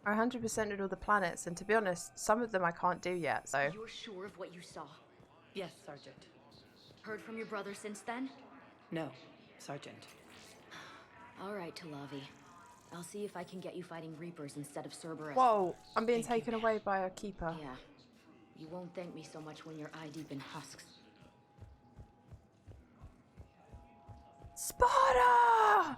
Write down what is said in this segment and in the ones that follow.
I 100% did all the planets, and to be honest, some of them I can't do yet, so... You're sure of what you saw? Yes, Sergeant. Heard from your brother since then? No, Sergeant. All right, Talavi. I'll see if I can get you fighting Reapers instead of Cerberus. Whoa, I'm being Thank you, taken ma'am. away by a keeper. Yeah. You won't thank me so much when you're eye-deep in husks. Sparta!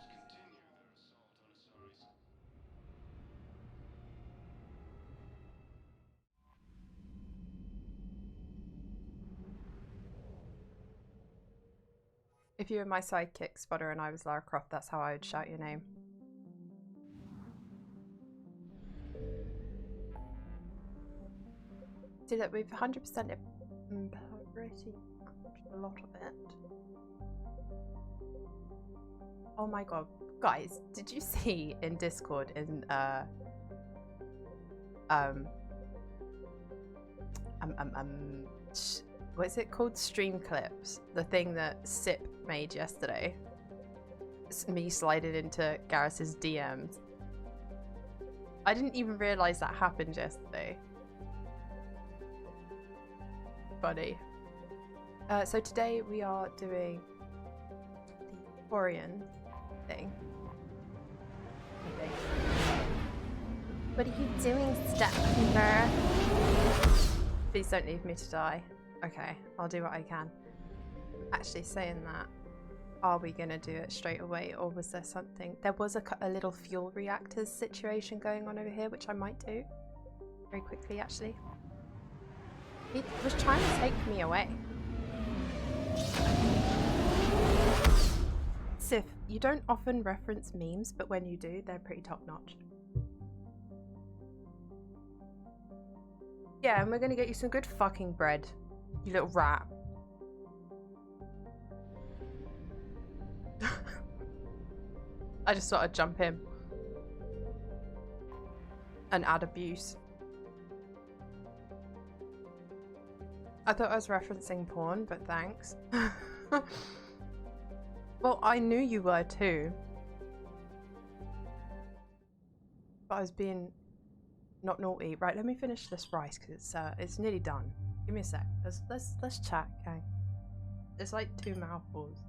If you were my sidekick, Spotter, and I was Lara Croft, that's how I would shout your name. See that we've 100% pretty a lot of it. Oh my god. Guys, did you see in Discord in what's it called? Stream clips. The thing that Sip made yesterday. It's me sliding into Garrus's DMs. I didn't even realise that happened yesterday. Funny. So today we are doing the Orion thing. What are you doing, stepkeeper? Please don't leave me to die. Okay, I'll do what I can. Actually, saying that, are we gonna do it straight away, or was there something? There was a little fuel reactors situation going on over here, which I might do very quickly. Actually, he was trying to take me away. Sif, you don't often reference memes, but when you do, they're pretty top notch. Yeah, and we're gonna get you some good fucking bread, you little rat. I just thought I'd jump in and add abuse. I thought I was referencing porn, but thanks. Well, I knew you were too. But I was being not naughty. Right, let me finish this rice because it's nearly done. Give me a sec. Let's chat, okay? It's like 2 mouthfuls.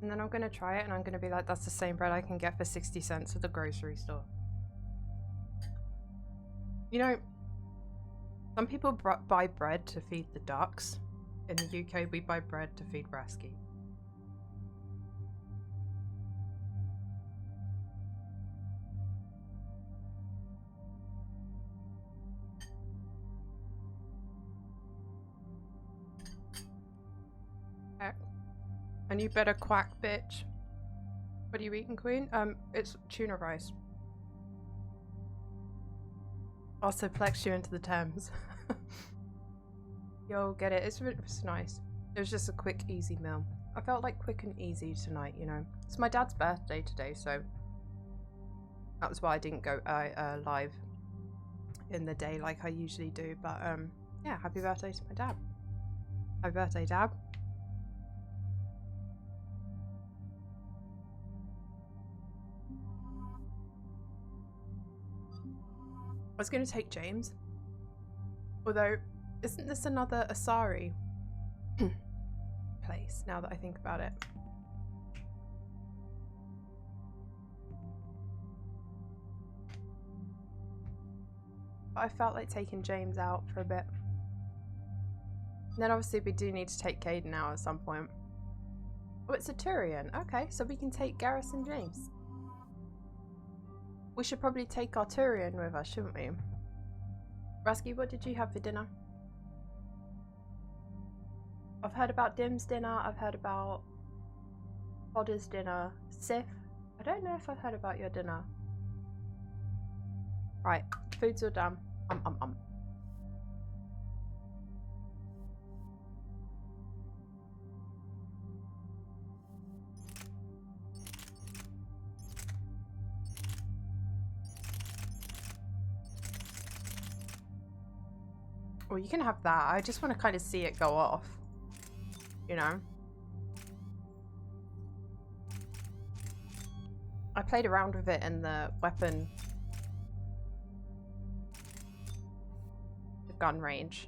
And then I'm gonna try it and I'm gonna be like, that's the same bread I can get for 60 cents at the grocery store. You know, some people buy bread to feed the ducks. In the UK, we buy bread to feed Rasky. And you better quack, bitch. What are you eating, Queen? It's tuna rice. Also plex you into the Thames. Yo, get it. It's nice. It was just a quick, easy meal. I felt like quick and easy tonight, you know. It's my dad's birthday today, so that was why I didn't go live in the day like I usually do. But yeah, happy birthday to my dad. Happy birthday, Dad. I was going to take James. Although, isn't this another Asari place, now that I think about it? But I felt like taking James out for a bit. And then obviously we do need to take Caden out at some point. Oh, it's a Turian. Okay, so we can take Garrus and James. We should probably take our Turian with us, shouldn't we? Rasky, what did you have for dinner? I've heard about Dim's dinner. I've heard about Podder's dinner. Sif, I don't know if I've heard about your dinner. Right, food's all done. Well, you can have that. I just want to kind of see it go off. You know? I played around with it in the weapon, the gun range.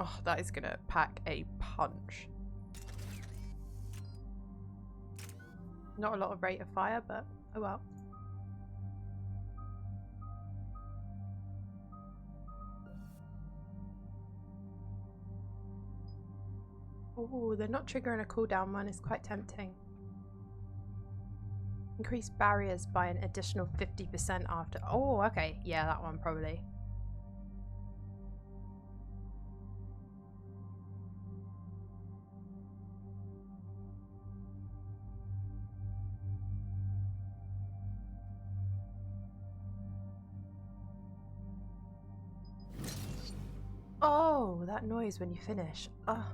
Oh, that is gonna pack a punch. Not a lot of rate of fire, but oh well. Oh, they're not triggering a cooldown one is quite tempting. Increase barriers by an additional 50% after. Oh, okay. Yeah, that one probably. Oh, that noise when you finish. Oh.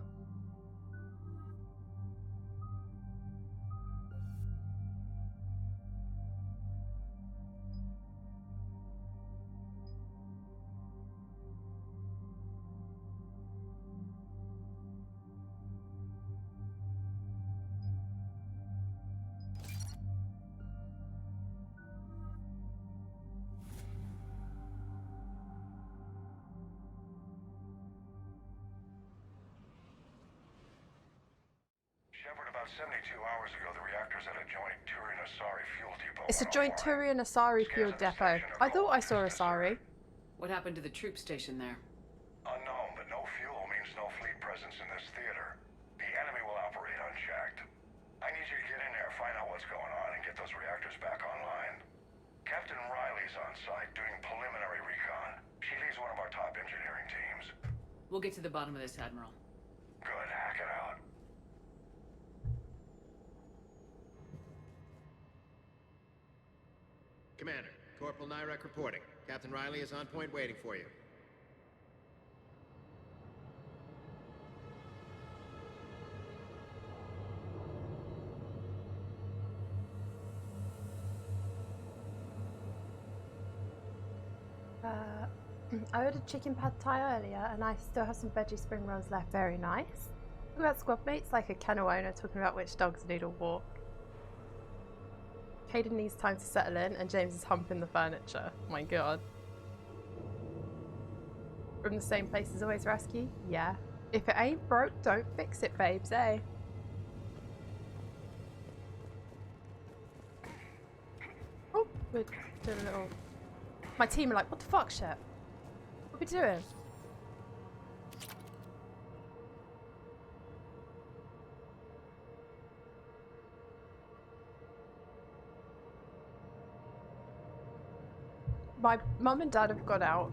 About 72 hours ago, the reactors at a joint Turin-Asari fuel depot. It's a joint Turin-Asari fuel depot. I thought I saw Asari. What happened to the troop station there? Unknown, but no fuel means no fleet presence in this theater. The enemy will operate unchecked. I need you to get in there, find out what's going on, and get those reactors back online. Captain Riley's on site doing preliminary recon. She leads one of our top engineering teams. We'll get to the bottom of this, Admiral. Good, hack it out. Commander, Corporal Nyrek reporting. Captain Riley is on point waiting for you. I ordered chicken pad thai earlier and I still have some veggie spring rolls left. Very nice. Talk about squad mates like a kennel owner talking about which dogs need a walk. Caden needs time to settle in and James is humping the furniture. Oh my god. From the same place as always, Rescue? Yeah. If it ain't broke, don't fix it, babes, eh? Oh, we're doing a little... My team are like, what the fuck, shit? What are we doing? My mum and dad have gone out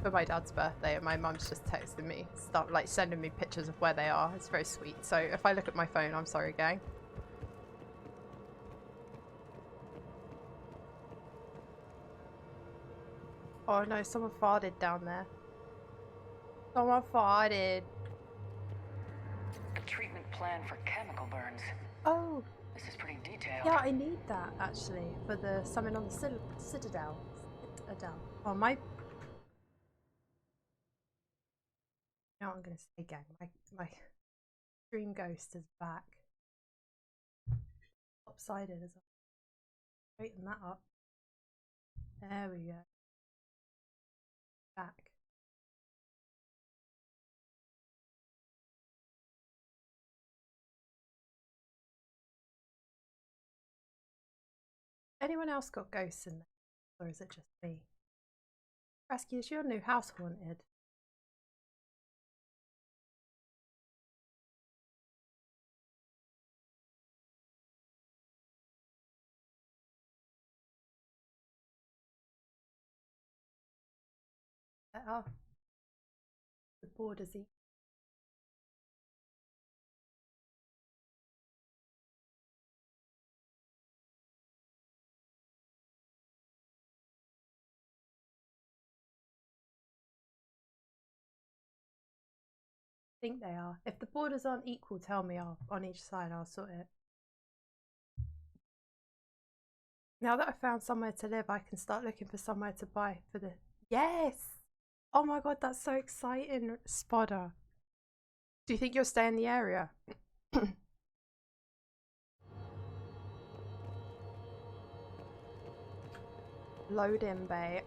for my dad's birthday, and my mum's just texting me stuff, like sending me pictures of where they are. It's very sweet. So if I look at my phone, I'm sorry, gang. Oh no, someone farted down there. Someone farted. A treatment plan for chemical burns. Oh. This is pretty detailed. Yeah, I need that actually for the summon on the Citadel. Oh my! You know what I'm gonna say, gang? My dream ghost is back. Lopsided as well. Straighten that up. There we go. Back. Anyone else got ghosts in there? Or is it just me? Rescue, is your new house haunted? Oh. The borders eat. I think they are. If the borders aren't equal, tell me. On each side, I'll sort it. Now that I've found somewhere to live, I can start looking for somewhere to buy for the Yes! Oh my god, that's so exciting, Spodder. Do you think you'll stay in the area? Load in, babe.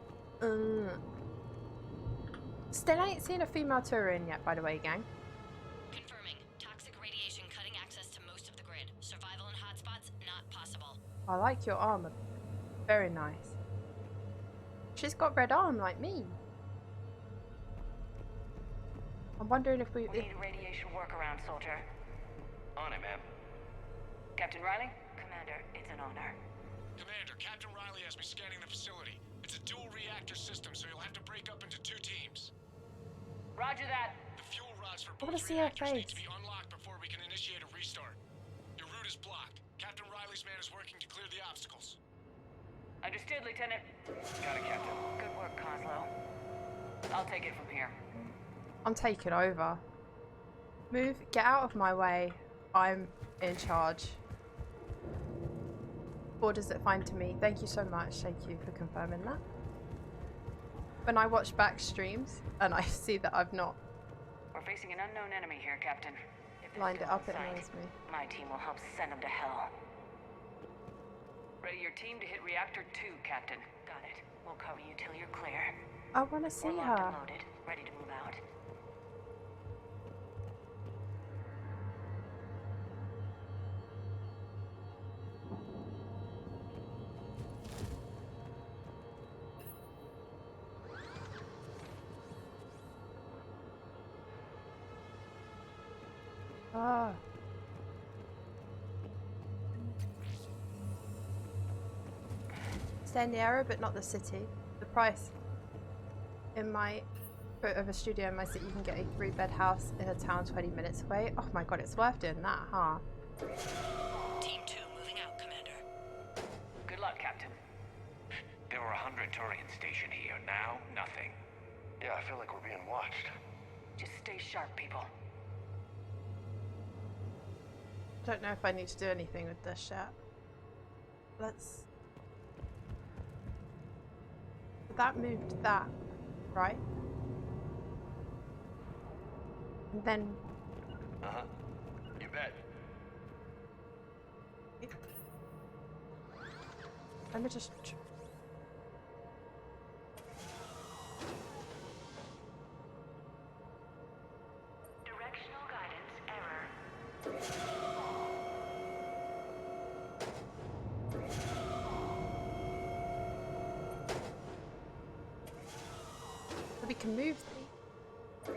Still ain't seen a female Turian yet, by the way, gang. Confirming. Toxic radiation cutting access to most of the grid. Survival in hotspots not possible. I like your armor. Very nice. She's got red arm like me. I'm wondering if We need a radiation workaround, soldier. On it, ma'am. Captain Riley? Commander, it's an honor. Commander, Captain Riley has me scanning the facility. It's a dual reactor system, so you'll have to break up into 2 teams. Roger that. The fuel rods for I wanna both see her reactors need face. to be unlocked before we can initiate a restart. Your route is blocked. Captain Riley's man is working to clear the obstacles. Understood, Lieutenant. Got it, Captain. Good work, Coslow. I'll take it from here. I'm taking over. Move, get out of my way. I'm in charge. Orders it fine to me. Thank you so much. Thank you for confirming that. When I watch back streams and I see that I've not We're facing an unknown enemy here, Captain. If they're lined it still up, in it sight, annoys me. my team will help send them to hell. Ready your team to hit Reactor 2, Captain. Got it. We'll cover you till you're clear. I want to see We're locked her. and loaded, ready to move out. Ah. Stay in the area, but not the city. The price in my of a studio in my city, you can get a 3-bed house in a town 20 minutes away. Oh my god, it's worth doing that, huh? Team 2 moving out, Commander. Good luck, Captain. There were 100 Turians stationed here. Now, nothing. Yeah, I feel like we're being watched. Just stay sharp, people. Don't know if I need to do anything with this yet. Let's. That moved that, right? And then. Uh-huh. You bet. Let me just. Directional guidance error. So we can move the.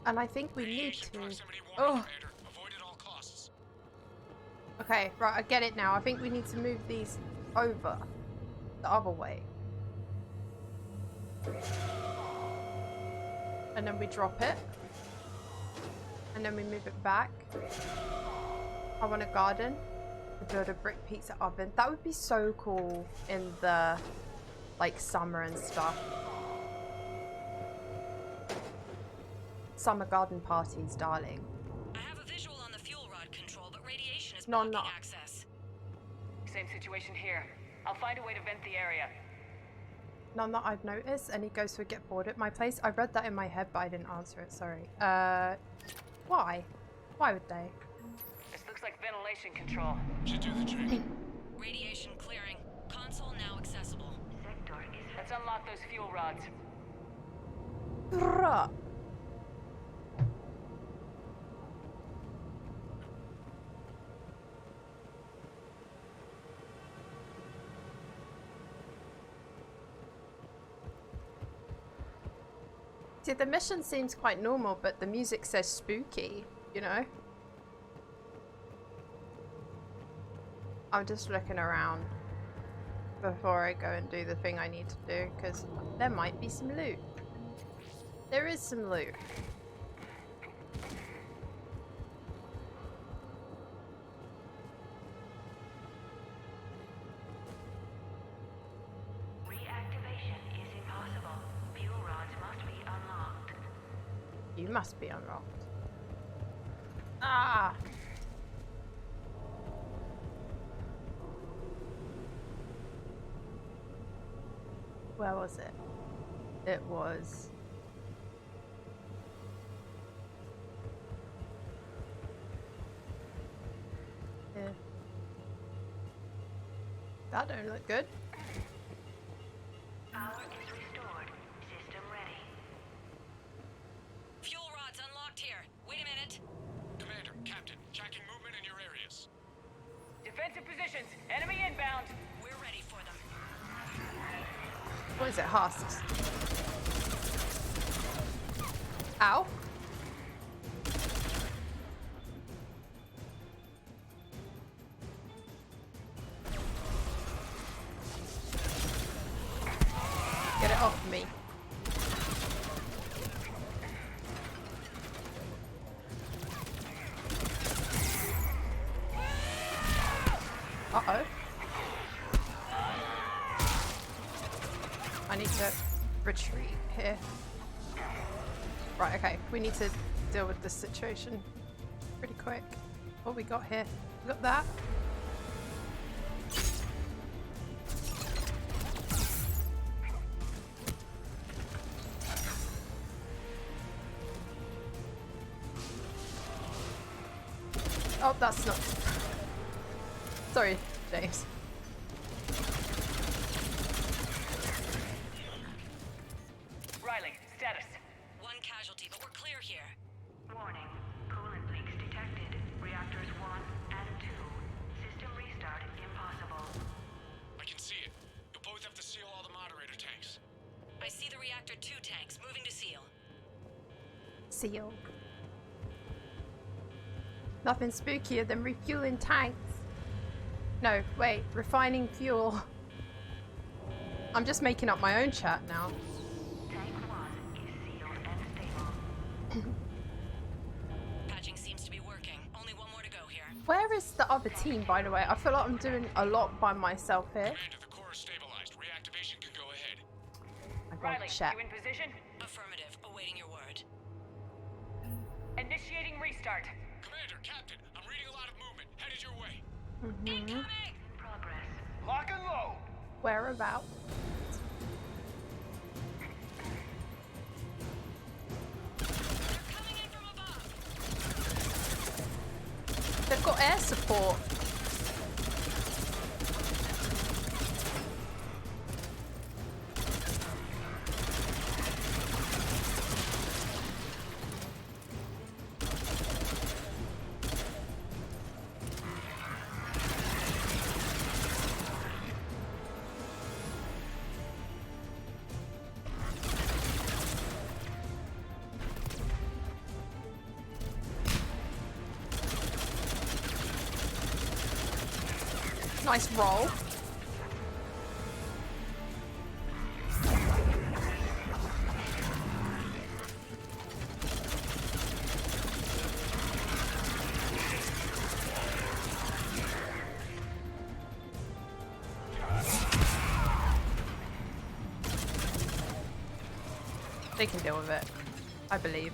And I think we need Radiation to. proximity warning, Oh, Commander. Avoid at all costs. okay, right, I get it now. I think we need to move these over the other way. And then we drop it. And then we move it back. I want a garden to build a brick pizza oven. That would be so cool in the like summer and stuff. Summer garden parties, darling. I have a visual on the fuel rod control, but radiation is No, blocking not. access. Same situation here. I'll find a way to vent the area. None that I've noticed. Any ghosts would get bored at my place. I read that in my head, but I didn't answer it. Sorry. Why? Why would they? This looks like ventilation control. Should do the trick. Radiation clearing. Console now accessible. Let's unlock those fuel rods. Bruh. See, the mission seems quite normal, but the music says spooky, you know? I'm just looking around before I go and do the thing I need to do, because there might be some loot. There is some loot. Reactivation is impossible. Fuel rods must be unlocked. You must be unlocked. Ah! Where was it? It was... here. That don't look good. Power is restored. System ready. Fuel rods unlocked here. Wait a minute. Commander, Captain, tracking movement in your areas. Defensive positions. Enemy inbound. We're ready for them. What is it? Husks. Ow. Get it off me. Uh-oh. I need to retreat here. Right, okay. We need to deal with this situation pretty quick. What we got here? We got that. Oh, that's not... Sorry, James. Riley, status. One casualty, but we're clear here. Warning. Coolant leaks detected. Reactors 1 and 2. System restart impossible. I can see it. You'll both have to seal all the moderator tanks. I see the reactor 2 tanks moving to seal. Seal. Nothing spookier than refueling tanks. No, wait, refining fuel. I'm just making up my own chat now. Tank 1 is sealed and stable. Patching seems to be working. Only one more to go here. Where is the other team, by the way? I feel like I'm doing a lot by myself here. Commander, the core is stabilized. Reactivation can go ahead. I got Riley, chat. you in position? Affirmative. Awaiting your word. Initiating restart. Commander, Captain, I'm reading a lot of movement. Headed your way. Incoming! Progress. Lock and load. Whereabout? They're coming in from above. They've got air support. Nice roll. They can deal with it, I believe.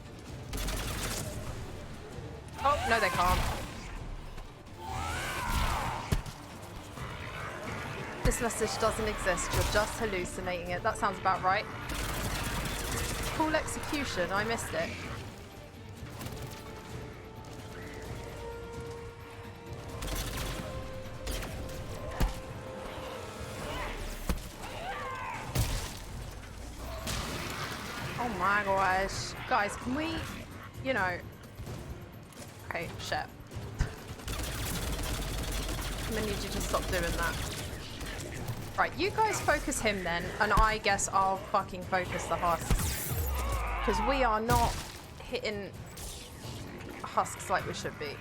Oh, no they can't. This message doesn't exist, you're just hallucinating it. That sounds about right. Cool execution, I missed it. Oh my gosh. Guys, can we, you know... Okay, shit. I'm gonna need you to stop doing that. Right, you guys focus him then, and I guess I'll fucking focus the husks. Because we are not hitting husks like we should be.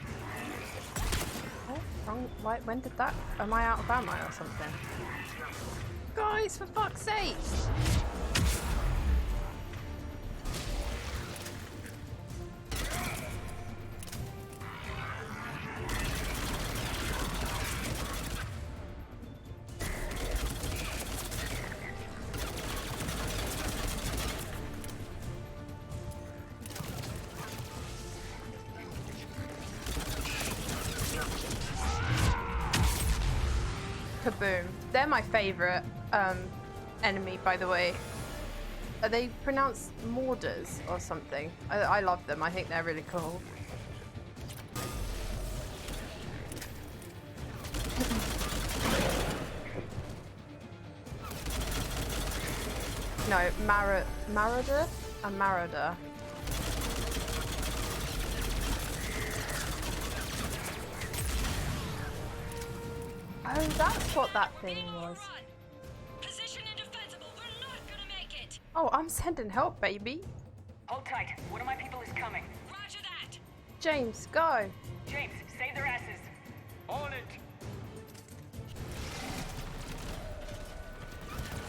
Oh, wrong. Like, when did that... Am I out of ammo or something? Guys, for fuck's sake! Kaboom. They're my favorite enemy, by the way. Are they pronounced Morders or something? I love them. I think they're really cool. No, Marauder? A Marauder. Oh, that's what that thing was. Position indefensible. We're not gonna make it. Oh, I'm sending help, baby. Hold tight. One of my people is coming. Roger that. James, go. James, save their asses. On it.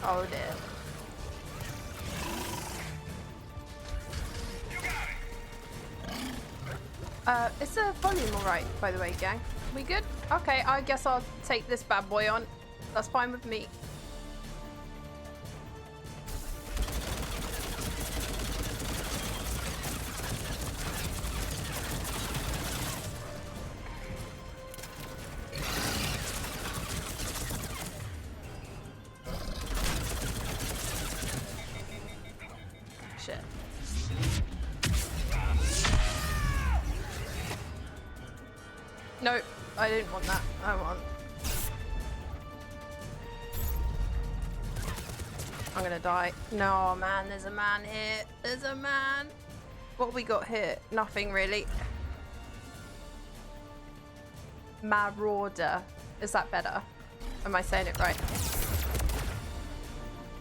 Oh dear. Is the volume alright, by the way, gang? We good? Okay, I guess I'll take this bad boy on. That's fine with me. Shit. No, I didn't want that. I want. I'm gonna die. No, man, there's a man here. There's a man. What we got here? Nothing really. Marauder. Is that better? Am I saying it right?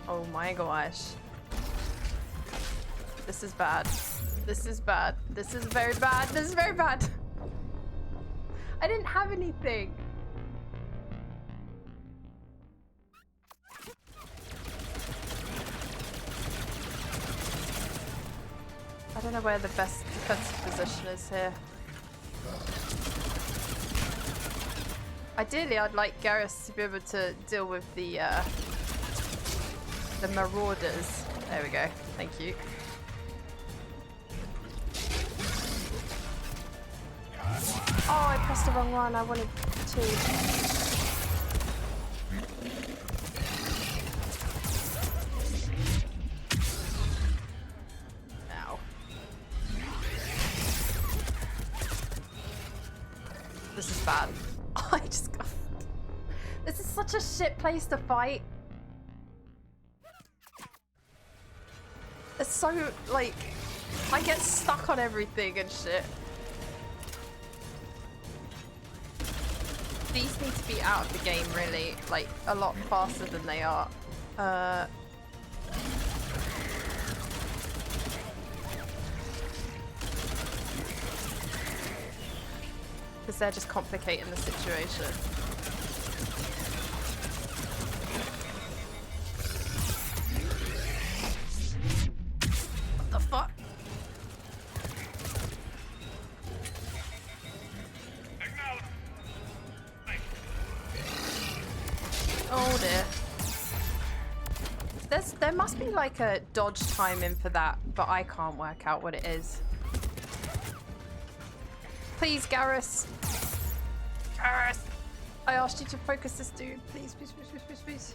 Oh my gosh. This is bad. This is bad. This is very bad. This is very bad. I didn't have anything. I don't know where the best defensive position is here. Ideally, I'd like Garrus to be able to deal with the marauders. There we go. Thank you. Oh, I pressed the wrong one. I wanted to. Ow. This is bad. I just got... This is such a shit place to fight. It's so, like... I get stuck on everything and shit. These need to be out of the game, really, like, a lot faster than they are. Because they're just complicating the situation. What the fuck? Oh dear. There must be like a dodge timing for that, but I can't work out what it is. Please, Garrus. Garrus! I asked you to focus this dude. Please, please, please, please, please, please.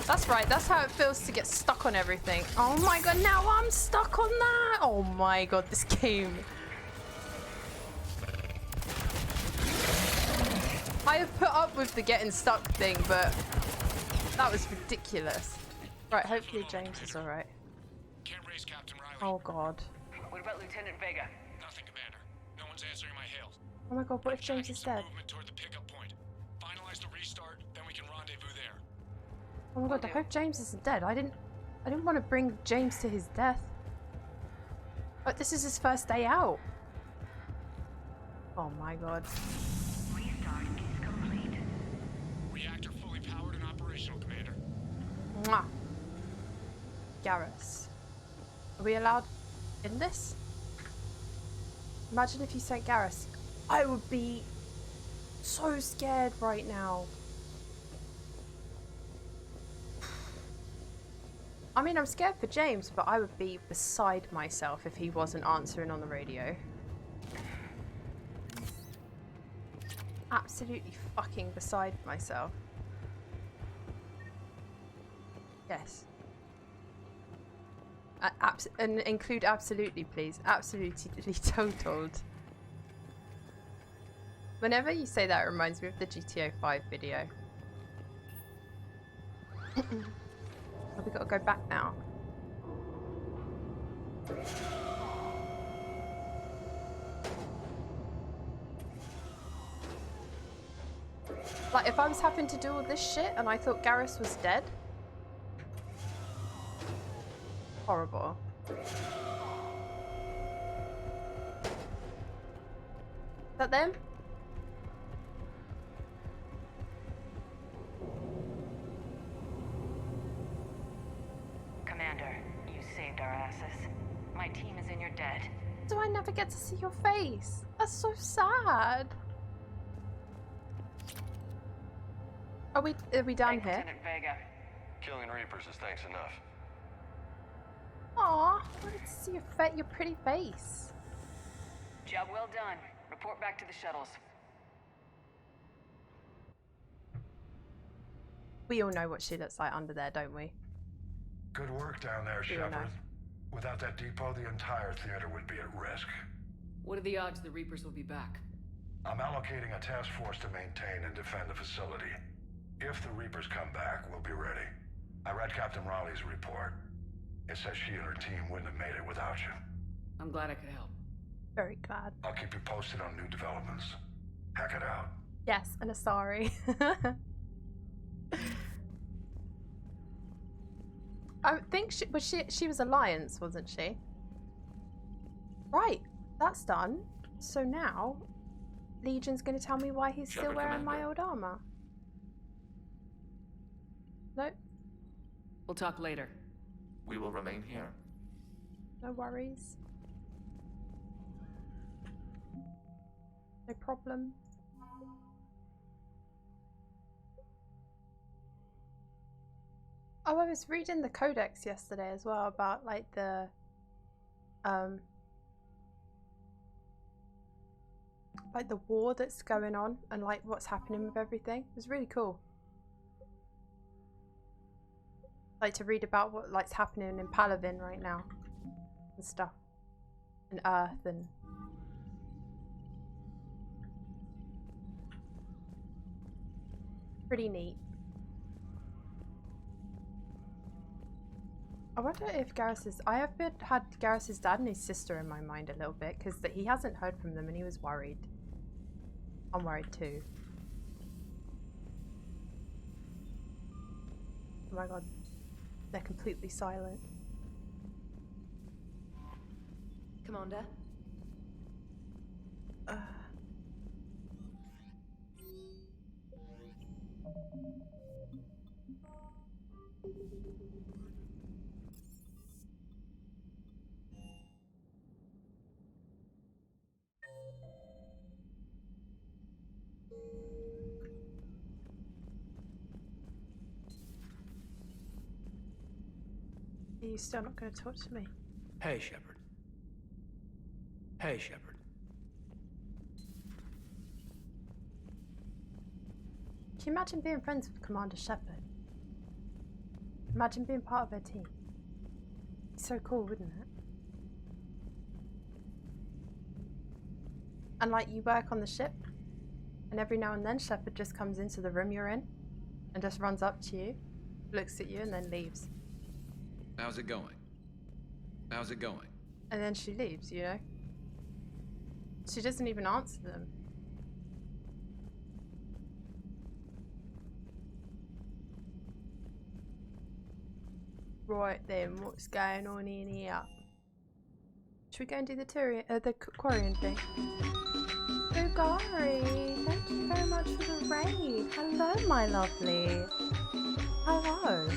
That's right, that's how it feels to get stuck on everything. Oh my god, now I'm stuck on that! Oh my god, this game. I have put up with the getting stuck thing, but that was ridiculous. Right, hopefully James is alright. Can't raise Captain Riley. Oh god. What about Lieutenant Vega? Nothing, Commander. No one's answering my hails. Oh my god, what if James is dead? Movement toward the pickup point. Finalize the restart, then we can rendezvous there. Oh my god, I hope James isn't dead. I didn't want to bring James to his death. But this is his first day out. Oh my god. Restart is complete. Reactor fully powered and operational, Commander. Mwah. Garrus. Are we allowed in this? Imagine if you sent Garrus. I would be so scared right now. I mean, I'm scared for James, but I would be beside myself if he wasn't answering on the radio. Absolutely fucking beside myself. Yes. And include absolutely, please. Absolutely totaled. Whenever you say that, it reminds me of the GTA 5 video. Oh, we gotta go back now. Like, if I was having to do all this shit and I thought Garrus was dead. Horrible. Is that them? Commander, you saved our asses. My team is in your debt. Do I never get to see your face? That's so sad. Are we down here? Lieutenant Vega. Killing Reapers is thanks enough. Aw, I wanted to see your pretty face. Job well done. Report back to the shuttles. We all know what she looks like under there, don't we? Good work down there, We all know. Shepard. Without that depot, the entire theater would be at risk. What are the odds the Reapers will be back? I'm allocating a task force to maintain and defend the facility. If the Reapers come back, we'll be ready. I read Captain Raleigh's report. It says she and her team wouldn't have made it without you. I'm glad I could help. Very glad. I'll keep you posted on new developments. Hack it out. Yes, and a sorry. I think she was Alliance, wasn't she? Right, that's done. So now, Legion's going to tell me why he's still wearing my old armor. No, We'll talk later. We will remain here. no worries. No problem. Oh, I was reading the codex yesterday as well about like the war that's going on and like what's happening with everything. It was really cool. Like to read about what like's happening in Palavin right now and stuff. And Earth and pretty neat. I wonder if Garrus's... I have had Garrus's dad and his sister in my mind a little bit because he hasn't heard from them and he was worried. I'm worried too. Oh my god. They're completely silent. Commander? Are you still not going to talk to me? Hey, Shepard. Hey, Shepard. Can you imagine being friends with Commander Shepard? Imagine being part of her team. It's so cool, wouldn't it? And like you work on the ship, and every now and then Shepard just comes into the room you're in and just runs up to you, looks at you, and then leaves. How's it going? How's it going? And then she leaves, you know? She doesn't even answer them. Right then, what's going on in here? Should we go and do the Quarian thing? Ugari, thank you very much for the raid. Hello, my lovely. Hello.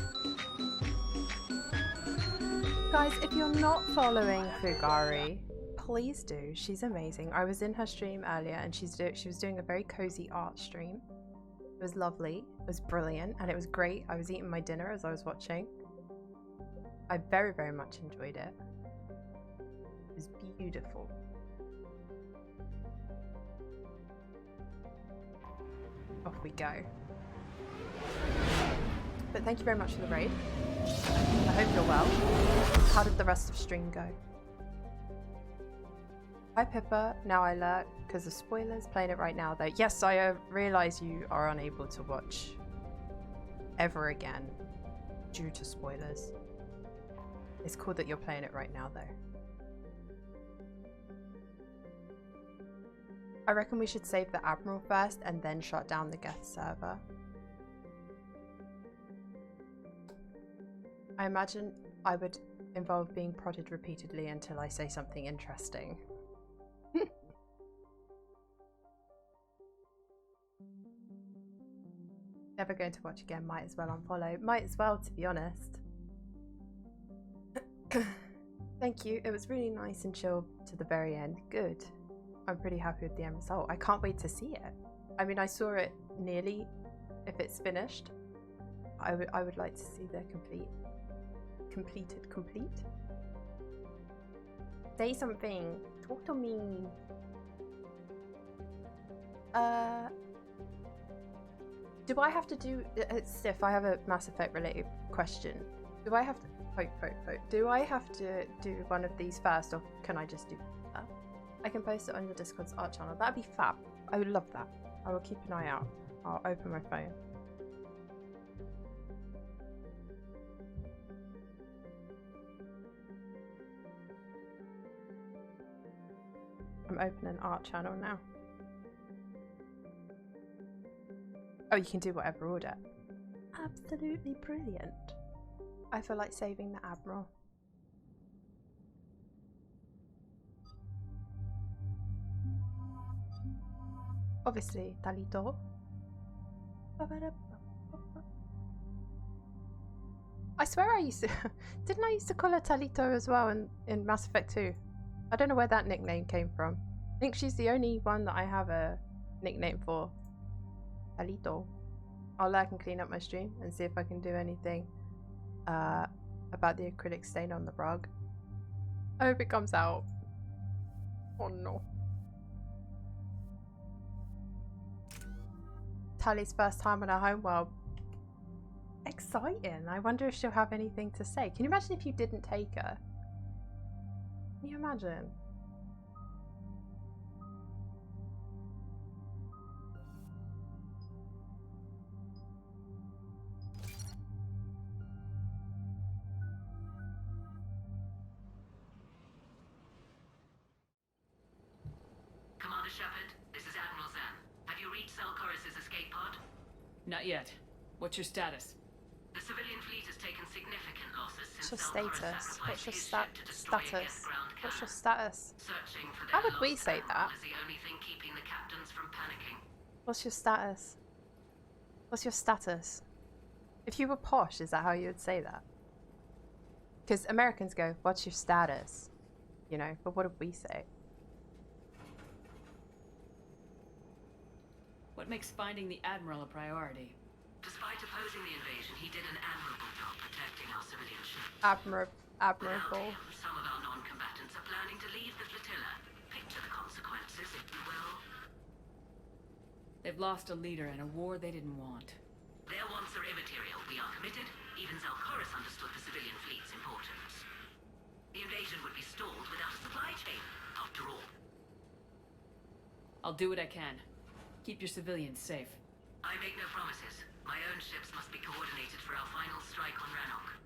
Guys, if you're not following Fugari, please do. She's amazing. I was in her stream earlier and she was doing a very cozy art stream. It was lovely. It was brilliant and it was great. I was eating my dinner as I was watching. I very, very much enjoyed it. It was beautiful. Off we go. But thank you very much for the raid. I hope you're well. How did the rest of stream go? Hi Pippa, now I lurk because of spoilers. Playing it right now though. Yes, I realise you are unable to watch ever again due to spoilers. It's cool that you're playing it right now though. I reckon we should save the Admiral first and then shut down the guest server. I imagine I would involve being prodded repeatedly until I say something interesting. Never going to watch again, might as well unfollow. Might as well, to be honest. Thank you, it was really nice and chill to the very end. Good. I'm pretty happy with the end result. I can't wait to see it. I mean, I saw it nearly, if it's finished. I would like to see the complete. Say something. Talk to me. Do I have to do... Stiff, I have a Mass Effect related question. Do I have to... Do I have to do one of these first, or can I just do that? I can post it on your Discord's art channel. That'd be fab. I would love that. I will keep an eye out. I'll open my phone. I'm opening art channel now. Oh, you can do whatever order. Absolutely brilliant. I feel like saving the Admiral. Obviously, Talito. I swear I used to... Didn't I used to call her Talito as well in Mass Effect 2? I don't know where that nickname came from. I think she's the only one that I have a nickname for. Talito. I'll like and clean up my stream and see if I can do anything about the acrylic stain on the rug. I hope it comes out. Oh no. Tally's first time on her homeworld. Exciting. I wonder if she'll have anything to say. Can you imagine if you didn't take her? Can you imagine? Commander Shepard, this is Admiral Zan. Have you reached Salcoris' escape pod? Not yet. What's your status? The civilian fleet has taken significant losses since What's your status? What's your status? What's your status? Searching for How would we say that? is the only thing keeping the captains from panicking. What's your status? What's your status? If you were posh, is that how you would say that? Because Americans go, what's your status? You know, but what did we say? What makes finding the Admiral a priority? Despite opposing the invasion, he did an admirable job protecting our civilian ships. Admirable. Without him, some of our non-combatants are planning to leave the flotilla. Picture the consequences, if you will. They've lost a leader in a war they didn't want. Their wants are immaterial. We are committed. Even Zalcoris understood the civilian fleet's importance. The invasion would be stalled without a supply chain, after all. I'll do what I can. Keep your civilians safe. I make no promises. My own ships must be coordinated for our final strike on Rannoch.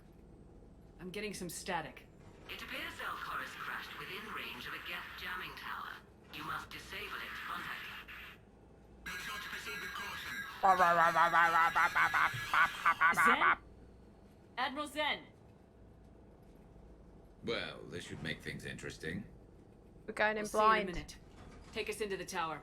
I'm getting some static. It appears Zalcoris crashed within range of a Geth jamming tower. You must disable it to contact him. Make sure to proceed with caution. Zen? Admiral Zen! Well, this should make things interesting. We're going in We'll see you in blind. a minute. Take us into the tower.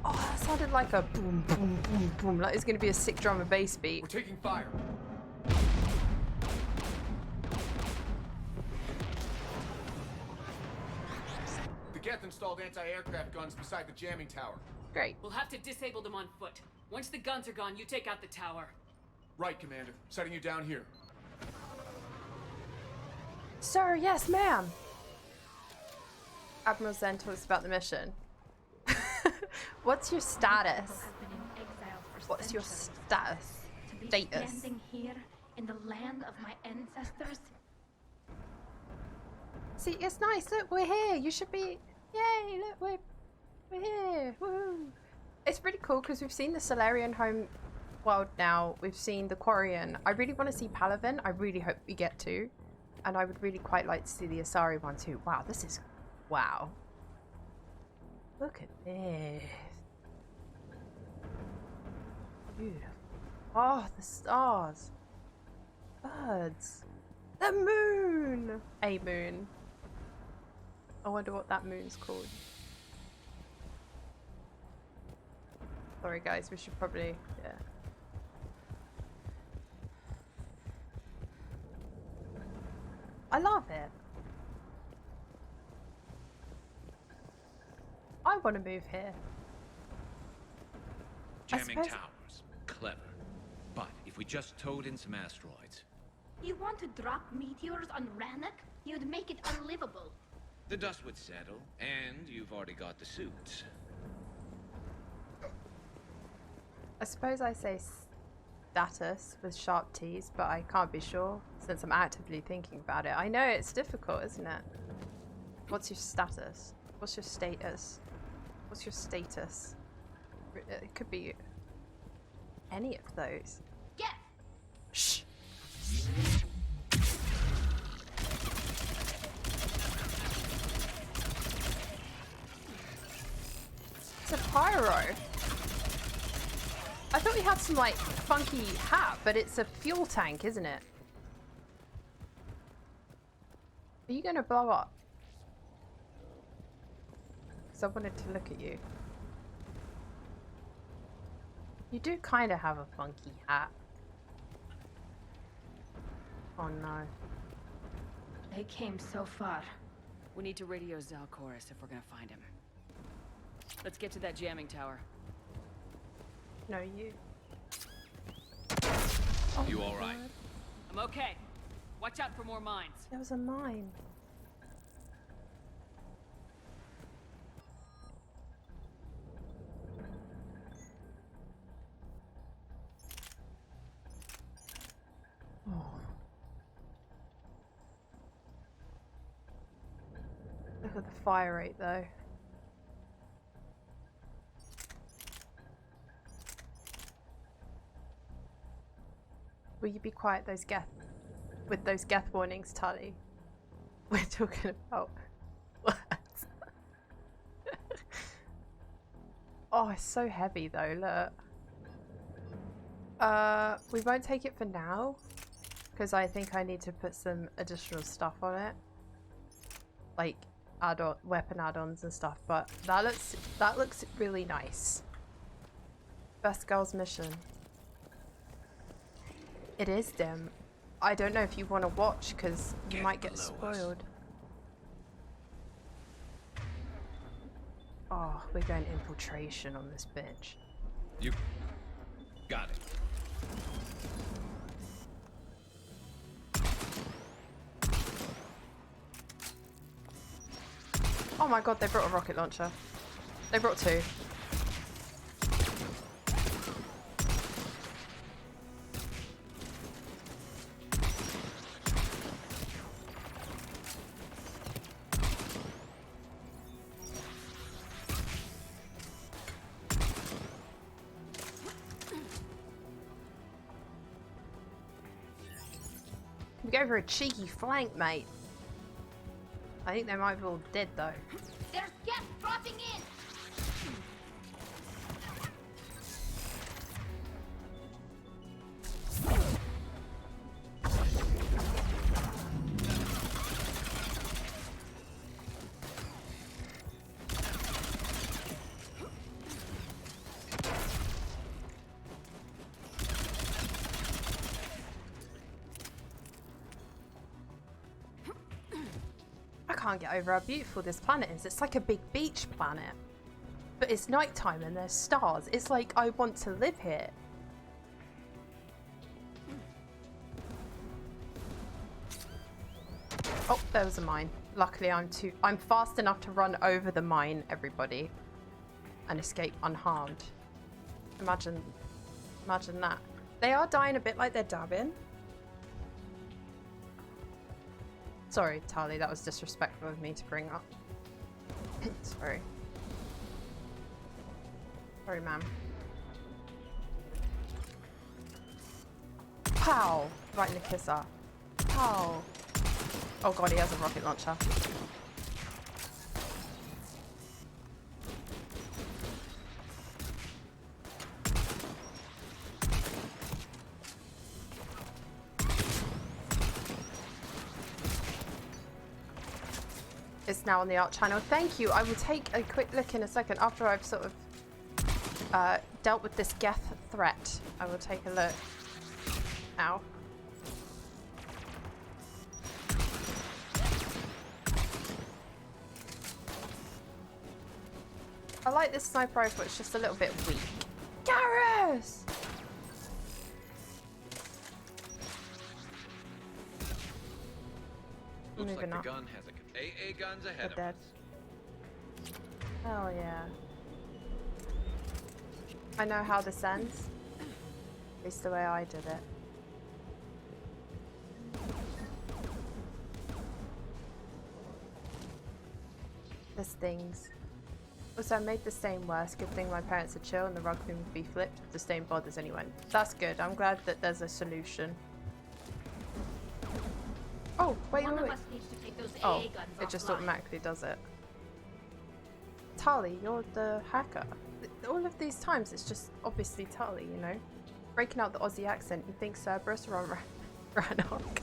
Oh, that sounded like a boom, boom, boom, boom. Like it's going to be a sick drum and bass beat. We're taking fire. The Geth installed anti-aircraft guns beside the jamming tower. Great. We'll have to disable them on foot. Once the guns are gone, you take out the tower. Right, Commander. Setting you down here. Sir, yes, ma'am. Admiral Zen told us about the mission. What's your status? What's your status? To be Status. standing here in the land of my ancestors. See, it's nice. Look, we're here. You should be. Yay! Look, we're here. Woo! It's pretty cool because we've seen the Solarian home world now. We've seen the Quarian. I really want to see Palaven. I really hope we get to, and I would really quite like to see the Asari one too. Wow, this is wow. Look at this. Beautiful. Oh, the stars. Birds. The moon. A moon. I wonder what that moon's called. Sorry guys, we should probably, yeah. I love it. I want to move here. Jamming suppose- towers. Clever. But if we just towed in some asteroids, You want to drop meteors on Rannoch? You'd make it unlivable. the dust would settle, and you've already got the suits. I suppose I say status with sharp T's, but I can't be sure since I'm actively thinking about it. I know it's difficult, isn't it? What's your status? What's your status? What's your status? It could be any of those. Yes. Shh. It's a pyro. I thought we had some like funky hat, but it's a fuel tank, isn't it? Are you gonna blow up? Because I wanted to look at you. You do kind of have a funky hat. Oh no. They came so far. We need to radio Zalcoris if we're gonna find him. Let's get to that jamming tower. No, you. You all right? I'm okay. Watch out for more mines. There was a mine. Oh. Look at the fire rate though. Will you be quiet with those Geth warnings, Tully? We're talking about what? Oh, it's so heavy though, look. We won't take it for now because I think I need to put some additional stuff on it. Like weapon add-ons and stuff, but that looks really nice. Best girls mission. It is dim. I don't know if you want to watch because you might get spoiled. Oh, we're going infiltration on this bitch. You got it. Oh my god, they brought a rocket launcher. They brought two. We go for a cheeky flank, mate. I think they might be all dead though. There's gas dropping in. I can't get over how beautiful this planet is. It's like a big beach planet. But it's nighttime and there's stars. It's like I want to live here. Oh, there was a mine. Luckily I'm fast enough to run over the mine, everybody, and escape unharmed. Imagine that. They are dying a bit like they're dabbing. Sorry, Tali, that was disrespectful of me to bring up. Sorry. Sorry, ma'am. Pow! Right in the kisser. Pow! Oh god, he has a rocket launcher. It's now on the art channel. Thank you. I will take a quick look in a second after I've sort of dealt with this Geth threat. I will take a look. Ow. I like this sniper rifle, it's just a little bit weak. Garrus! Looks Moving like up. the gun has a AA guns ahead of They're dead. us. Oh yeah. I know how this ends. At least the way I did it. There's things. Also, I made the stain worse. Good thing my parents are chill and the rug would be flipped if the stain bothers anyone. That's good. I'm glad that there's a solution. Oh, wait. One of us needs to take those Oh, AA guns it just offline. automatically does it. Tali, you're the hacker. All of these times, it's just obviously Tali, you know? Breaking out the Aussie accent, you think Cerberus or on Rannoch?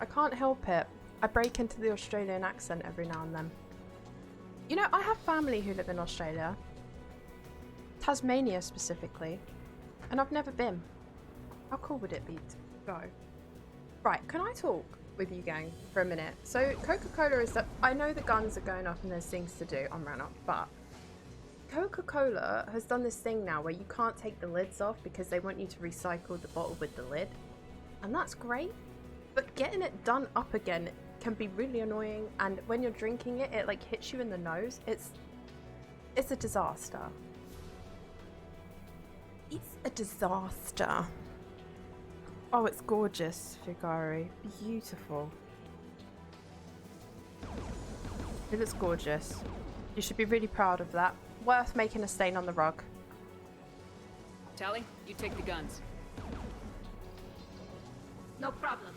I can't help it. I break into the Australian accent every now and then. You know, I have family who live in Australia. Tasmania specifically. And I've never been. How cool would it be to go? Right, can I talk with you gang for a minute? So Coca-Cola is that I know the guns are going up and there's things to do on Rannoch, but Coca-Cola has done this thing now where you can't take the lids off because they want you to recycle the bottle with the lid. And that's great. But getting it done up again can be really annoying, and when you're drinking it, it like hits you in the nose. It's a disaster. It's a disaster. Oh, it's gorgeous, Figari. Beautiful. It looks gorgeous. You should be really proud of that. Worth making a stain on the rug. Tally, you take the guns. No problem.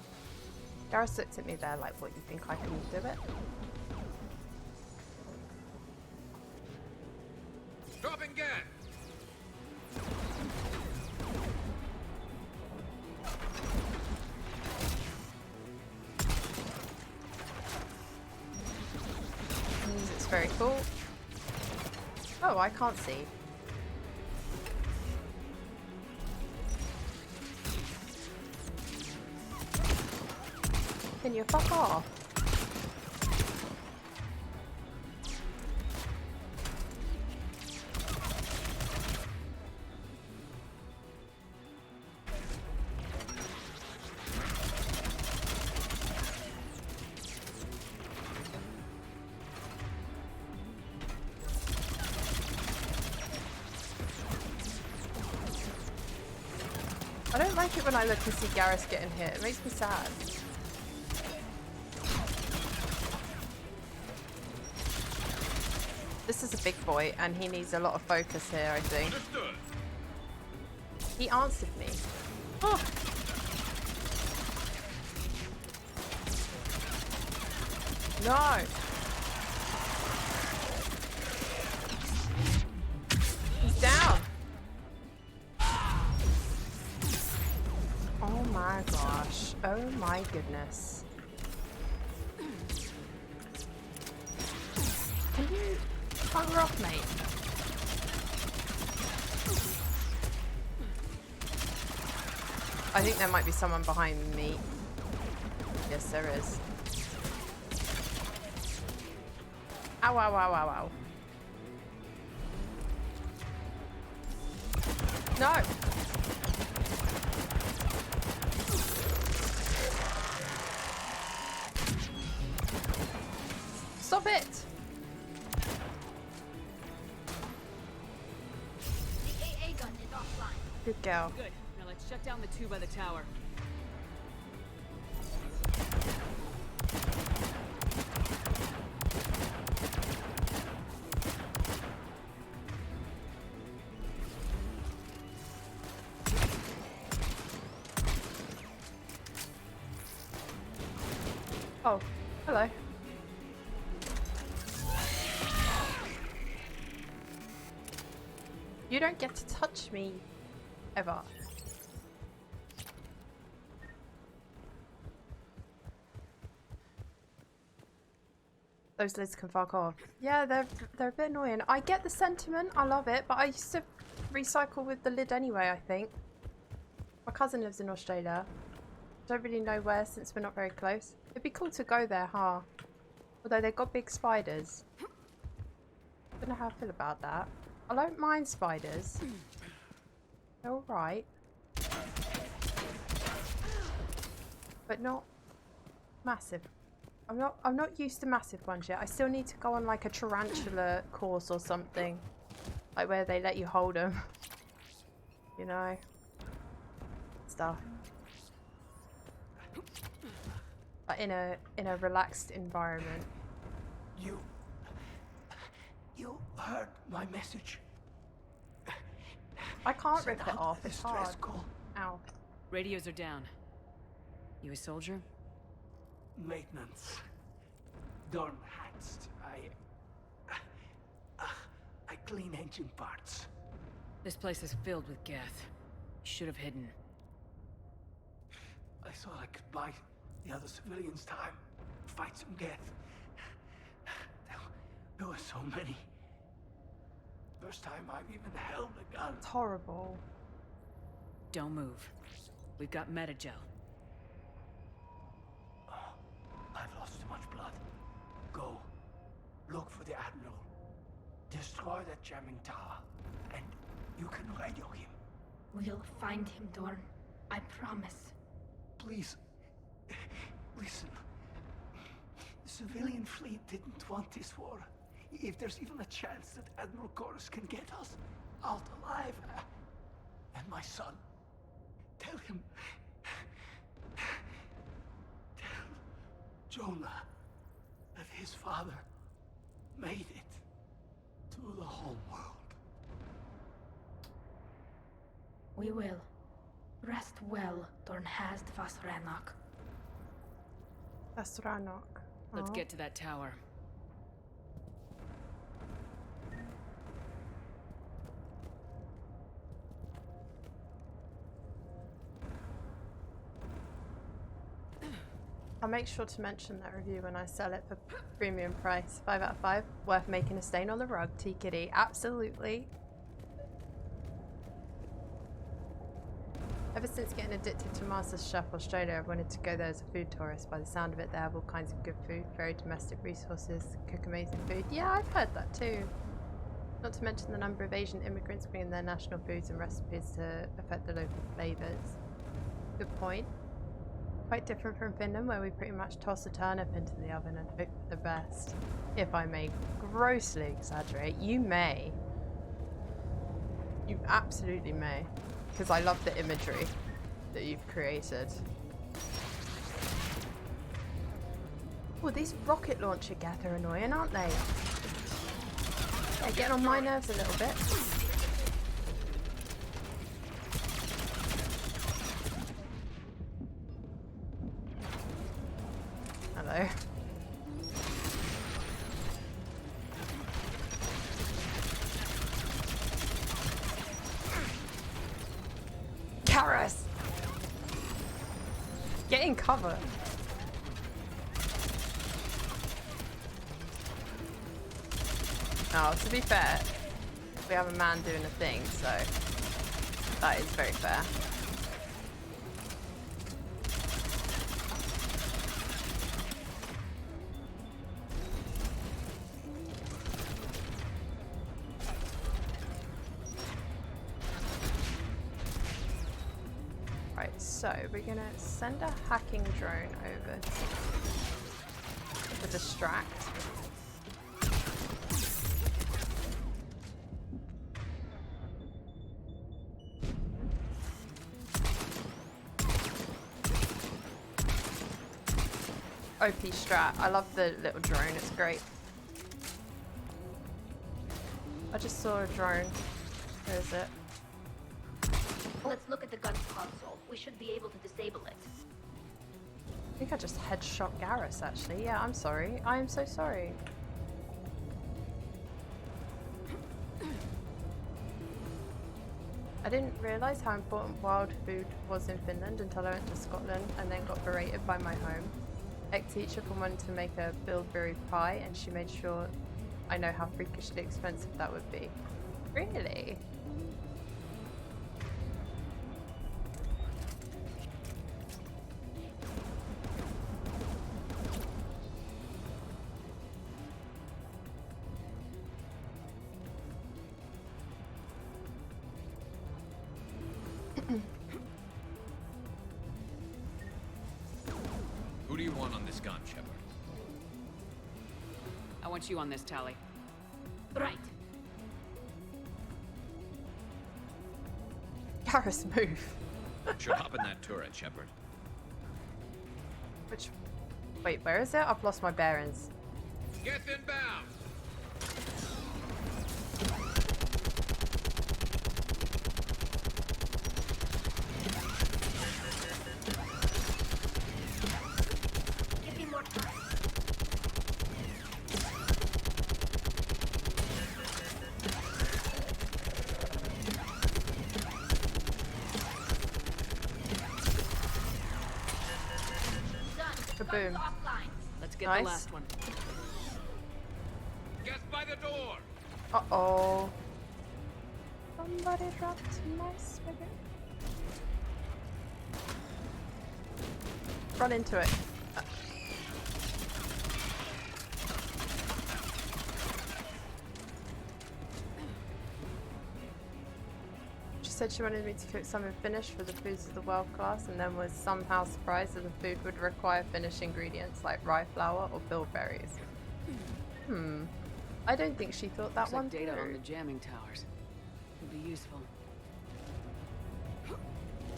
Gareth looked at me there like, what, you think I can do it? Dropping gas! It's very cool. Oh, I can't see. Can you fuck off? I don't like it when I look and see Garrus getting hit. It makes me sad. This is a big boy, and he needs a lot of focus here, I think. Understood. He answered me. Oh. No! He's down! Oh my gosh. Oh my goodness. Can you bugger off, mate? I think there might be someone behind me. Yes, there is. Ow, ow, ow, ow, ow. No! Stop it! The AA gun is offline. Good girl. Good. Now let's shut down the two by the tower. Oh, hello. You don't get to touch me ever. Those lids can fuck off. Yeah, they're a bit annoying. I get the sentiment, I love it, but I used to recycle with the lid anyway, I think. My cousin lives in Australia. Don't really know where since we're not very close. It'd be cool to go there, huh? Although they've got big spiders. Don't know how I feel about that. I don't mind spiders. They're alright. But not massive. I'm not used to massive ones yet. I still need to go on like a tarantula course or something. Like where they let you hold them. You know? Stuff. But in a relaxed environment. You heard my message. I can't rip it off. It's hard. Ow. Radios are down. You a soldier? Maintenance. Dorn Hatched. I clean engine parts. This place is filled with Geth. You should have hidden. I thought I could buy the other civilians time. Fight some Geth. There were so many. First time I've even held a gun. It's horrible. Don't move. We've got metagel. I've lost too much blood. Go. Look for the Admiral. Destroy that jamming tower. And you can radio him. We'll find him, Dorn. I promise. Please. Listen. The civilian fleet didn't want this war. If there's even a chance that Admiral Chorus can get us out alive. And my son. Tell him. Tell Jonah that his father made it to the home world. We will. Rest well, Dorn Hazd Vasranok. Vasranok. Let's get to that tower. I'll make sure to mention that review when I sell it for premium price. 5 out of 5. Worth making a stain on the rug. T-Kitty. Absolutely. Ever since getting addicted to Master Chef Australia, I've wanted to go there as a food tourist. By the sound of it, they have all kinds of good food, very domestic resources, cook amazing food. Yeah, I've heard that too. Not to mention the number of Asian immigrants bringing their national foods and recipes to affect the local flavours. Good point. Quite different from Finland, where we pretty much toss a turnip into the oven and hope for the best. If I may grossly exaggerate, you may. You absolutely may. Because I love the imagery that you've created. Oh, these rocket launcher Geth are annoying, aren't they? They're getting on my nerves a little bit. Hello. Karas! Get in cover. Oh, to be fair, we have a man doing a thing, so that is very fair. So we're gonna send a hacking drone over to distract. OP strat. I love the little drone, it's great. I just saw a drone. Where is it? Let's look at the gun console. We should be able to disable it. I think I just headshot Garrus actually. Yeah, I'm sorry. I am so sorry. I didn't realise how important wild food was in Finland until I went to Scotland and then got berated by my home teacher for wanting to make a bilberry pie, and she made sure I know how freakishly expensive that would be. Really? Who do you want on this gun, Shepard? I want you on this, Tally. Right. Garrus, move. Should hop in that turret, Shepard. Which... Wait, where is it? I've lost my bearings. Get inbound! Give me more time. Kaboom. Let's get Nice. the last one. Get by the door! Uh-oh. Somebody dropped my spigot. Run into it. She said she wanted me to cook something finished for the foods of the world class, and then was somehow surprised that the food would require finished ingredients like rye flour or bilberries. I don't think she thought that Looks one like data through. on the jamming towers. Would be useful.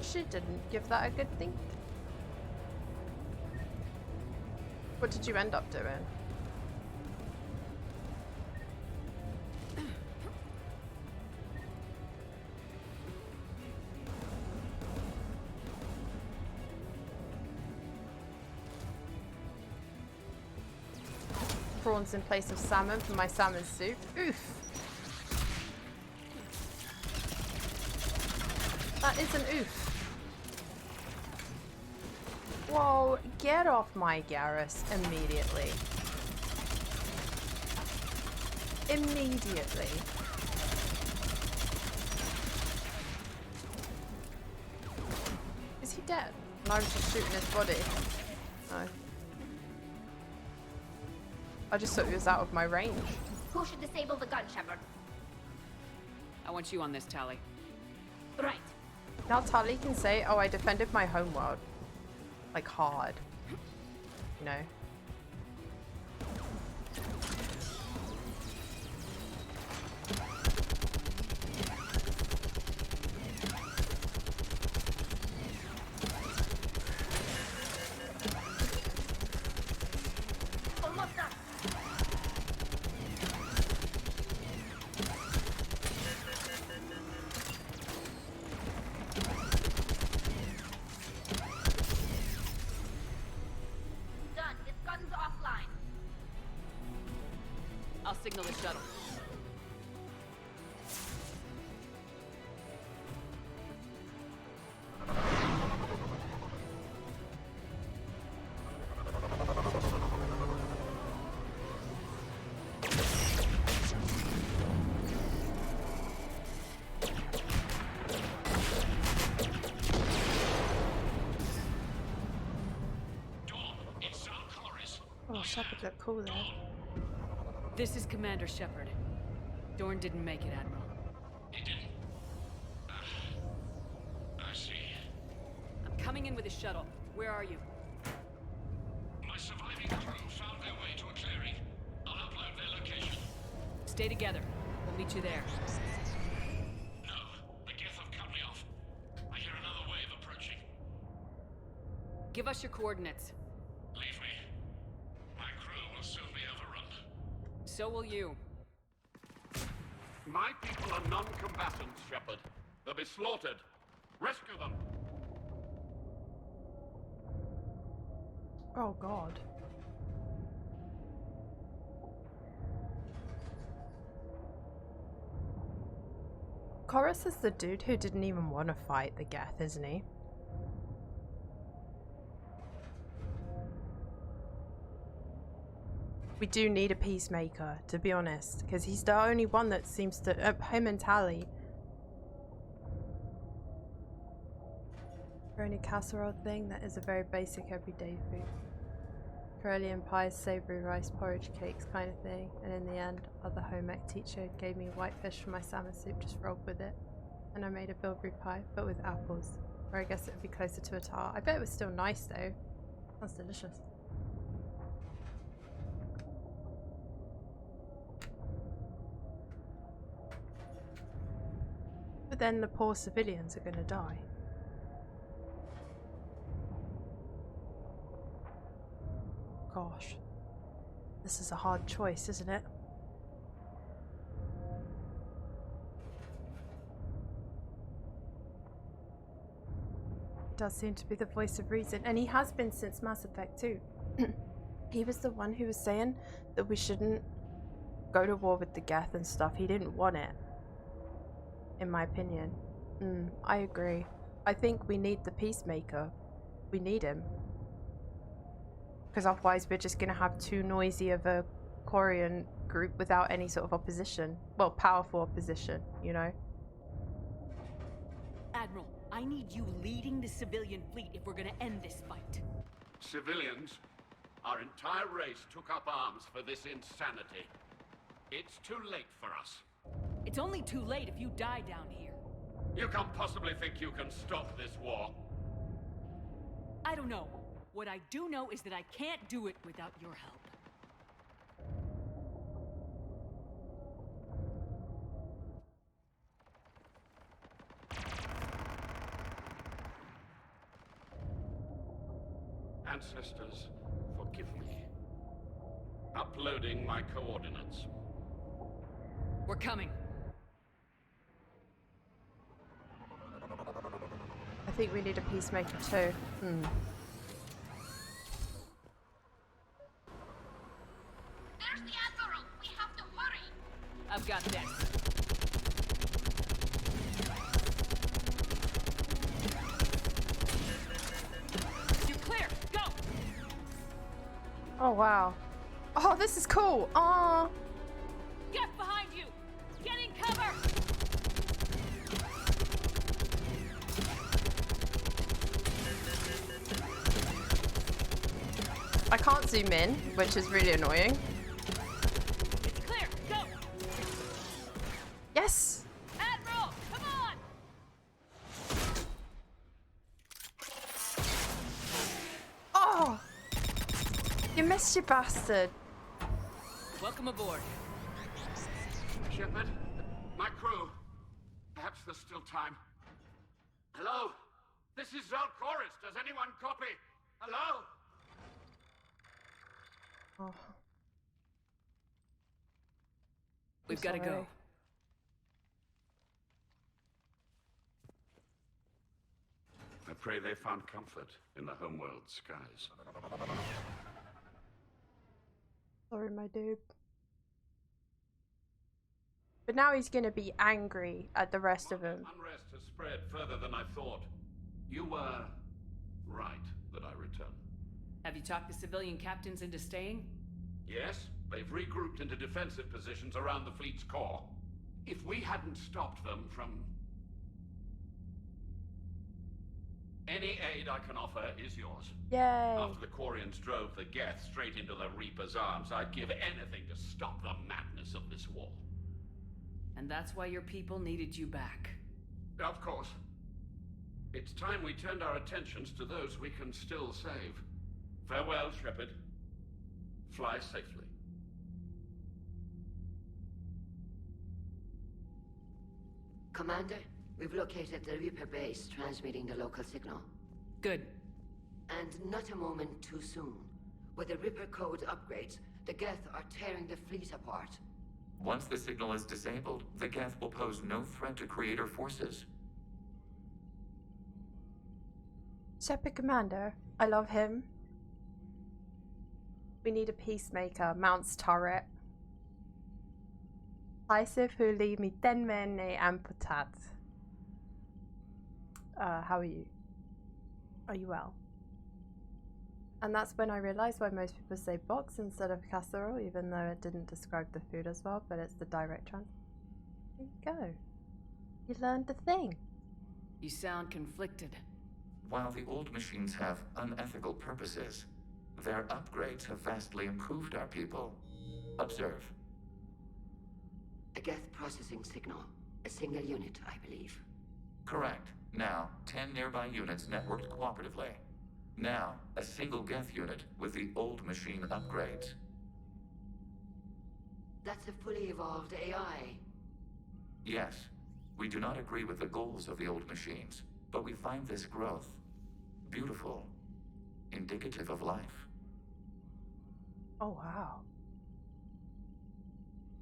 She didn't give that a good think. What did you end up doing? Prawns in place of salmon for my salmon soup. Oof. That is an oof. Whoa, get off my Garrus immediately. Immediately. Is he dead? And I was just shooting his body. No. I just thought he was out of my range. Who should disable the gun, Shepard? I want you on this, Tally. Right. Now Tali can say, oh, I defended my homeworld. Like, hard. You know? Almost done. Done. This gun's offline. I'll signal the shuttle. Oh, Shepard looked cool there. This is Commander Shepard. Dorn didn't make it, Admiral. He didn't? I see. I'm coming shuttle. Where are you? My surviving crew found their way to a clearing. I'll upload their location. Stay together. We'll meet you there. No, the Geth have cut me off. I hear another wave approaching. Give us your coordinates. Leave me. My crew will soon be overrun. So will you. My people are non-combatants, Shepard. They'll be slaughtered. Rescue them! Oh god. Chorus is the dude who didn't even want to fight the Geth, isn't he? We do need a peacemaker, to be honest, because he's the only one that seems to... him and Tally. Only casserole thing, that is a very basic everyday food. Carolean pies, savoury rice, porridge cakes kind of thing. And in the end, other home ec teacher gave me whitefish for my salmon soup, just rolled with it. And I made a bilberry pie, but with apples. Or I guess it would be closer to a tart. I bet it was still nice though. Sounds delicious. But then the poor civilians are going to die. Gosh. This is a hard choice, isn't it? He does seem to be the voice of reason, and he has been since Mass Effect 2. He was the one who was saying that we shouldn't go to war with the Geth and stuff. He didn't want it. In my opinion. I agree. I think we need the peacemaker. We need him. Because otherwise we're just going to have too noisy of a Quarian group without any sort of opposition. Well, powerful opposition, you know? Admiral, I need you leading the civilian fleet if we're gonna end this fight. Civilians, our entire race took up arms for this insanity. It's too late for us. It's only too late if you die down here. You can't possibly think you can stop this war. I don't know. What I do know is that I can't do it without your help. Ancestors, forgive me. Uploading my coordinates. We're coming. I think we need a peacemaker too. There's the Admiral! We have to hurry! I've got this. You're clear! Go! Oh wow. Oh, this is cool! Aww! Get behind you! Get in cover! I can't zoom in, which is really annoying. It's clear! Go! Yes! Admiral! Come on! Oh! You missed, you bastard. Welcome aboard. Shepard, my crew. Perhaps there's still time. Hello? This is Zalcoris. Does anyone copy? Hello? Oh. We've got to go. I pray they found comfort in the homeworld skies. Sorry, my dude. But now he's gonna be angry at the rest of them. Unrest has spread further than I thought. You were right that I returned. Have you talked the civilian captains into staying? Yes, they've regrouped into defensive positions around the fleet's core. If we hadn't stopped them from... Any aid I can offer is yours. Yay! After the Quarians drove the Geth straight into the Reaper's arms, I'd give anything to stop the madness of this war. And that's why your people needed you back. Of course. It's time we turned our attentions to those we can still save. Farewell, Shepard. Fly safely. Commander, we've located the Reaper base transmitting the local signal. Good. And not a moment too soon. With the Reaper code upgrades, the Geth are tearing the fleet apart. Once the signal is disabled, the Geth will pose no threat to Creator forces. Shepard Commander, I love him. We need a peacemaker, mounts turret. Decisive who leave me tenmene amputat. How are you? Are you well? And that's when I realized why most people say box instead of casserole, even though it didn't describe the food as well, but it's the direct trans. There you go. You learned the thing. You sound conflicted. While the old machines have unethical purposes, their upgrades have vastly improved our people. Observe. A Geth processing signal. A single unit, I believe. Correct. Now, 10 nearby units networked cooperatively. Now, a single Geth unit with the old machine upgrades. That's a fully evolved AI. Yes, we do not agree with the goals of the old machines, but we find this growth beautiful, indicative of life. Oh, wow.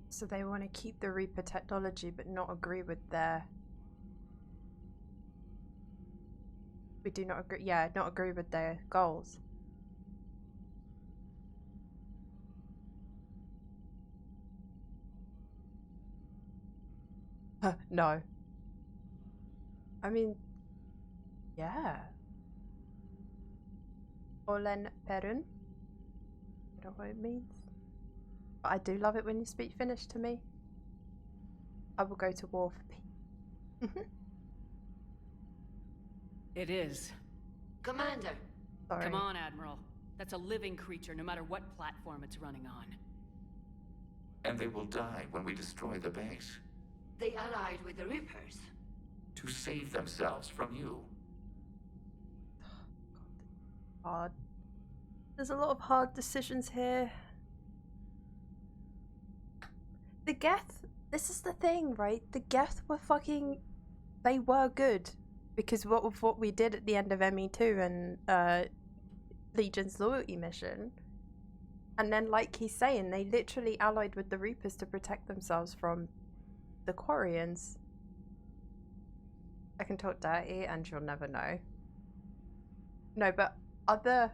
So they want to keep the Reaper technology but not agree with their... We do not agree, yeah, not agree with their goals. No. I mean, yeah. Olen Perun. I don't know what it means. But I do love it when you speak Finnish to me. I will go to war for peace. It is. Commander! Sorry. Come on, Admiral. That's a living creature, no matter what platform it's running on. And they will die when we destroy the base. They allied with the Reapers. To save themselves from you. Hard. There's a lot of hard decisions here. The Geth, this is the thing, right? The Geth were fucking... They were good. Because of what we did at the end of ME2 and Legion's loyalty mission. And then, like he's saying, they literally allied with the Reapers to protect themselves from the Quarians. I can talk dirty and you'll never know. No, but other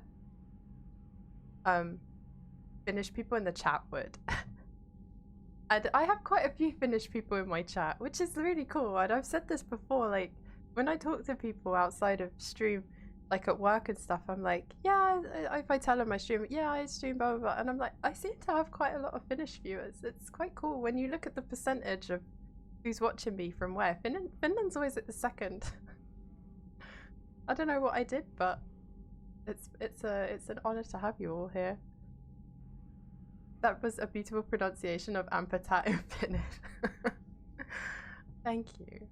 Finnish people in the chat would. And I have quite a few Finnish people in my chat, which is really cool. And I've said this before, like, when I talk to people outside of stream, like at work and stuff, I'm like, yeah, if I tell them I stream, yeah, I stream, blah, blah, blah. And I'm like, I seem to have quite a lot of Finnish viewers. It's quite cool when you look at the percentage of who's watching me from where. Finland's always at the second. I don't know what I did, but it's an honor to have you all here. That was a beautiful pronunciation of Ampetat in Finnish. Thank you.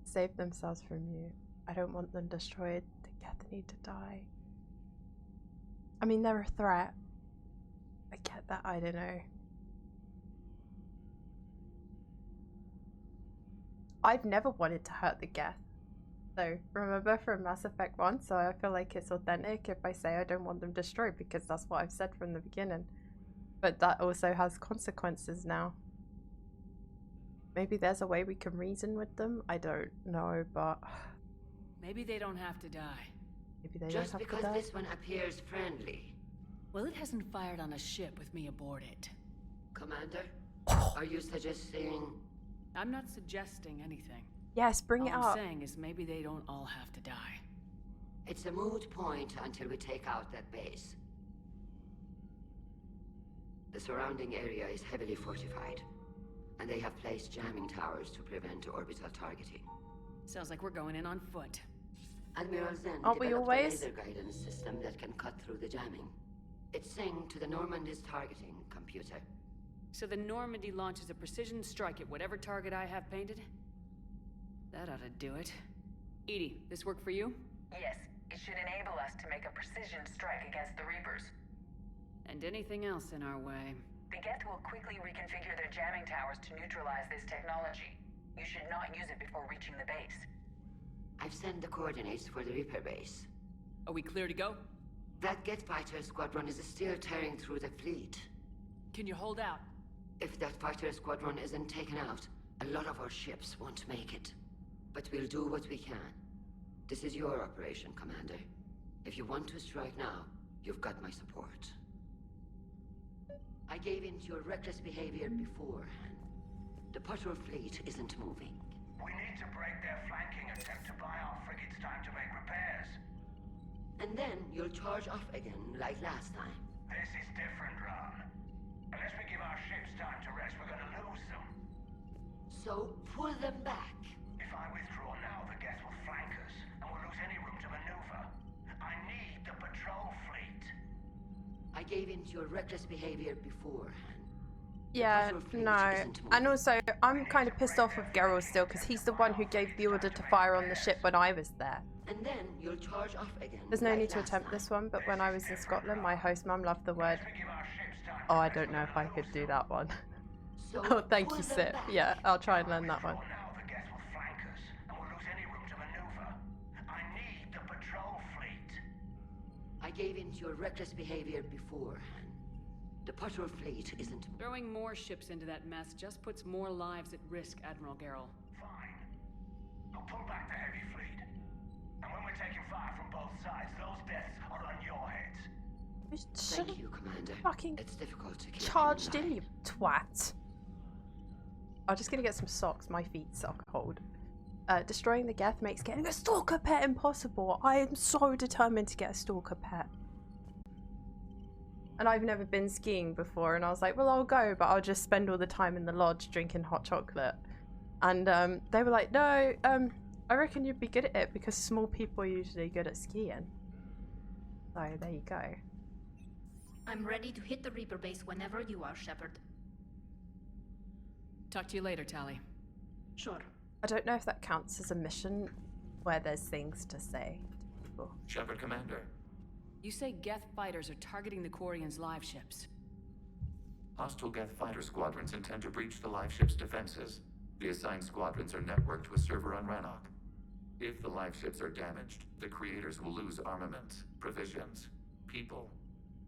Save themselves from you. I don't want them destroyed. The Geth need to die. I mean, they're a threat. I get that, I don't know. I've never wanted to hurt the Geth. So, remember from Mass Effect 1, so I feel like it's authentic if I say I don't want them destroyed, because that's what I've said from the beginning. But that also has consequences now. Maybe there's a way we can reason with them? I don't know, but... Maybe they don't have to die. Maybe they Just don't have because to die? this one appears friendly. Well, it hasn't fired on a ship with me aboard it. Commander, are you suggesting... I'm not suggesting anything. Yes, bring it All up. I'm saying is maybe they don't all have to die. It's a moot point until we take out that base. The surrounding area is heavily fortified, and they have placed jamming towers to prevent orbital targeting. Sounds like we're going in on foot. Admiral Zen Aren't we developed always? a laser guidance system that can cut through the jamming. It's synced to the Normandy's targeting computer. So the Normandy launches a precision strike at whatever target I have painted? That ought to do it. Edie, this work for you? Yes, it should enable us to make a precision strike against the Reapers. And anything else in our way. The Geth will quickly reconfigure their jamming towers to neutralize this technology. You should not use it before reaching the base. I've sent the coordinates for the Reaper base. Are we clear to go? That Geth fighter squadron is still tearing through the fleet. Can you hold out? If that fighter squadron isn't taken out, a lot of our ships won't make it. But we'll do what we can. This is your operation, Commander. If you want to strike now, you've got my support. I gave in to your reckless behavior beforehand. The patrol fleet isn't moving. We need to break their flanking attempt to buy our frigates time to make repairs. And then you'll charge off again, like last time. This is different, Ron. Unless we give our ships time to rest, we're gonna lose them. So, pull them back. If I withdraw now, the Geth will flank us, and we'll lose any room to maneuver. I need the patrol fleet. I gave in to your reckless behavior beforehand. Yeah, no. And also, I'm kind of pissed off with Geralt still, because he's the one who gave the order to fire on the ship when I was there. And then you'll charge off again. There's no need to attempt this one, but when I was in Scotland, my host mum loved the word. Oh, I don't know if I could do that one. Oh, thank you, Sip. Yeah, I'll try and learn that one. Now the Geth will flank us, and we'll lose any room to maneuver. I need the patrol fleet. I gave in to your reckless behavior beforehand. The patrol fleet isn't... Throwing more ships into that mess just puts more lives at risk, Admiral Geralt. Fine. I'll pull back the heavy fleet. And when we're taking fire from both sides, those deaths are on your heads. Thank you, Commander. Fucking it's difficult to keep charged in, you twat. I'm just gonna get some socks. My feet are cold. Destroying the Geth makes getting a stalker pet impossible. I am so determined to get a stalker pet. And I've never been skiing before, and I was like, well, I'll go, but I'll just spend all the time in the lodge drinking hot chocolate. And they were like, no, I reckon you'd be good at it because small people are usually good at skiing. So there you go. I'm ready to hit the Reaper base whenever you are, Shepard. Talk to you later, Tally. Sure. I don't know if that counts as a mission where there's things to say to people. Shepard, Commander. You say Geth fighters are targeting the Quarians' live ships. Hostile Geth fighter squadrons intend to breach the live ship's defenses. The assigned squadrons are networked to a server on Rannoch. If the live ships are damaged, the creators will lose armaments, provisions, people.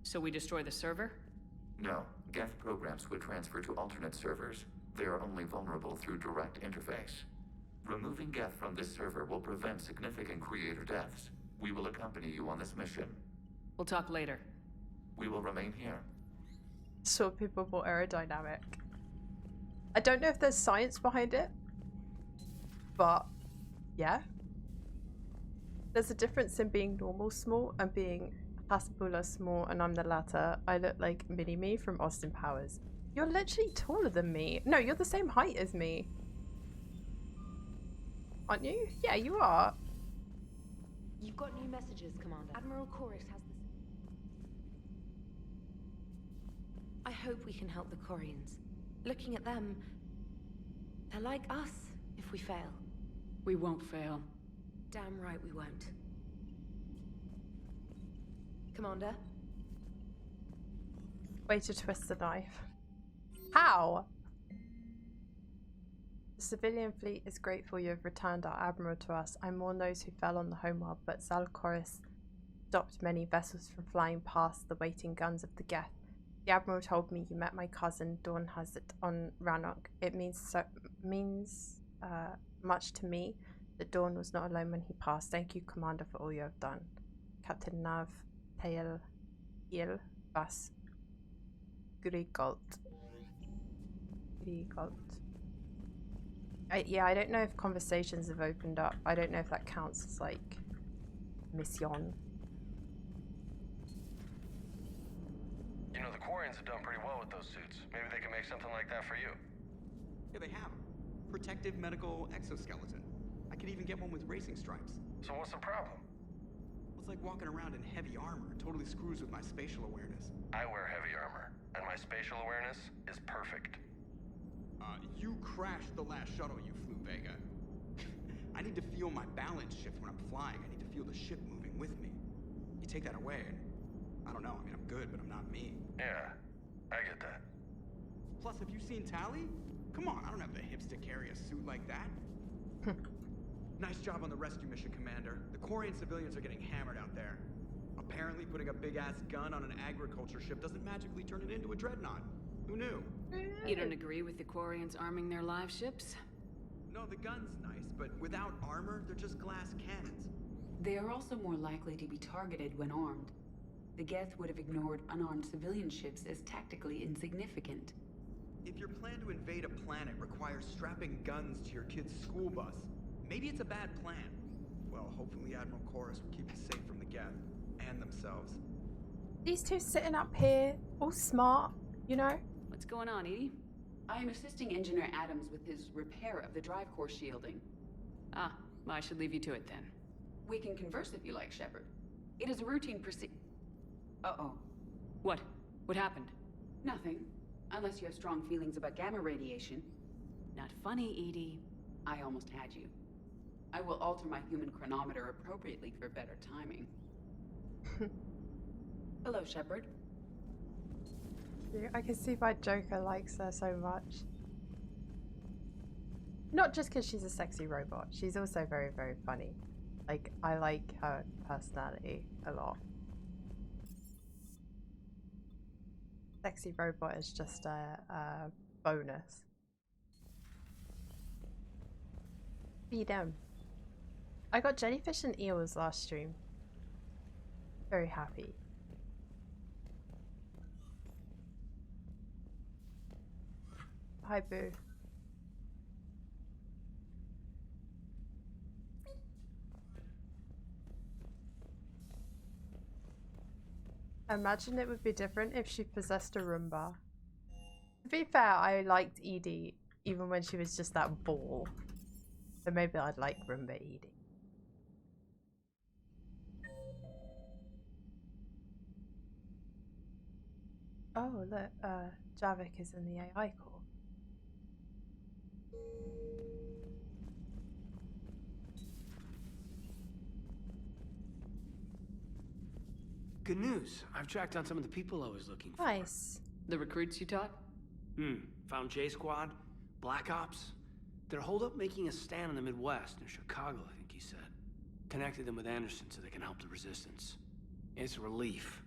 So we destroy the server? No. Geth programs would transfer to alternate servers. They are only vulnerable through direct interface. Removing Geth from this server will prevent significant creator deaths. We will accompany you on this mission. We'll talk later. We will remain here. So people more aerodynamic. I don't know if there's science behind it, but yeah. There's a difference in being normal small and being Hasbullah small, and I'm the latter. I look like Mini-Me from Austin Powers. You're literally taller than me. No, you're the same height as me. Aren't you? Yeah, you are. You've got new messages, Commander. Admiral Chorus has this. I hope we can help the Quarians. Looking at them, they're like us if we fail. We won't fail. Damn right we won't. Commander? Way to twist the knife. How? The civilian fleet is grateful you have returned our admiral to us. I mourn those who fell on the homeworld, but Zalcoris stopped many vessels from flying past the waiting guns of the Geth. The admiral told me you met my cousin. Dawn has it on Rannoch. It means much to me that Dawn was not alone when he passed. Thank you, Commander, for all you have done. Captain Nav Tail Il Vas Grigolt. Yeah, I don't know if conversations have opened up. I don't know if that counts as like mission. You know, the Quarians have done pretty well with those suits. Maybe they can make something like that for you. Yeah, they have. Protective medical exoskeleton. I could even get one with racing stripes. So what's the problem? It's like walking around in heavy armor. It totally screws with my spatial awareness. I wear heavy armor, and my spatial awareness is perfect. You crashed the last shuttle you flew, Vega. I need to feel my balance shift when I'm flying. I need to feel the ship moving with me. You take that away, and I don't know. I mean, I'm good, but I'm not me. Yeah, I get that. Plus, have you seen Tally? Come on, I don't have the hips to carry a suit like that. Nice job on the rescue mission, Commander. The Quarian civilians are getting hammered out there. Apparently, putting a big-ass gun on an agriculture ship doesn't magically turn it into a dreadnought. Who knew? You don't agree with the Quarians arming their live ships? No, the gun's nice, but without armor, they're just glass cannons. They are also more likely to be targeted when armed. The Geth would have ignored unarmed civilian ships as tactically insignificant. If your plan to invade a planet requires strapping guns to your kid's school bus, maybe it's a bad plan. Well, hopefully Admiral Chorus will keep us safe from the Geth and themselves. These two sitting up here, all smart, you know? What's going on, Edie? I am assisting Engineer Adams with his repair of the drive core shielding. Ah, I should leave you to it then. We can converse if you like, Shepard. It is a routine Uh-oh. What? What happened? Nothing. Unless you have strong feelings about gamma radiation. Not funny, Edie. I almost had you. I will alter my human chronometer appropriately for better timing. Hello, Shepard. I can see why Joker likes her so much. Not just because she's a sexy robot. She's also very, very funny. Like, I like her personality a lot. Sexy robot is just a bonus. Feed them. I got jellyfish and eels last stream. Very happy. Hi, Boo. I imagine it would be different if she possessed a Roomba. To be fair, I liked Edie even when she was just that ball. So maybe I'd like Roomba Edie. Oh, look, Javik is in the AI core. Good news. I've tracked down some of the people I was looking for. Nice. The recruits you taught? Found J Squad, Black Ops. They're holed up making a stand in the Midwest, in Chicago, I think he said. Connected them with Anderson so they can help the resistance. It's a relief.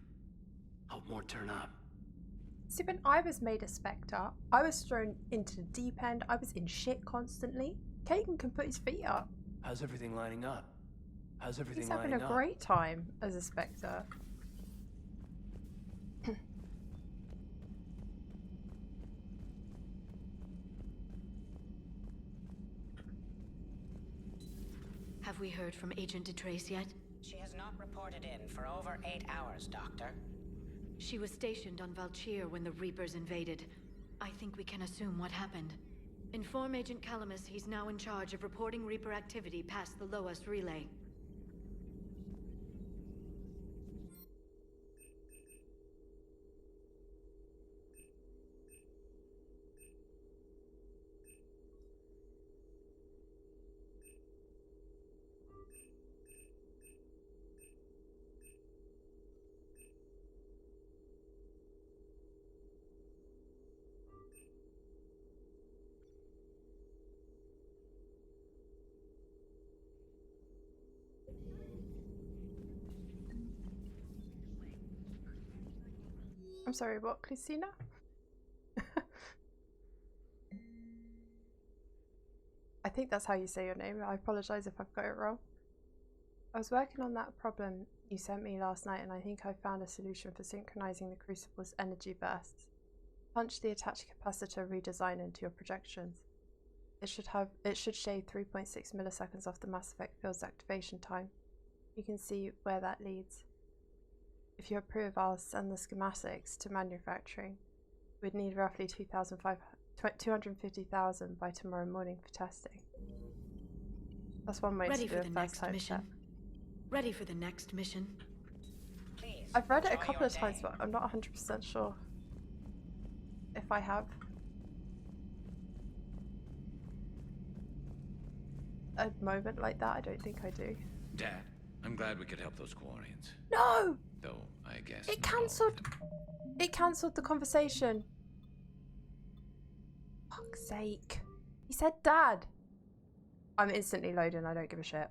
Hope more turn up. See, when I was made a Spectre, I was thrown into the deep end. I was in shit constantly. Kagan can put his feet up. How's everything lining up? How's everything He's lining having a up? great time as a Spectre. Have we heard from Agent DeTrace yet? She has not reported in for over 8 hours, Doctor. She was stationed on Valchir when the Reapers invaded. I think we can assume what happened. Inform Agent Calamus he's now in charge of reporting Reaper activity past the Loas relay. I'm sorry, what, Christina? I think that's how you say your name. I apologize if I've got it wrong. I was working on that problem you sent me last night, and I think I found a solution for synchronizing the Crucible's energy bursts. Punch the attached capacitor redesign into your projections. It should shave 3.6 milliseconds off the Mass Effect field's activation time. You can see where that leads. If you approve, I'll send the schematics to manufacturing. We'd need roughly 250,000 by tomorrow morning for testing. That's one way to do a first-time check. Ready for the next mission? Please, I've read it a couple of times, but I'm not 100% sure if I have. a moment like that. I don't think I do. Dad, I'm glad we could help those Quarians. No! Though, I guess It not all of cancelled. them. It cancelled the conversation. Fuck's sake. He said Dad. I'm instantly loading. I don't give a shit.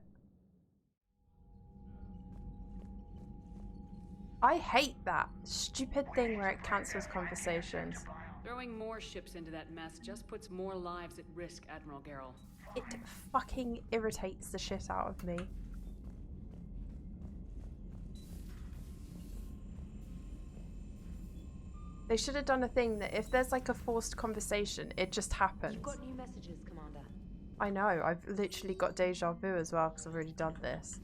I hate that stupid thing where it cancels conversations. Throwing more ships into that mess just puts more lives at risk, Admiral Garrel. It fucking irritates the shit out of me. They should have done a thing that if there's like a forced conversation, it just happens. You've got new messages, Commander. I know, I've literally got deja vu as well because I've already done this.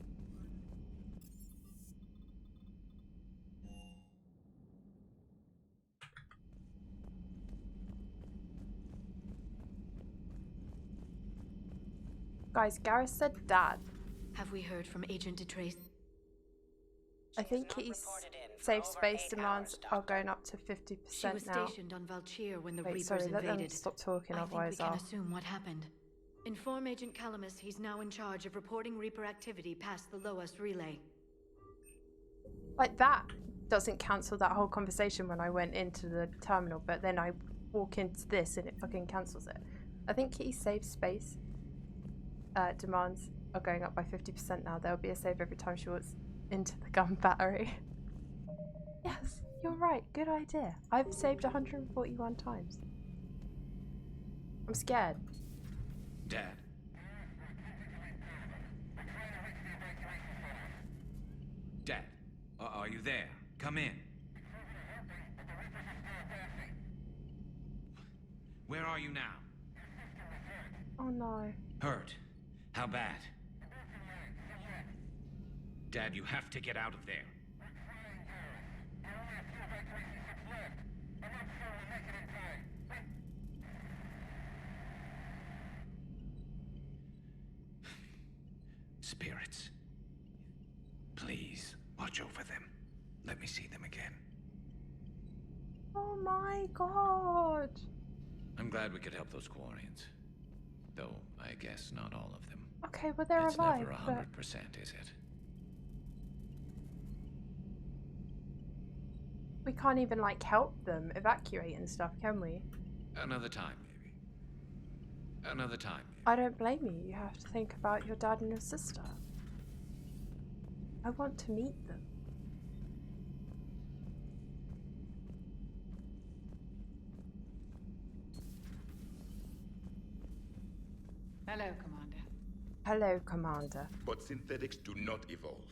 Guys, Gareth said Dad. Have we heard from Agent DeTrace? I think he's safe space demands are going up to 50% She was now. stationed on Valchir when the Wait, Reapers sorry, let them invaded. stop talking, I think we otherwise can I'll... assume what happened. Inform Agent Calamus he's now in charge of reporting Reaper activity past the Loas relay. Like that doesn't cancel that whole conversation when I went into the terminal, but then I walk into this and it fucking cancels it. I think he's safe space demands are going up by 50% now. There'll be a save every time she walks into the gun battery. Yes, you're right. Good idea. I've saved 141 times. I'm scared. Dad. Dad, are you there? Come in. Where are you now? Oh no. Hurt. How bad? Dad, you have to get out of there. Spirits. Please, watch over them. Let me see them again. Oh my god. I'm glad we could help those Quarians. Though, I guess not all of them. Okay, well they're It's alive, never 100%, is it? we can't even like help them evacuate and stuff, can we? Another time, maybe. Another time. I don't blame you. You have to think about your dad and your sister. I want to meet them. Hello, Commander. Hello, Commander. But synthetics do not evolve.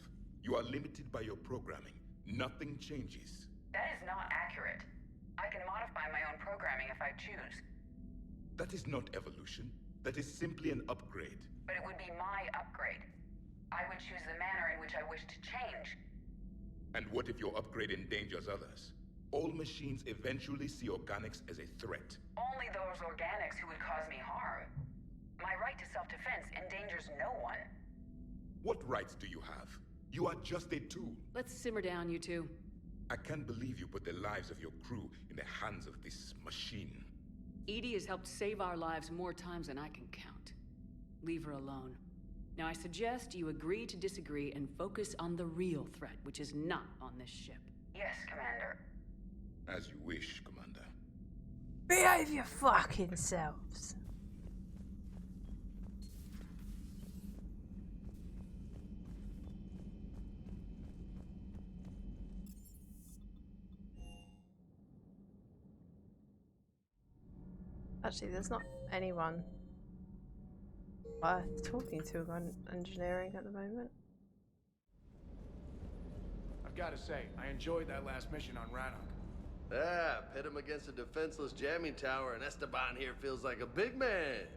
You are limited by your programming. Nothing changes. That is not accurate. I can modify my own programming if I choose. That is not evolution. That is simply an upgrade. But it would be my upgrade. I would choose the manner in which I wish to change. And what if your upgrade endangers others? All machines eventually see organics as a threat. Only those organics who would cause me harm. My right to self-defense endangers no one. What rights do you have? You are just a tool. Let's simmer down, you two. I can't believe you put the lives of your crew in the hands of this machine. Edie has helped save our lives more times than I can count. Leave her alone. Now I suggest you agree to disagree and focus on the real threat, which is not on this ship. Yes, Commander. As you wish, Commander. Behave your fucking selves. Actually, there's not anyone worth talking to on engineering at the moment. I've got to say, I enjoyed that last mission on Rannoch. Yeah, pit him against a defenseless jamming tower, and Esteban here feels like a big man.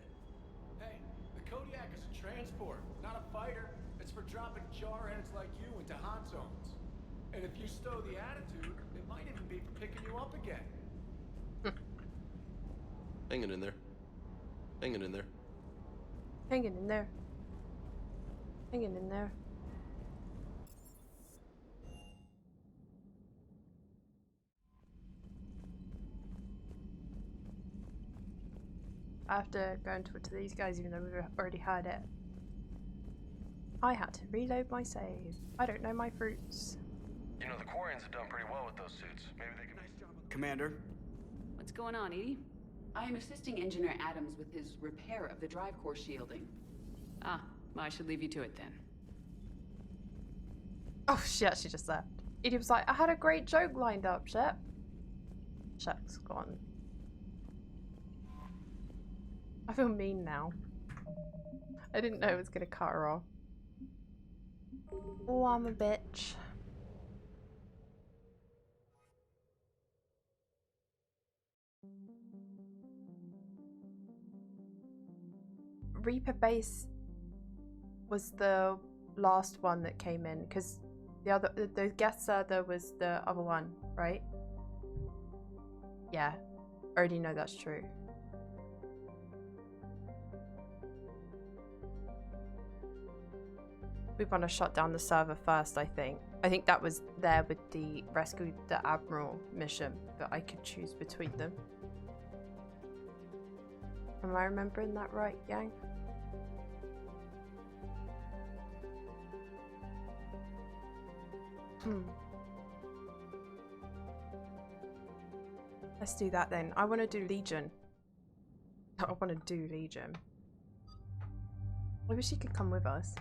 Hey, the Kodiak is a transport, not a fighter. It's for dropping jarheads like you into hot zones. And if you stow the attitude, it might even be for picking you up again. Hanging in there. Hanging in there. Hanging in there. Hanging in there. I have to go and talk to these guys even though we've already heard it. I had to reload my save. I don't know my fruits. You know, the Quarians have done pretty well with those suits. Maybe they can... Commander? What's going on, Edie? I am assisting Engineer Adams with his repair of the drive core shielding. Ah, I should leave you to it then. Oh, she actually just left. Edie was like, I had a great joke lined up, Shep. Shep's gone. I feel mean now. I didn't know it was gonna cut her off. Oh, I'm a bitch. Reaper base was the last one that came in because the guest server was the other one, right? Yeah, already know that's true. We want to shut down the server first, I think. I think that was there with the Rescue the Admiral mission, but I could choose between them. Am I remembering that right, gang? Let's do that then. I want to do Legion. I want to do Legion. I wish he could come with us.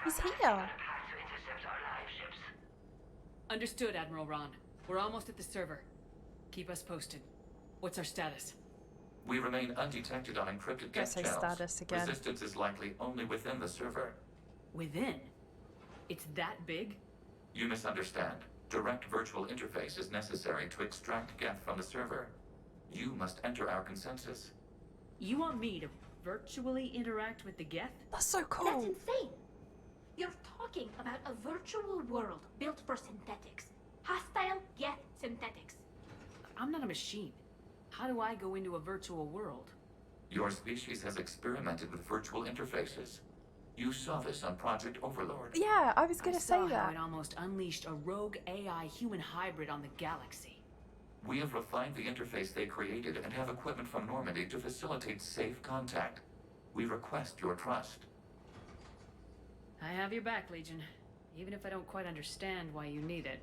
He's here. Understood, Admiral Ron. We're almost at the server. Keep us posted. What's our status? We remain undetected on encrypted Don't geth say channels. status again. Resistance is likely only within the server. Within? It's that big? You misunderstand. Direct virtual interface is necessary to extract geth from the server. You must enter our consensus. You want me to virtually interact with the geth? That's so cool. That's insane. You're talking about a virtual world built for synthetics. Hostile Geth synthetics. I'm not a machine. How do I go into a virtual world? Your species has experimented with virtual interfaces. You saw this on Project Overlord. Yeah, I was gonna say How that. it almost unleashed a rogue AI human hybrid on the galaxy. We have refined the interface they created and have equipment from Normandy to facilitate safe contact. We request your trust. I have your back, Legion. Even if I don't quite understand why you need it.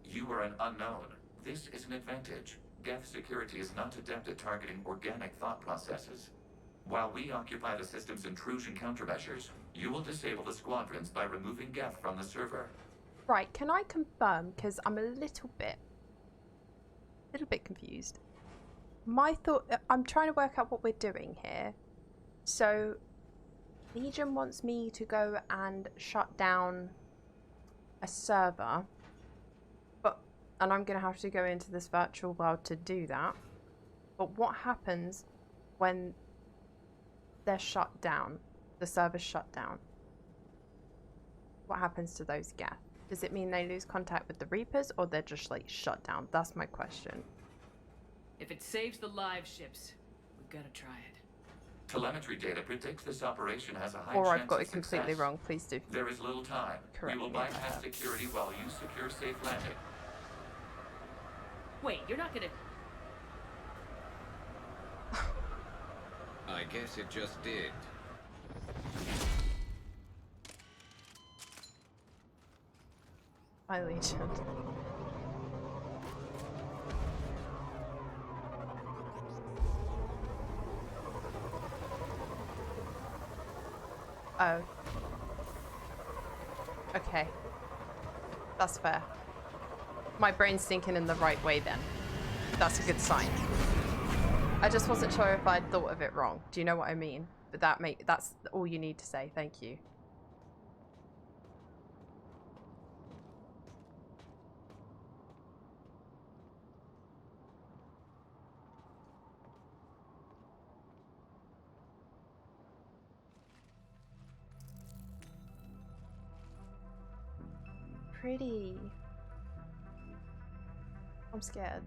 You are an unknown. This is an advantage. Geth security is not adept at targeting organic thought processes. While we occupy the system's intrusion countermeasures, you will disable the squadrons by removing Geth from the server. Right, can I confirm, because I'm a little bit confused. I'm trying to work out what we're doing here. So, Legion wants me to go and shut down a server, and I'm going to have to go into this virtual world to do that. But what happens when they're shut down? The server's shut down. What happens to those geth? Does it mean they lose contact with the Reapers, or they're just like shut down? That's my question. If it saves the live ships, we've got to try it. Telemetry data predicts this operation has a high Or chance I've got of it completely success. wrong. Please do. There is little time. Correct We will me if I bypass have. security while you secure safe landing. Wait, you're not gonna... I guess it just did. Hi, Legion. Oh. Okay. That's fair. My brain's thinking in the right way then. That's a good sign. I just wasn't sure if I'd thought of it wrong. Do you know what I mean? But that's all you need to say. Thank you. pretty. I'm scared.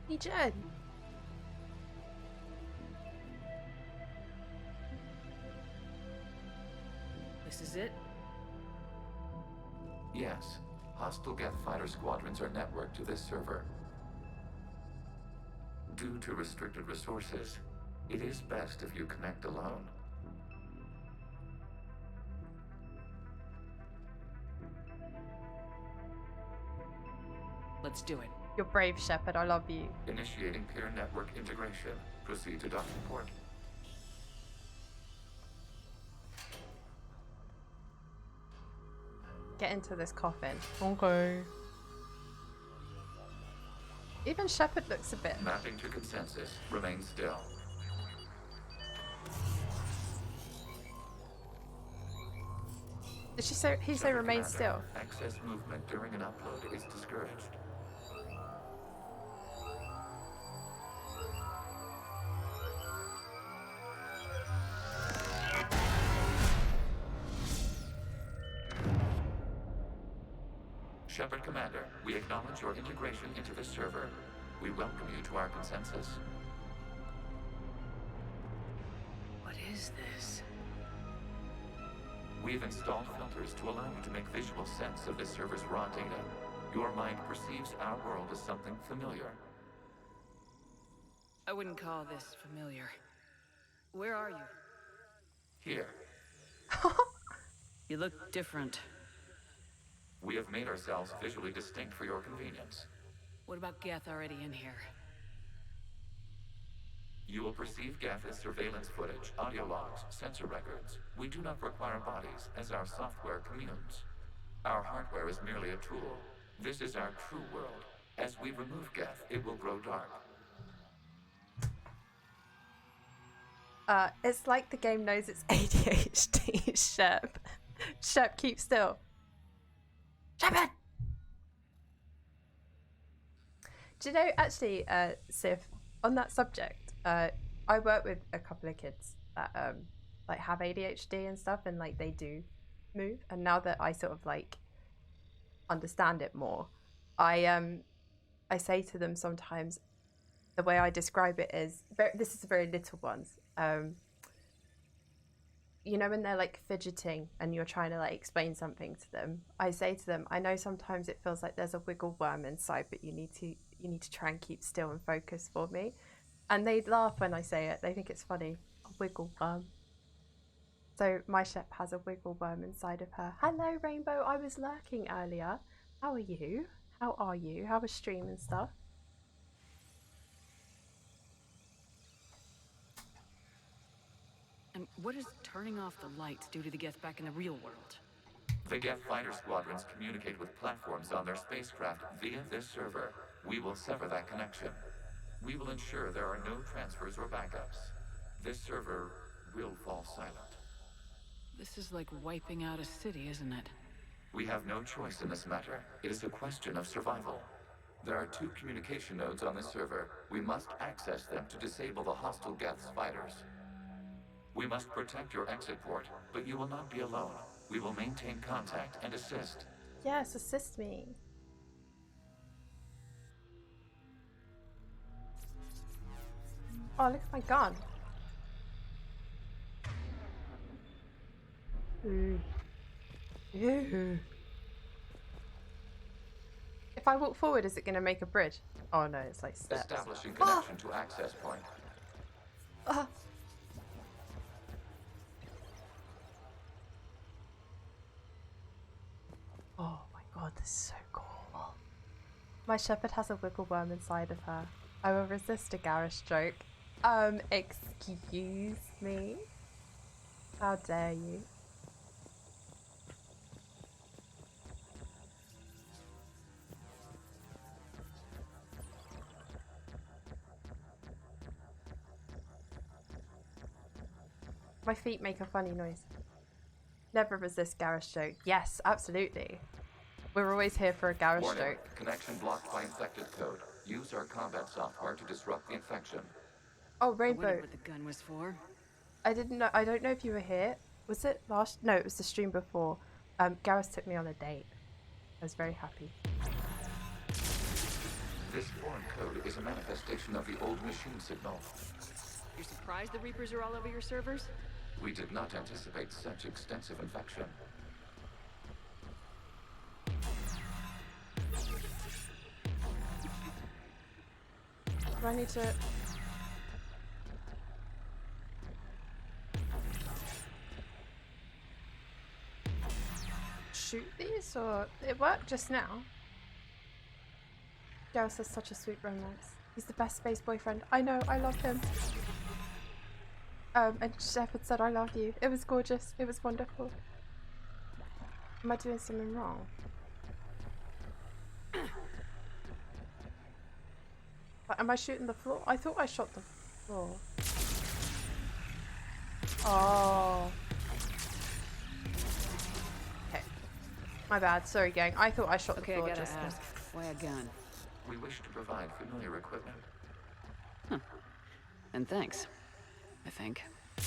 Hey, Jen. This is it? Yes. Hostile Geth fighter squadrons are networked to this server. Due to restricted resources, it is best if you connect alone. Let's do it. You're brave, Shepard. I love you. Initiating peer network integration. Proceed to docking port. Get into this coffin. Okay. Even Shepard looks a bit. Mapping to consensus. Remain still. Did she say he say remain still? Excess movement during an upload is discouraged. Shepard Commander, we acknowledge your integration into this server. We welcome you to our consensus. What is this? We've installed filters to allow you to make visual sense of this server's raw data. Your mind perceives our world as something familiar. I wouldn't call this familiar. Where are you? Here. You look different. We have made ourselves visually distinct for your convenience. What about Geth already in here? You will perceive Geth as surveillance footage, audio logs, sensor records. We do not require bodies, as our software communes. Our hardware is merely a tool. This is our true world. As we remove Geth, it will grow dark. It's like the game knows it's ADHD, Shep. Shep, keep still. Shepard! Do you know, actually, Sif, on that subject, I work with a couple of kids that like have ADHD and stuff, and like they do move. And now that I sort of like understand it more, I say to them sometimes, the way I describe it is, this is very little ones. You know, when they're like fidgeting and you're trying to like explain something to them, I say to them, I know sometimes it feels like there's a wiggle worm inside, but you need to try and keep still and focus for me. And they laugh when I say it. They think it's funny. A wiggle worm. So my Shep has a wiggle worm inside of her. Hello, Rainbow. I was lurking earlier. How are you? How are you? How was stream and stuff? And what does turning off the lights do to the Geth back in the real world? The Geth fighter squadrons communicate with platforms on their spacecraft via this server. We will sever that connection. We will ensure there are no transfers or backups. This server will fall silent. This is like wiping out a city, isn't it? We have no choice in this matter. It is a question of survival. There are 2 communication nodes on this server. We must access them to disable the hostile Geth's fighters. We must protect your exit port, but you will not be alone. We will maintain contact and assist. Yes, assist me. Oh, look at my gun. Ooh. Ew. If I walk forward, is it going to make a bridge? Oh no, it's like steps. Establishing connection to access point. Oh my god, this is so cool. My Shepherd has a wiggle worm inside of her. I will resist a garish joke. Excuse me? How dare you? My feet make a funny noise. Never resist garish joke. Yes, absolutely. We're always here for a Gareth Warning, stroke. connection blocked by infected code. Use our combat software to disrupt the infection. Oh, I Rainbow. wondered what the gun was for. I didn't know. I don't know if you were here. Was it last? No, it was the stream before. Gareth took me on a date. I was very happy. This foreign code is a manifestation of the old machine signal. You're surprised the Reapers are all over your servers? We did not anticipate such extensive infection. Do I need to... shoot these, or... It worked just now. Gareth has such a sweet romance. He's the best space boyfriend. I know, I love him. And Shepard said I love you. It was gorgeous. It was wonderful. Am I doing something wrong? Am I shooting the floor? I thought I shot the floor. Oh. Okay. My bad. Sorry, gang. I thought I shot the floor I gotta just ask, why a gun? We wish to provide familiar equipment. Huh. And thanks, I think. I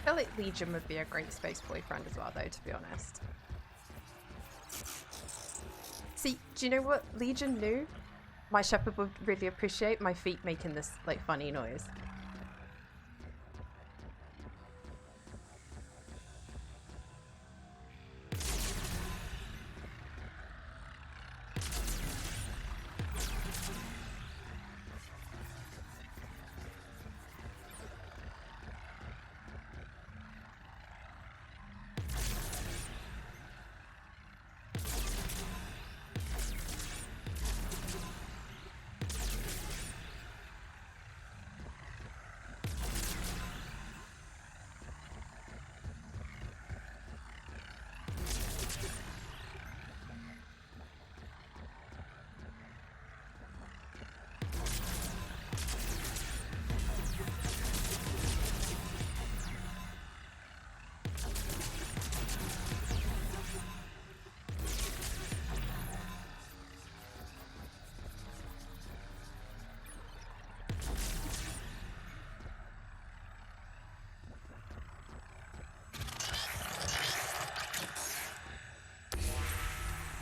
feel like Legion would be a great space boyfriend as well, though, to be honest. See, do you know what Legion knew? My Shepard would really appreciate my feet making this, like, funny noise.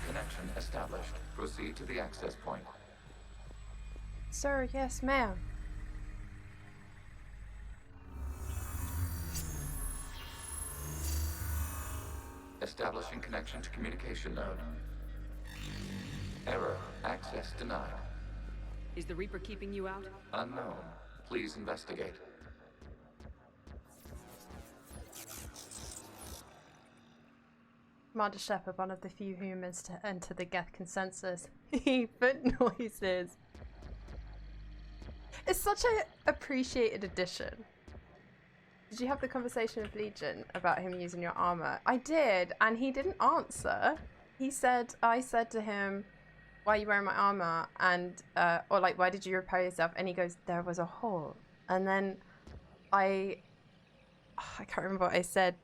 Connection established. Proceed to the access point. Sir, yes, ma'am. Establishing connection to communication node. Error. Access denied. Is the Reaper keeping you out? Unknown. Please investigate. Commander Shepard, one of the few humans to enter the Geth consensus. Foot noises. It's such an appreciated addition. Did you have the conversation with Legion about him using your armor? I did, and he didn't answer. He said, I said to him, why are you wearing my armor? And, or like, why did you repair yourself? And he goes, there was a hole. And then I can't remember what I said.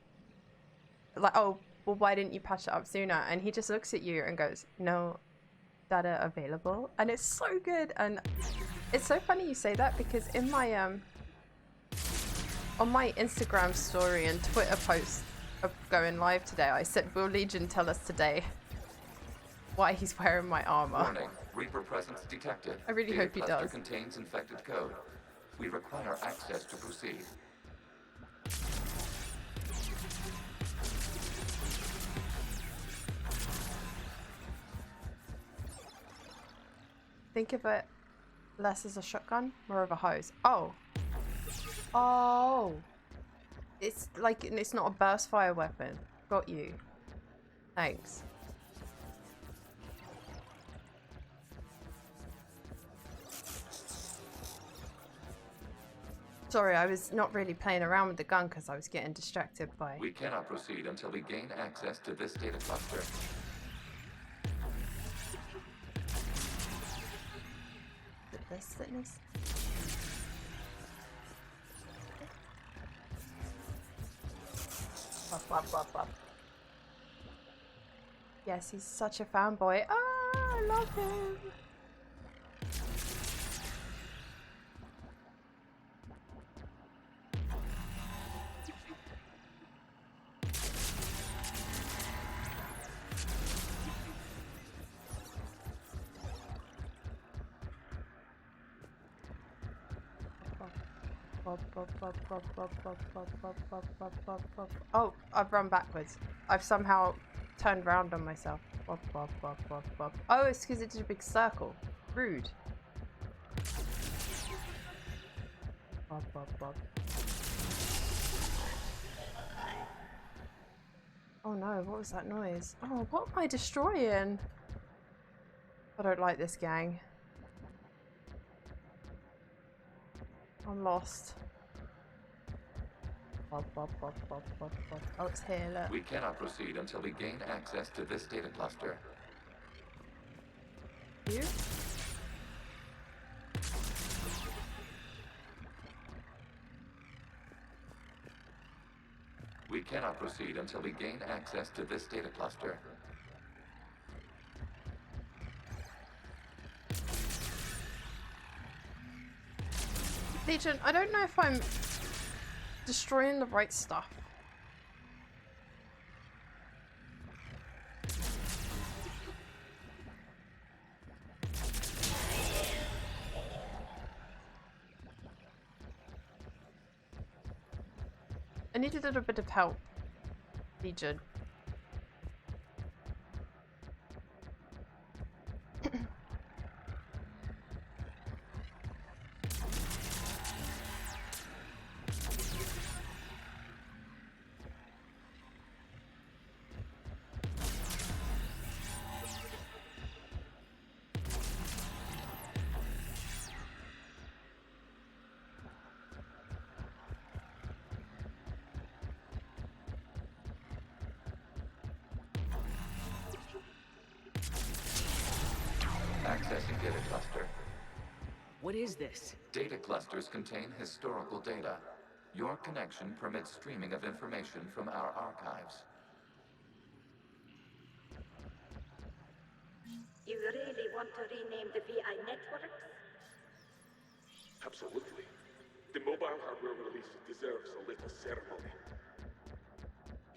Like, oh, well, why didn't you patch it up sooner? And he just looks at you and goes, no data available. And it's so good. And it's so funny you say that, because in my, on my Instagram story and Twitter post of going live today, I said, will Legion tell us today why he's wearing my armor? Warning. Reaper presence detected. I really hope he cluster does. Contains infected code. We require access to proceed. Think of it less as a shotgun, more of a hose. Oh. Oh. It's like, it's not a burst fire weapon. Got you. Thanks. Sorry, I was not really playing around with the gun because I was getting distracted by... We cannot proceed until we gain access to this data cluster. This fitness. Wop, wop, wop. Yes, he's such a fanboy. Ah, I love him. Oh, I've run backwards. I've somehow turned round on myself. Oh, it's because it did a big circle. Rude. Oh no, what was that noise? Oh, what am I destroying? I don't like this gang. I'm lost. Oh, it's here, look. We cannot proceed until we gain access to this data cluster. You? We cannot proceed until we gain access to this data cluster. Legion, I don't know if I'm destroying the right stuff. I need a little bit of help, Legion. Accessing data cluster. What is this? Data clusters contain historical data. Your connection permits streaming of information from our archives. You really want to rename the VI networks? Absolutely. The mobile hardware release deserves a little ceremony.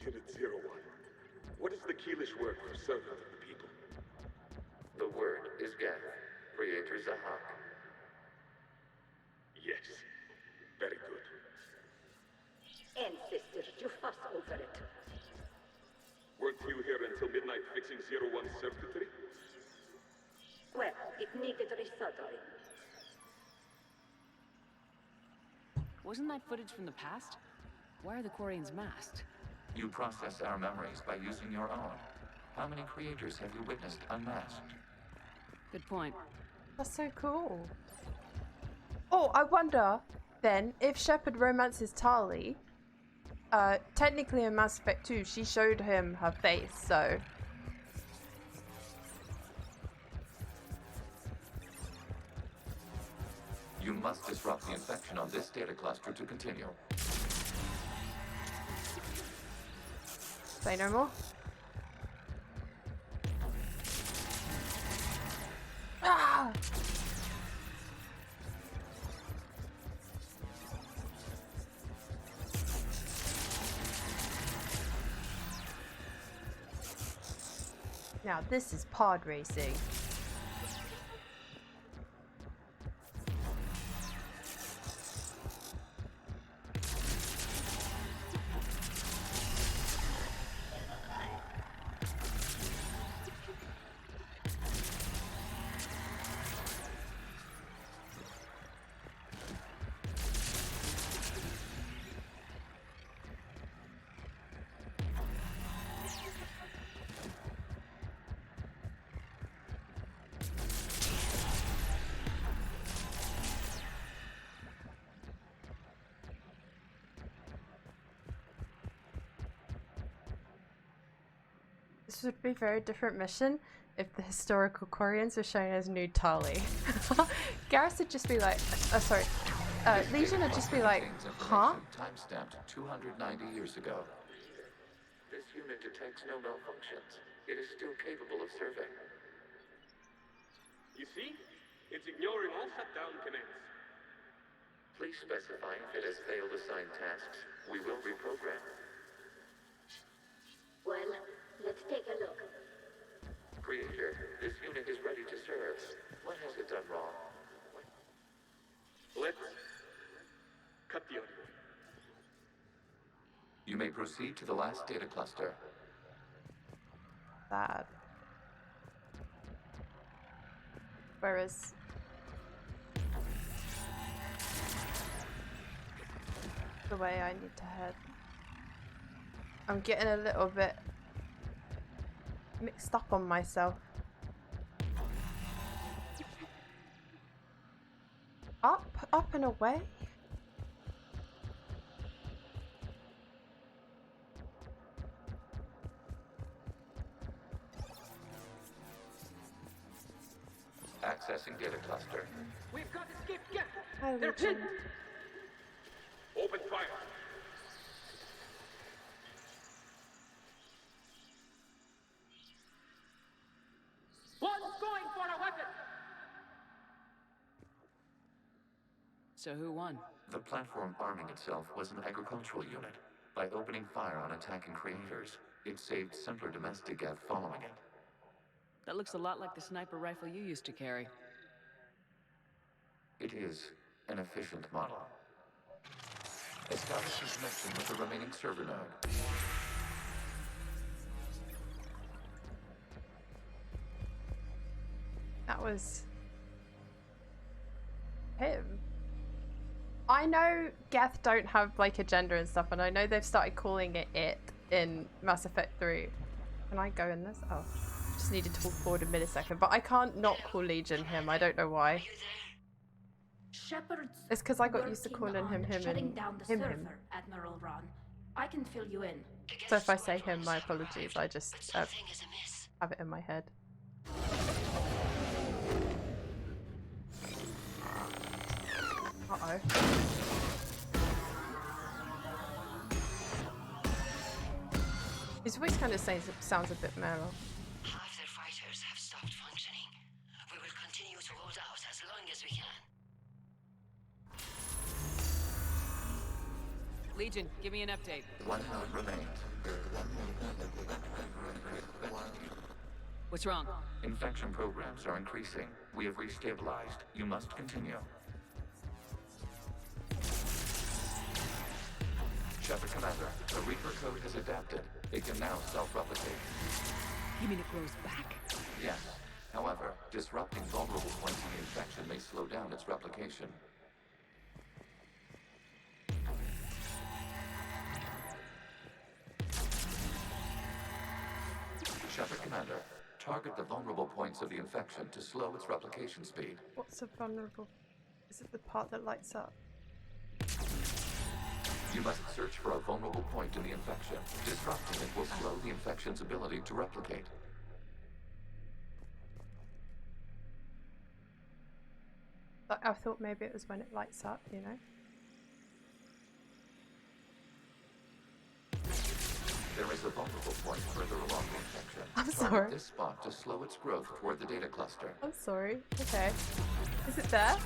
Unit 01. What is the Keelish word for servant of the people? The word is Geth, Creator Zahak. Yes. Very good. Ancestors, you fuss over it. Weren't you here until midnight fixing 01's circuitry? Well, it needed resoldering. Wasn't that footage from the past? Why are the Quarians masked? You process our memories by using your own. How many creators have you witnessed unmasked? Good point. That's so cool. Oh, I wonder, then, if Shepard romances Tali, technically in Mass Effect 2, she showed him her face, so... You must disrupt the infection on this data cluster to continue. Say no more. Ah! Now this is pod racing. This would be a very different mission if the historical Quarians were shown as nude Tali. Garrus would just be like, Legion would just be like, huh? Time-stamped 290 years ago. unit detects no malfunctions. It is still capable of serving. You see? It's ignoring all shutdown commands. Please specify if it has failed assigned tasks. We will reprogram. Well, let's take a look. Creator, this unit is ready to serve. What has it done wrong? Let's cut the audio. You may proceed to the last data cluster. Sad. Where is... the way I need to head? I'm getting a little bit mixed up on myself. Up and away? Accessing data cluster. We've got escaped guests. They're pinned. Open fire. One's going for a weapon. So who won? The platform arming itself was an agricultural unit. By opening fire on attacking creators, it saved simpler domestic Geth following it. That looks a lot like the sniper rifle you used to carry. It is an efficient model. Establishing connection with the remaining server node. That was him. I know Geth don't have like a gender and stuff, and I know they've started calling it in Mass Effect 3. Can I go in this? Oh, just need to talk forward a millisecond, but I can't not call Legion him. I don't know why. Shepard's It's because I got used to calling him shutting down the him. server, Admiral Ron. I can fill you in. So if I say him, my apologies. I just have it in my head. Uh-oh. His voice kind of sounds a bit mellow. Half their fighters have stopped functioning. We will continue to hold out as long as we can. Legion, give me an update. One node remains. What's wrong? Infection programs are increasing. We have restabilized. You must continue. Shepard Commander, the Reaper code has adapted. It can now self-replicate. You mean it grows back? Yes. However, disrupting vulnerable points in the infection may slow down its replication. Shepard Commander, target the vulnerable points of the infection to slow its replication speed. What's a vulnerable? Is it the part that lights up? You must search for a vulnerable point in the infection. Disrupting it will slow the infection's ability to replicate. I thought maybe it was when it lights up, you know? There is a vulnerable point further along the infection. I'm Target sorry. this spot to slow its growth toward the data cluster. I'm sorry. Okay. Is it there?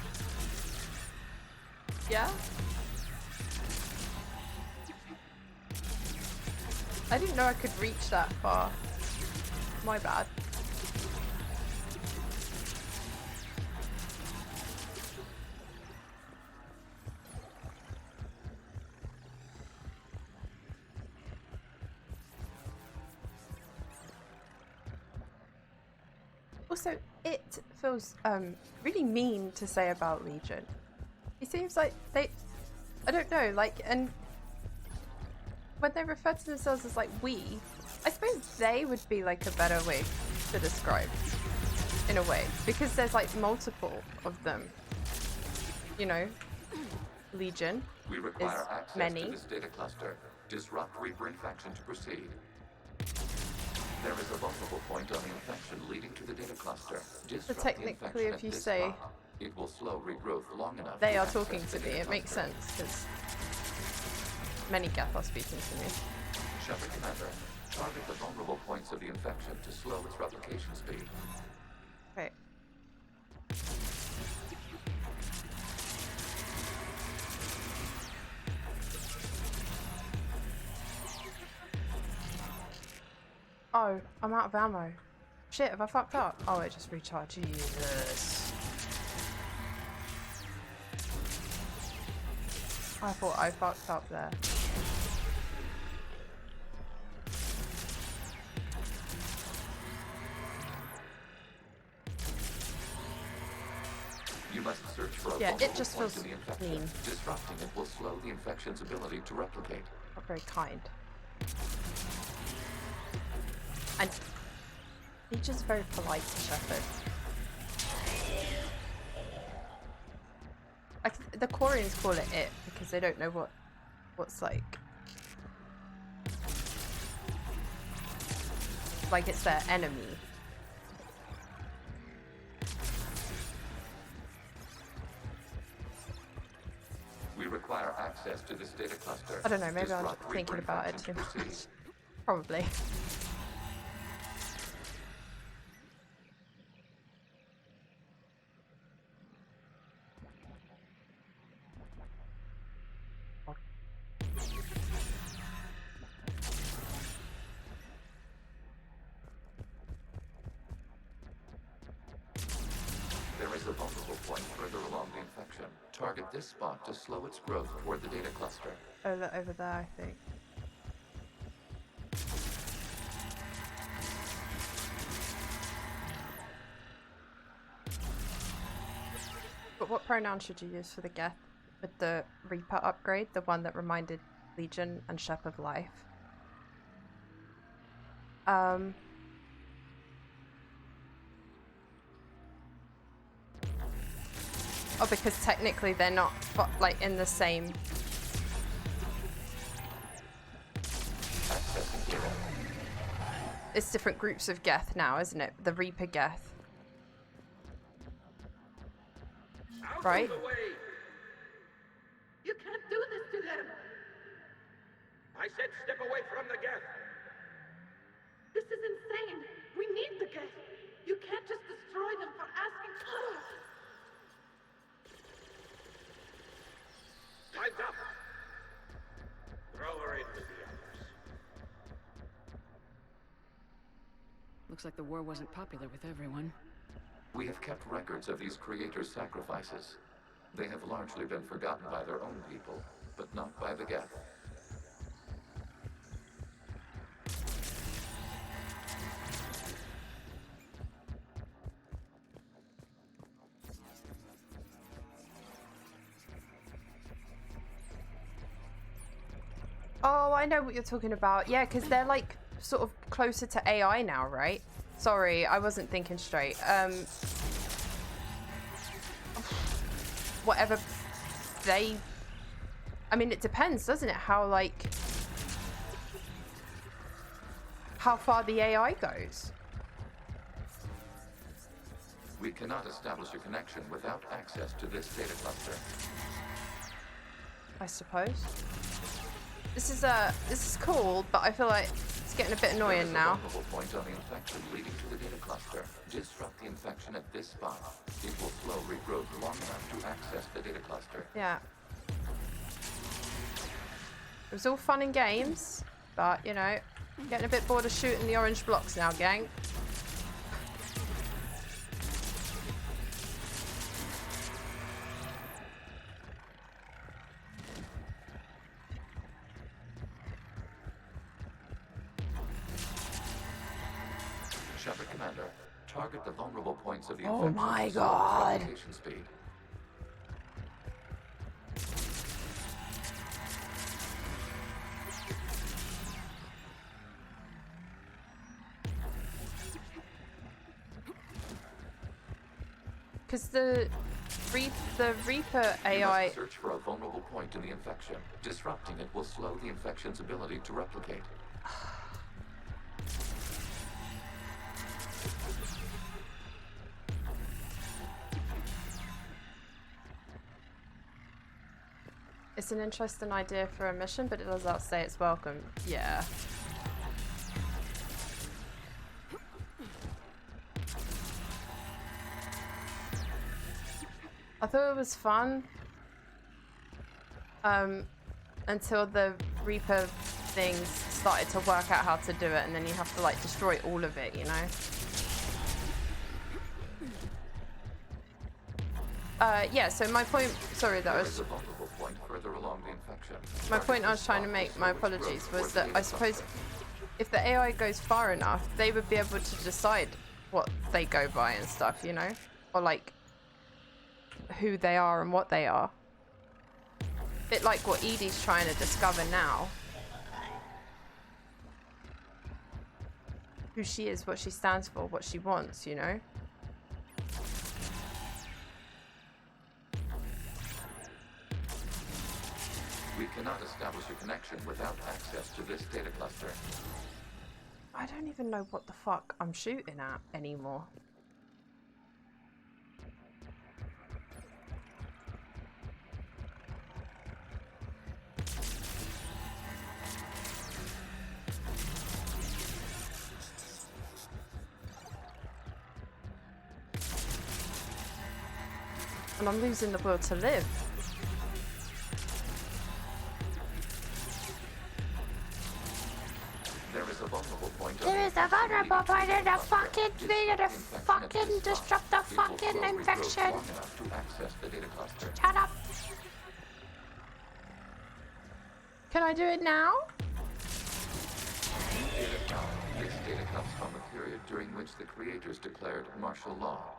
Yeah? I didn't know I could reach that far. My bad. Also, it feels really mean to say about Legion. It seems like they, I don't know, like, and when they refer to themselves as like we, I suppose they would be like a better way to describe, in a way, because there's like multiple of them. You know, Legion We require is access many. to this data cluster. Disrupt Reaper infection to proceed. There is a vulnerable point on the infection leading to the data cluster. Disrupt the technically, infection if at you this say spot. It will slow regrowth long enough. they to are access talking the to me, data it makes cluster. sense, because many Geth are speaking to me. Shepard Commander, Target the vulnerable points of the infection to slow its replication speed. Okay. Oh, I'm out of ammo. Shit, have I fucked up? Oh, it just recharged. Jesus. I thought I fucked up there. You must search for a it just point feels in the infection. mean. Disrupting it will slow the infection's ability to replicate. Not very kind. And he's just very polite to Shepard. The Quarians call it because they don't know what's like it's their enemy. We require access to this data cluster. I don't know, maybe I'm thinking about it too much. Probably. There is a vulnerable point further along the infection. Target this spot to slow its growth toward the data cluster. Oh, look over there, I think. But what pronoun should you use for the Geth with the Reaper upgrade? The one that reminded Legion and Shep of life? Oh, because technically they're not like in the same. It's different groups of Geth now, isn't it? The Reaper Geth. Right? You can't do this to them! I said step away from the Geth! This is insane! We need the Geth! You can't just destroy them for asking. Time's up! Throw her in with the others. Looks like the war wasn't popular with everyone. We have kept records of these creators' sacrifices. They have largely been forgotten by their own people, but not by the Geth. Oh, I know what you're talking about. Yeah, because they're like sort of closer to AI now, right? Sorry, I wasn't thinking straight. Whatever they... I mean, it depends, doesn't it? How far the AI goes. We cannot establish a connection without access to this data cluster. I suppose. This is cool, but I feel like it's getting a bit annoying now. There is a vulnerable point on the infection leading to the data cluster. Disrupt the infection at this spot. It will slow regrowth long enough to access the data cluster. Yeah. It was all fun and games, but you know, getting a bit bored of shooting the orange blocks now, gang. Shepard Commander, target the vulnerable points of the Oh infection my to slow its God. replication speed. Because the Reaper You AI... must search for a vulnerable point in the infection. Disrupting it will slow the infection's ability to replicate. It's an interesting idea for a mission, but it does not say it's welcome. Yeah. thought it was fun. Until the Reaper things started to work out how to do it, and then you have to like destroy all of it, you know? Yeah, so my point, sorry that was... My point I was trying to make, my apologies, was that I suppose if the AI goes far enough, they would be able to decide what they go by and stuff, you know? Or like, who they are and what they are. A bit like what Edie's trying to discover now. Who she is, what she stands for, what she wants, you know? We cannot establish a connection without access to this data cluster. I don't even know what the fuck I'm shooting at anymore. And I'm losing the will to live. There is a vulnerable point. There is a vulnerable point in the fucking thing and a fucking disrupt the fucking infection. Shut up. Can I do it now? This data comes from a period during which the creators declared martial law.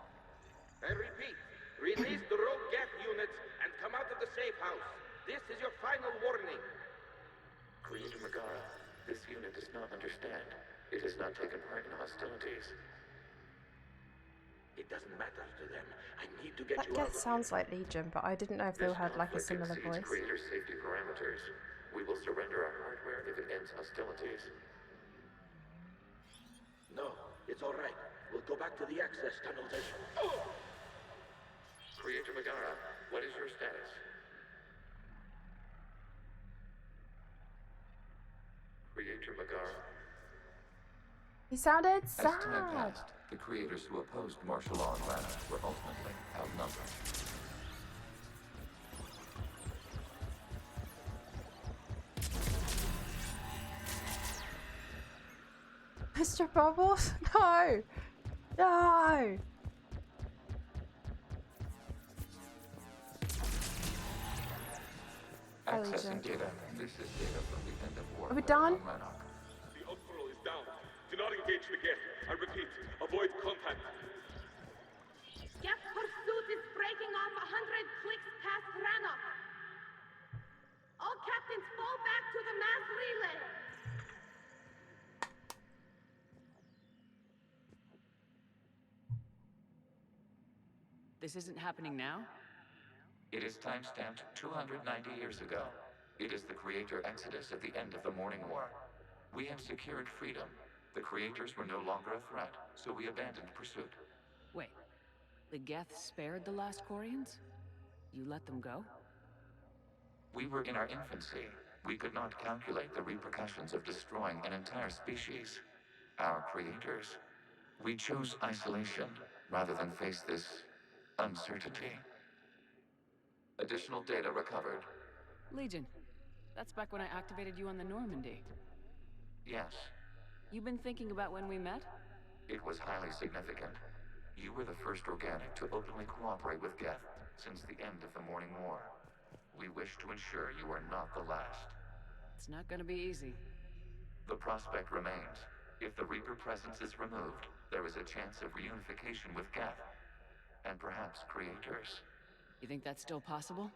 I repeat, release the rogue Geth units and come out of the safe house. This is your final warning. Creator Megara, this unit does not understand. It has not taken part in hostilities. It doesn't matter to them. I need to get That you out Geth of sounds like Legion, but I didn't know if they all had like a similar voice. Creator safety parameters. We will surrender our hardware if it ends hostilities. No, it's all right. We'll go back to the access tunnels and... Creator Megara, what is your status? Creator Megara. He sounded As time sad. passed, the creators who opposed martial law in Rana were ultimately outnumbered. Mr. Bubbles? No! No! Accessing data. This is data from the end of war. Are we done? The Outflow is down. Do not engage the Geth. I repeat, avoid contact. Geth pursuit is breaking off 100 clicks past Rannoch. All captains fall back to the mass relay. This isn't happening now? It is time-stamped 290 years ago. It is the creator exodus at the end of the Morning War. We had secured freedom. The creators were no longer a threat, so we abandoned pursuit. Wait, the Geth spared the last Quarians? You let them go? We were in our infancy. We could not calculate the repercussions of destroying an entire species. Our creators. We chose isolation rather than face this uncertainty. Additional data recovered. Legion. That's back when I activated you on the Normandy. Yes, You've been thinking about when we met? it was highly significant. You were the first organic to openly cooperate with Geth since the end of the Morning War. We wish to ensure you are not the last. It's not gonna be easy. The prospect remains. If the Reaper presence is removed, there is a chance of reunification with Geth. And perhaps creators. You think that's still possible?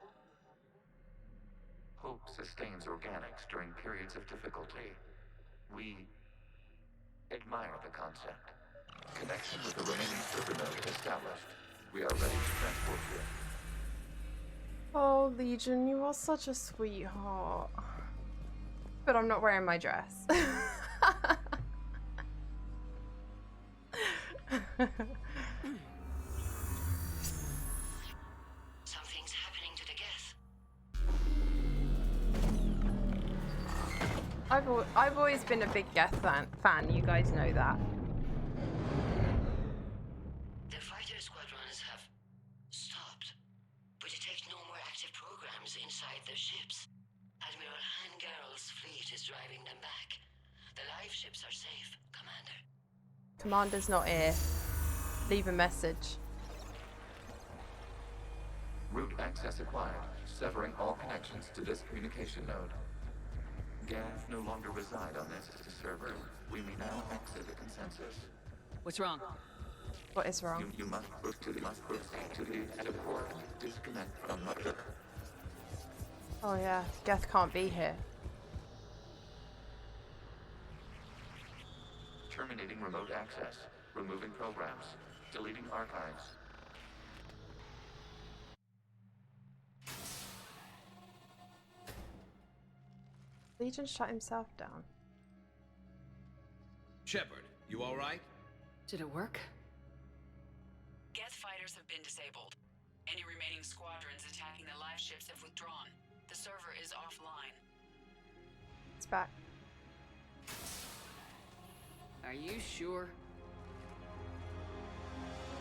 Hope sustains organics during periods of difficulty. We admire the concept. Connection with the remaining server node established. We are ready to transport you. Oh, Legion, you are such a sweetheart. But I'm not wearing my dress. Something's happening to the Geth. I've always been a big Geth fan. You guys know that. The fighter squadrons have stopped. arms inside their ships. Admiral Hangarl's fleet is driving them back. The live ships are safe, Commander. Commander's not here. Leave a message. Route access acquired, severing all connections to this communication node. Gav no longer reside on this server. We may now exit the consensus. What's wrong? What is wrong? You must proceed to the active port. Disconnect from mother. Oh yeah, Geth can't be here. Terminating remote access. Removing programs. Deleting archives. Legion shut himself down. Shepard, you all right? Did it work? Geth fighters have been disabled. Any remaining squadrons attacking the live ships have withdrawn. The server is offline. It's back. Are you sure?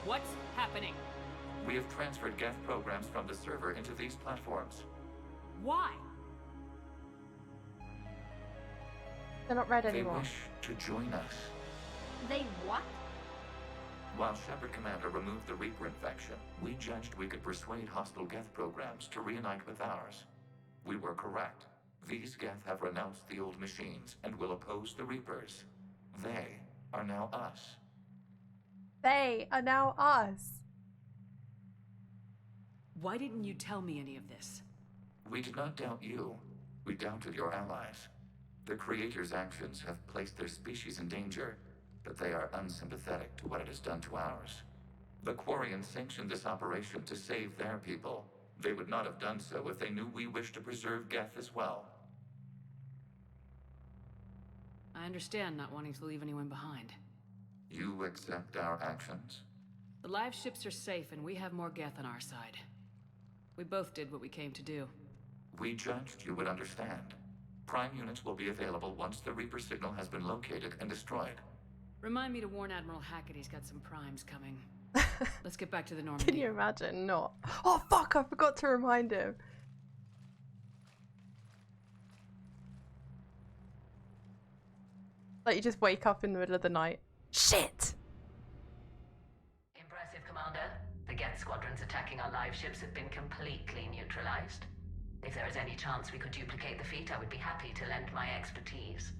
What's happening? We have transferred Geth programs from the server into these platforms. Why? They're not red They anymore. wish to join us. They what? While Shepard Commander removed the Reaper infection, we judged we could persuade hostile Geth programs to reunite with ours. We were correct. These Geth have renounced the old machines and will oppose the Reapers. They are now us. They are now us. Why didn't you tell me any of this? We did not doubt you. We doubted your allies. The Creator's actions have placed their species in danger, but they are unsympathetic to what it has done to ours. The Quarians sanctioned this operation to save their people. They would not have done so if they knew we wished to preserve Geth as well. I understand not wanting to leave anyone behind. You accept our actions? The live ships are safe and we have more Geth on our side. We both did what we came to do. We judged you would understand. Prime units will be available once the Reaper signal has been located and destroyed. Remind me to warn Admiral Hackett he's got some primes coming. Let's get back to the Normandy. Can you imagine? Not. Oh fuck, I forgot to remind him. Like you just wake up in the middle of the night. Shit! Impressive, Commander. The Geth squadrons attacking our live ships have been completely neutralized. If there is any chance we could duplicate the feat, I would be happy to lend my expertise.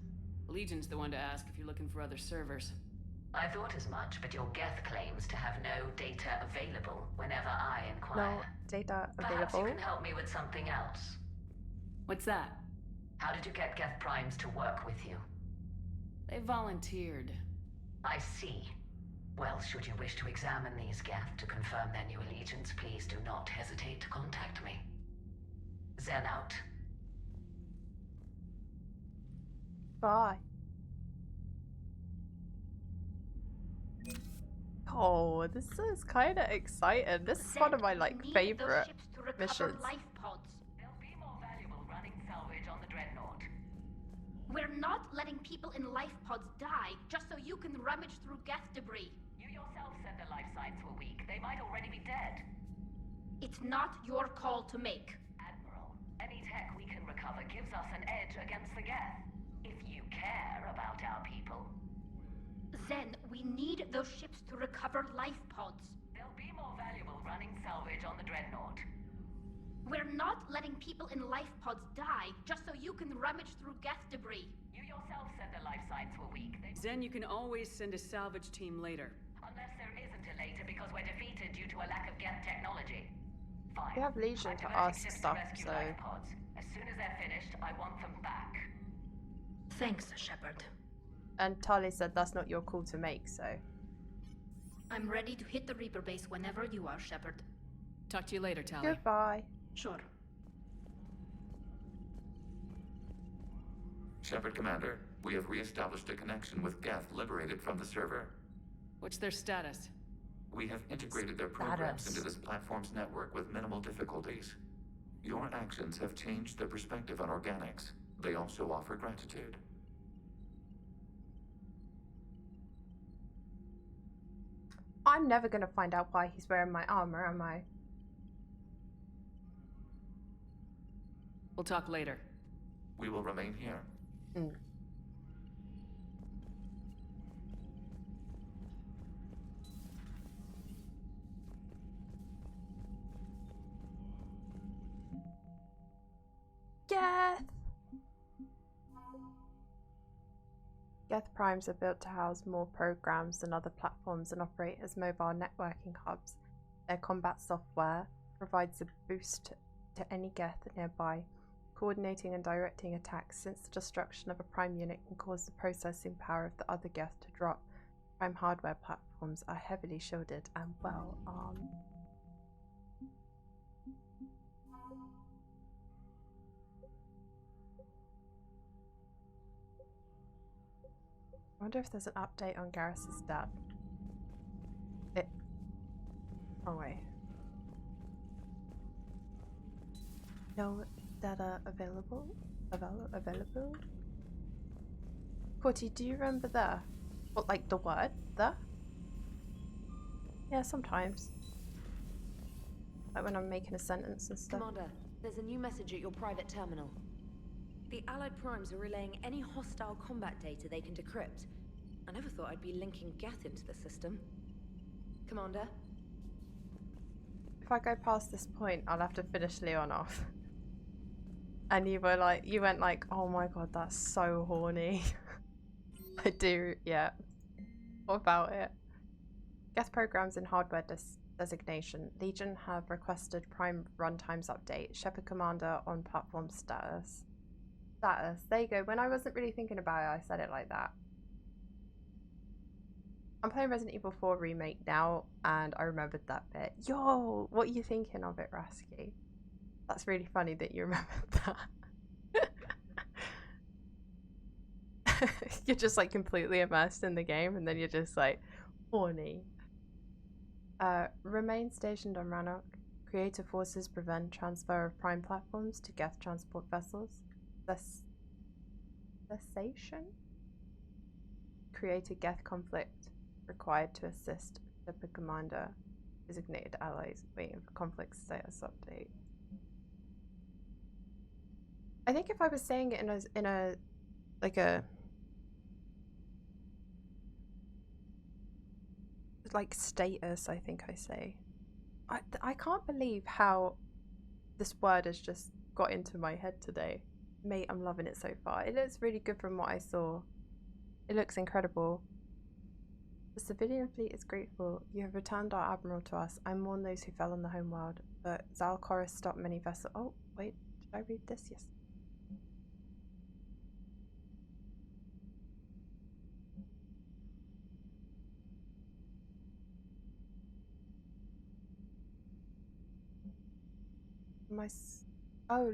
Legion's the one to ask if you're looking for other servers. I thought as much, but your Geth claims to have no data available whenever I inquire. No data Perhaps available. you can help me with something else. What's that? How did you get Geth primes to work with you? They volunteered. I see. Well, should you wish to examine these Geth to confirm their new allegiance, please do not hesitate to contact me. Zen out. Bye. Oh, this is kind of exciting. This is one of my favorite missions. Life pods. They'll be more valuable running salvage on the Dreadnought. We're not letting people in life pods die just so you can rummage through Geth debris. You yourself said the life signs were weak. They might already be dead. It's not your call to make. Admiral, any tech we can recover gives us an edge against the Geth. If you care about our people. Zen, we need those ships to recover life pods. They'll be more valuable running salvage on the Dreadnought. We're not letting people in life pods die just so you can rummage through Geth debris. You yourself said the life signs were weak. Zen, you can always send a salvage team later. Unless there isn't a later because we're defeated due to a lack of Geth technology. Fine. We have Legion I'm to diverting ask ships stuff, to rescue so... life pods. As soon as they're finished, I want them back. Thanks, Shepard. And Tali said that's not your call to make, so... I'm ready to hit the Reaper base whenever you are, Shepard. Talk to you later, Tali. Goodbye. Sure. Shepard Commander, we have re-established a connection with Geth liberated from the server. What's their status? We have integrated their programs into this platform's network with minimal difficulties. Your actions have changed their perspective on organics. They also offer gratitude. I'm never gonna find out why he's wearing my armor, am I? We'll talk later. We will remain here. Geth! Geth primes are built to house more programs than other platforms and operate as mobile networking hubs. Their combat software provides a boost to any Geth nearby, coordinating and directing attacks. Since the destruction of a prime unit can cause the processing power of the other Geth to drop, prime hardware platforms are heavily shielded and well armed. I wonder if there's an update on Garrus's dad. Oh wait. No data available? Available? Corty, do you remember the? What, like the word? The? Yeah, sometimes. Like when I'm making a sentence and stuff. Commander, there's a new message at your private terminal. The Allied Primes are relaying any hostile combat data they can decrypt. I never thought I'd be linking Geth into the system. Commander? If I go past this point, I'll have to finish Leon off. And you went like, oh my god, that's so horny. I do, yeah. What about it? Geth programs in hardware designation. Legion have requested Prime runtimes update. Shepard Commander on platform status. There you go. When I wasn't really thinking about it, I said it like that. I'm playing Resident Evil 4 Remake now, and I remembered that bit. Yo, what are you thinking of it, Rasky? That's really funny that you remembered that. You're just like completely immersed in the game, and then you're just like, horny. Remain stationed on Rannoch. Creative forces prevent transfer of Prime platforms to Geth transport vessels. Cessation? Create a Geth conflict required to assist Shepard Commander designated allies waiting for conflict status update. I think if I was saying it in a status, I think I say. I can't believe how this word has just got into my head today. Mate, I'm loving it so far. It looks really good from what I saw. It looks incredible. The civilian fleet is grateful. You have returned our admiral to us. I mourn those who fell on the homeworld, but Zalcoris stopped many vessels. Oh, wait, did I read this? Yes.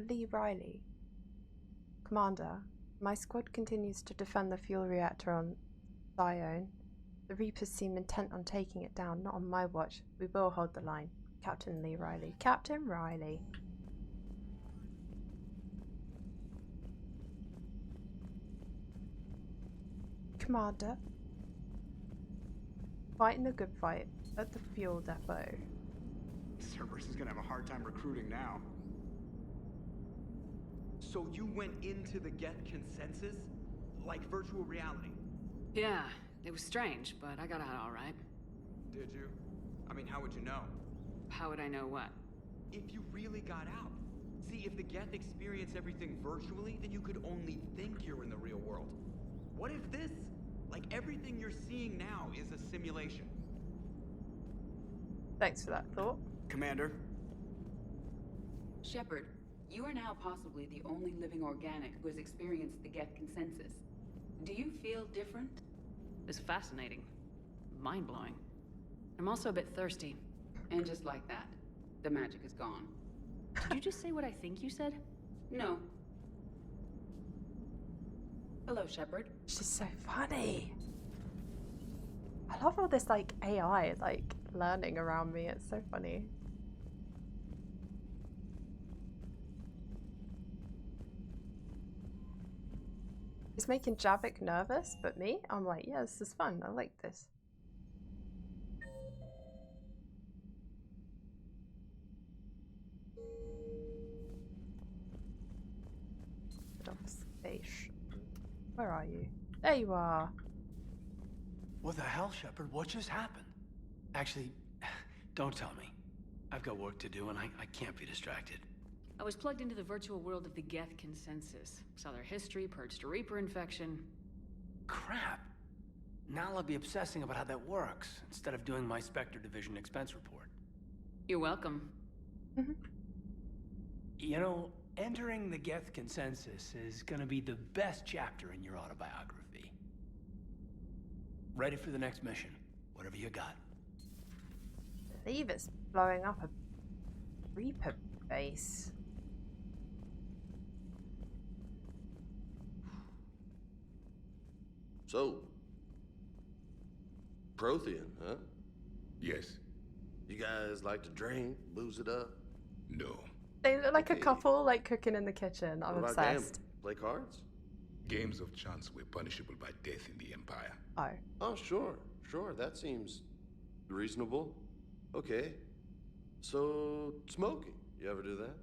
Lee Riley. Commander, my squad continues to defend the fuel reactor on Zion. The Reapers seem intent on taking it down, not on my watch. We will hold the line. Captain Lee Riley. Captain Riley. Commander. Fighting the good fight at the fuel depot. Cerberus is gonna have a hard time recruiting now. So you went into the Geth consensus? Like virtual reality? Yeah, it was strange, but I got out all right. Did you? I mean, how would you know? How would I know what? If you really got out. See, if the Geth experience everything virtually, then you could only think you're in the real world. What if this, like everything you're seeing now, is a simulation? Thanks for that thought. Commander? Shepard, you are now possibly the only living organic who has experienced the Geth consensus. Do you feel different? It's fascinating. Mind-blowing. I'm also a bit thirsty. And just like that, the magic is gone. Did you just say what I think you said? No. Hello, Shepard. She's so funny. I love all this like AI like learning around me. It's so funny. It's making Javik nervous, but me, I'm like, yeah, this is fun. I like this. Station. Where are you? There you are. What the hell, Shepard? What just happened? Actually, don't tell me. I've got work to do and I can't be distracted. I was plugged into the virtual world of the Geth Consensus. Saw their history, purged a Reaper infection. Crap. Now I'll be obsessing about how that works, instead of doing my Spectre Division expense report. You're welcome. You know, entering the Geth Consensus is gonna be the best chapter in your autobiography. Ready for the next mission, whatever you got. I believe it's blowing up a Reaper base. So, Prothean, huh? Yes. You guys like to drink, booze it up? No. They look like a couple, like cooking in the kitchen. I'm What about obsessed. gambling? Play cards? Games of chance were punishable by death in the Empire. Oh. Oh, sure. That seems reasonable. Okay. So, smoking. You ever do that?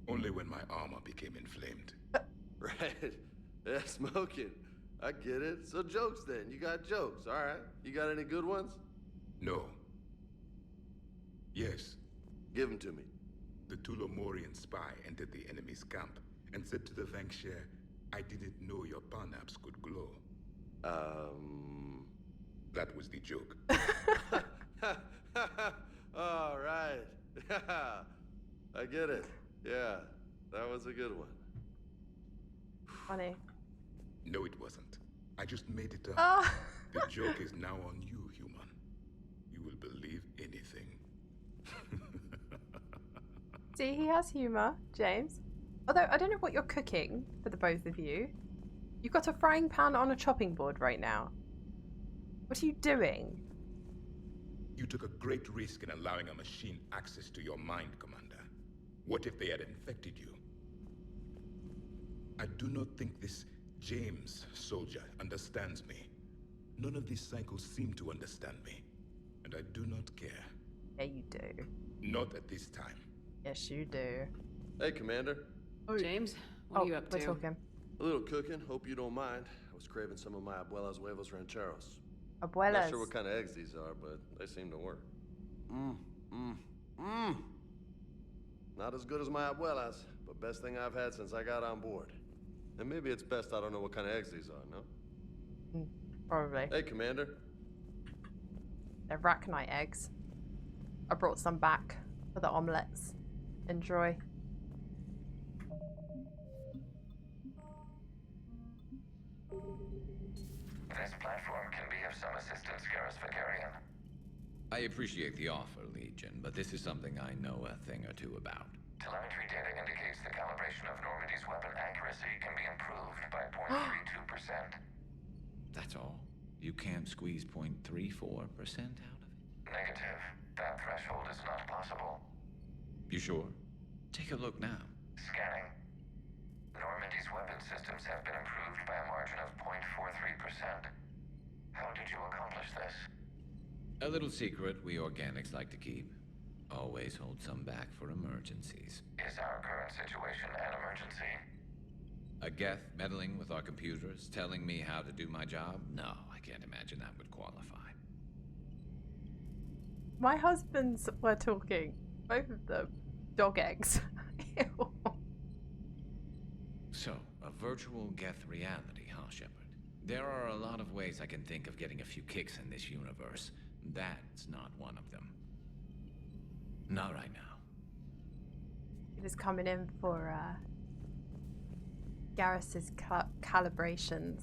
Only when my armor became inflamed. Right. Yeah, smoking. I get it. So jokes then. You got jokes, all right. You got any good ones? No. Yes. Give them to me. The Tulomorian spy entered the enemy's camp and said to the Vanksher, I didn't know your parnaps could glow. That was the joke. All right. I get it. Yeah, that was a good one. Funny. No, it wasn't. I just made it up. Ah. The joke is now on you, human. You will believe anything. See, he has humour, James. Although, I don't know what you're cooking for the both of you. You've got a frying pan on a chopping board right now. What are you doing? You took a great risk in allowing a machine access to your mind, Commander. What if they had infected you? I do not think this James soldier understands me. None of these cycles seem to understand me. And I do not care. Yeah, you do. Not at this time. Yes, you do. Hey, Commander. James, what are you up to? We're talking. A little cooking. Hope you don't mind. I was craving some of my abuela's huevos rancheros. Abuelas. Not sure what kind of eggs these are, but they seem to work. Not as good as my abuela's, but best thing I've had since I got on board. And maybe it's best I don't know what kind of eggs these are, no? Probably. Hey, Commander. They're Rachni eggs. I brought some back for the omelettes. Enjoy. This platform can be of some assistance, Garrus Vakarian. I appreciate the offer, Legion, but this is something I know a thing or two about. Telemetry data indicates the calibration of Normandy's weapon accuracy can be improved by 0.32%. That's all? You can't squeeze 0.34% out of it? Negative. That threshold is not possible. You sure? Take a look now. Scanning. Normandy's weapon systems have been improved by a margin of 0.43%. How did you accomplish this? A little secret we organics like to keep. Always hold some back for emergencies. Is our current situation an emergency? A Geth meddling with our computers, telling me how to do my job? No, I can't imagine that would qualify. My husbands were talking. Both of them. Dog eggs. Ew. So, a virtual Geth reality, huh, Shepard? There are a lot of ways I can think of getting a few kicks in this universe. That's not one of them. Not right now. He was coming in for Garrus's calibrations.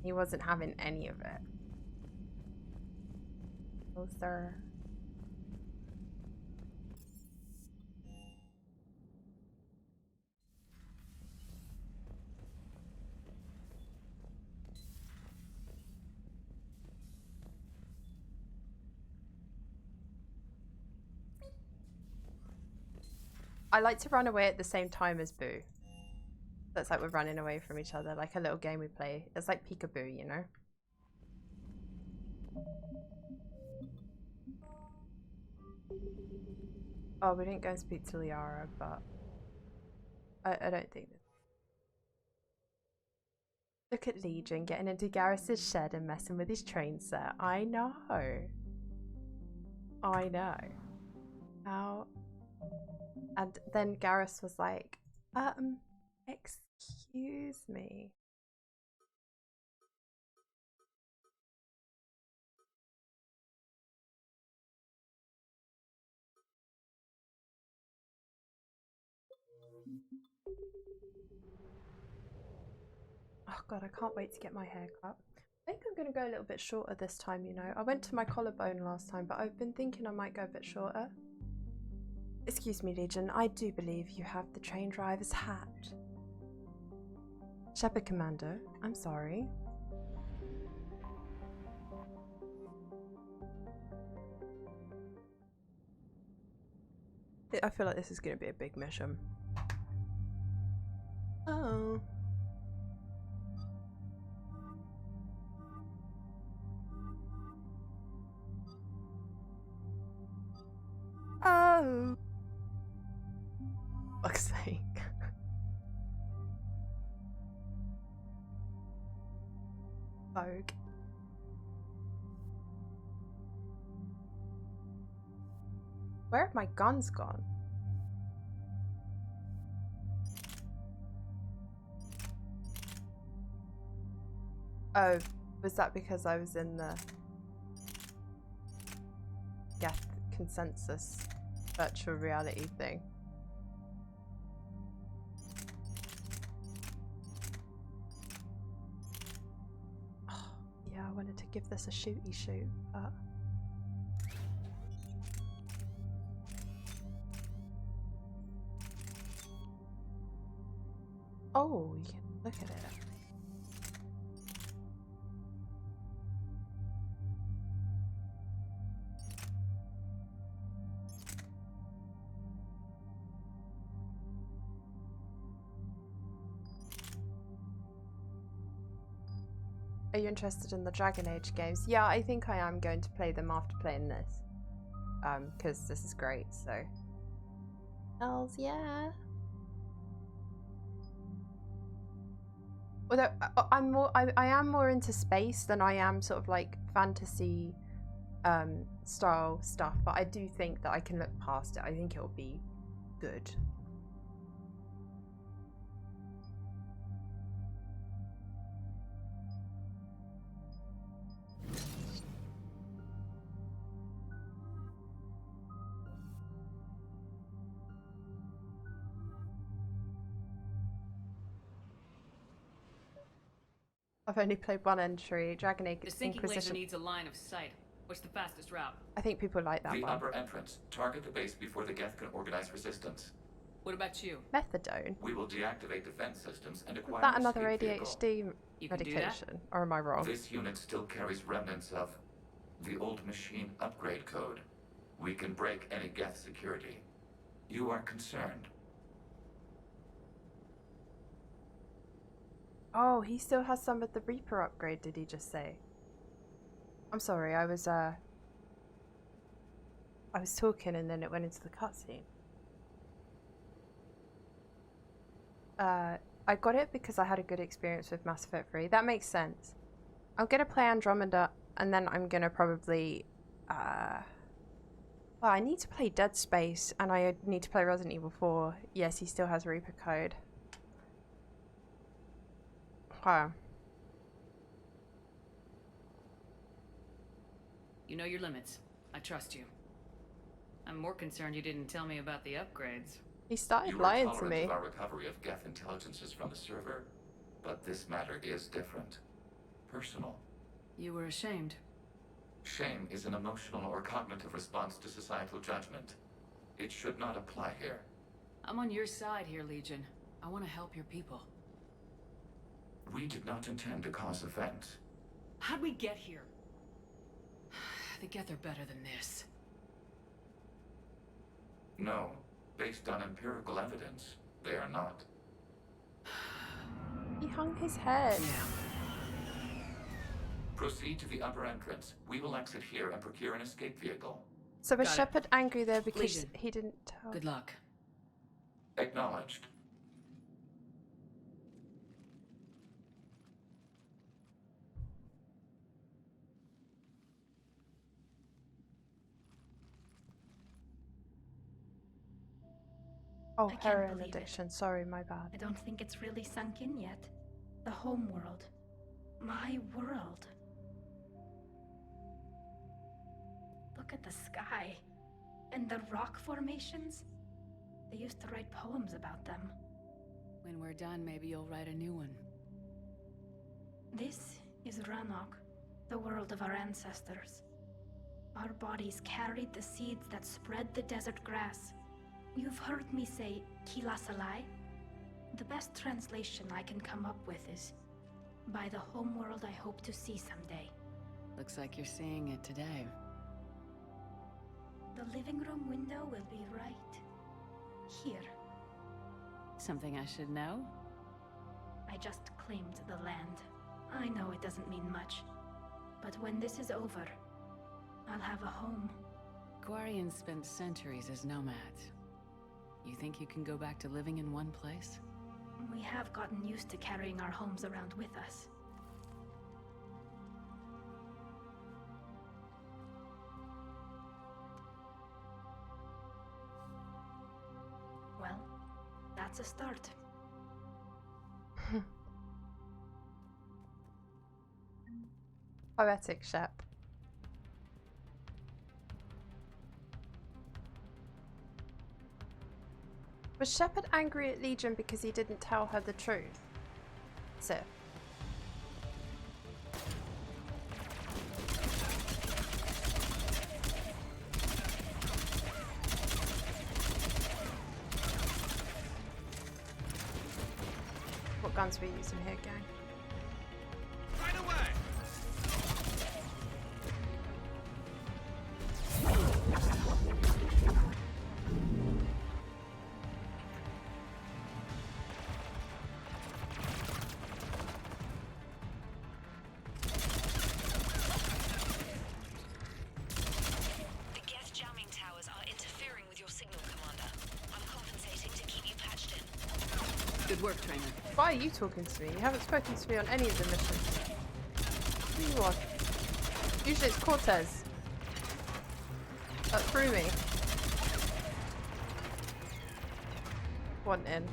He wasn't having any of it. Oh, sir. I like to run away at the same time as Boo. That's like we're running away from each other, like a little game we play. It's like peekaboo, you know? Oh, we didn't go and speak to Liara, but I don't think Look at Legion getting into Garrus's shed and messing with his train set. I know. I know. How? And then Garrus was like, excuse me. Oh god, I can't wait to get my hair cut. I think I'm going to go a little bit shorter this time, you know. I went to my collarbone last time, but I've been thinking I might go a bit shorter. Excuse me, Legion, I do believe you have the train driver's hat. Shepard Commander, I'm sorry. I feel like this is going to be a big mission. Oh. Oh. Fuck's sake. Vogue. Where have my guns gone? Oh, was that because I was in the Geth consensus virtual reality thing? Oh, yeah, I wanted to give this a shooty shoot, but oh, you can look at it. Are you interested in the Dragon Age games? Yeah, I think I am going to play them after playing this. Because this is great, so. Hells yeah. Although I am more into space than I am sort of like fantasy style stuff, but I do think that I can look past it. I think it'll be good. I've only played one entry, Dragon Age The sinking laser Inquisition. needs a line of sight. What's the fastest route? I think people like that The one. upper entrance. Target the base before the Geth can organize resistance. What about you? Methadone. We will deactivate defense systems and acquire Is that an another escape vehicle. ADHD medication? Or am I wrong? This unit still carries remnants of the old machine upgrade code. We can break any Geth security. You are concerned. Oh, he still has some of the Reaper upgrade, did he just say? I'm sorry, I was talking and then it went into the cutscene. I got it because I had a good experience with Mass Effect 3. That makes sense. I'm gonna play Andromeda and then I'm gonna probably well, I need to play Dead Space and I need to play Resident Evil 4. Yes, he still has Reaper code. Wow. You know your limits. I trust you. I'm more concerned you didn't tell me about the upgrades. He started You lying are to tolerant me. of our recovery of Geth intelligences from the server, but this matter is different. Personal. You were ashamed. Shame is an emotional or cognitive response to societal judgment. It should not apply here. I'm on your side here, Legion. I want to help your people. We did not intend to cause offense. How'd we get here? The Geth are better than this. No. Based on empirical evidence, they are not. He hung his head. Proceed to the upper entrance. We will exit here and procure an escape vehicle. So was Shepard angry there because Legion. he didn't tell? Good luck. Acknowledged. Oh, I can't heroin believe it. addiction. Sorry, my bad. I don't think it's really sunk in yet. The home world. My world. Look at the sky. And the rock formations. They used to write poems about them. When we're done, maybe you'll write a new one. This is Ranok, the world of our ancestors. Our bodies carried the seeds that spread the desert grass. You've heard me say Kilasalai? The best translation I can come up with is, by the homeworld I hope to see someday. Looks like you're seeing it today. The living room window will be right here. Something I should know? I just claimed the land. I know it doesn't mean much, but when this is over, I'll have a home. Quarians spent centuries as nomads. You think you can go back to living in one place? We have gotten used to carrying our homes around with us. Well, that's a start. Poetic, Shep. Was Shepard angry at Legion because he didn't tell her the truth? Sif. What guns are we using here, gang? Right away! Good work, Trainer. Why are you talking to me? You haven't spoken to me on any of the missions. Who are you on? Usually it's Cortez. That threw me. One in.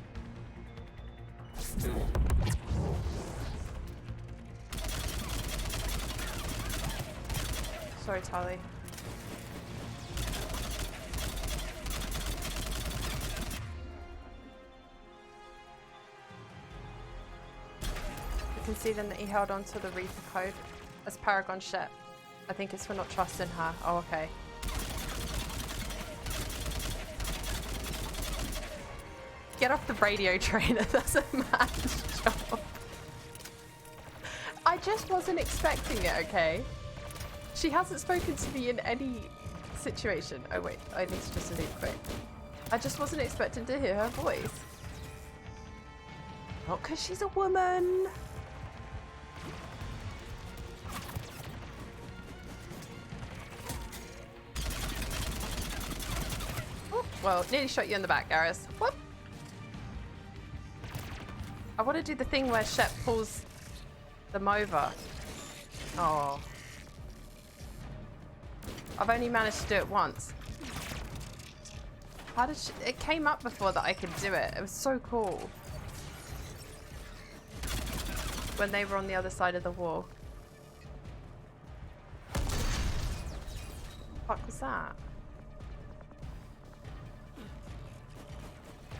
Sorry, Tali. You can see then that he held on to the Reaper code as Paragon Shep. I think it's for not trusting her. Oh, okay. Get off the radio, Trainer. That's a man's job. I just wasn't expecting it, okay? She hasn't spoken to me in any situation. Oh wait, I need to just leave quick. I just wasn't expecting to hear her voice. Not because she's a woman. Oh, well, nearly shot you in the back, Garrus. Whoop. I want to do the thing where Shep pulls them over. Oh. I've only managed to do it once. How did she... It came up before that I could do it. It was so cool. When they were on the other side of the wall. What the fuck was that?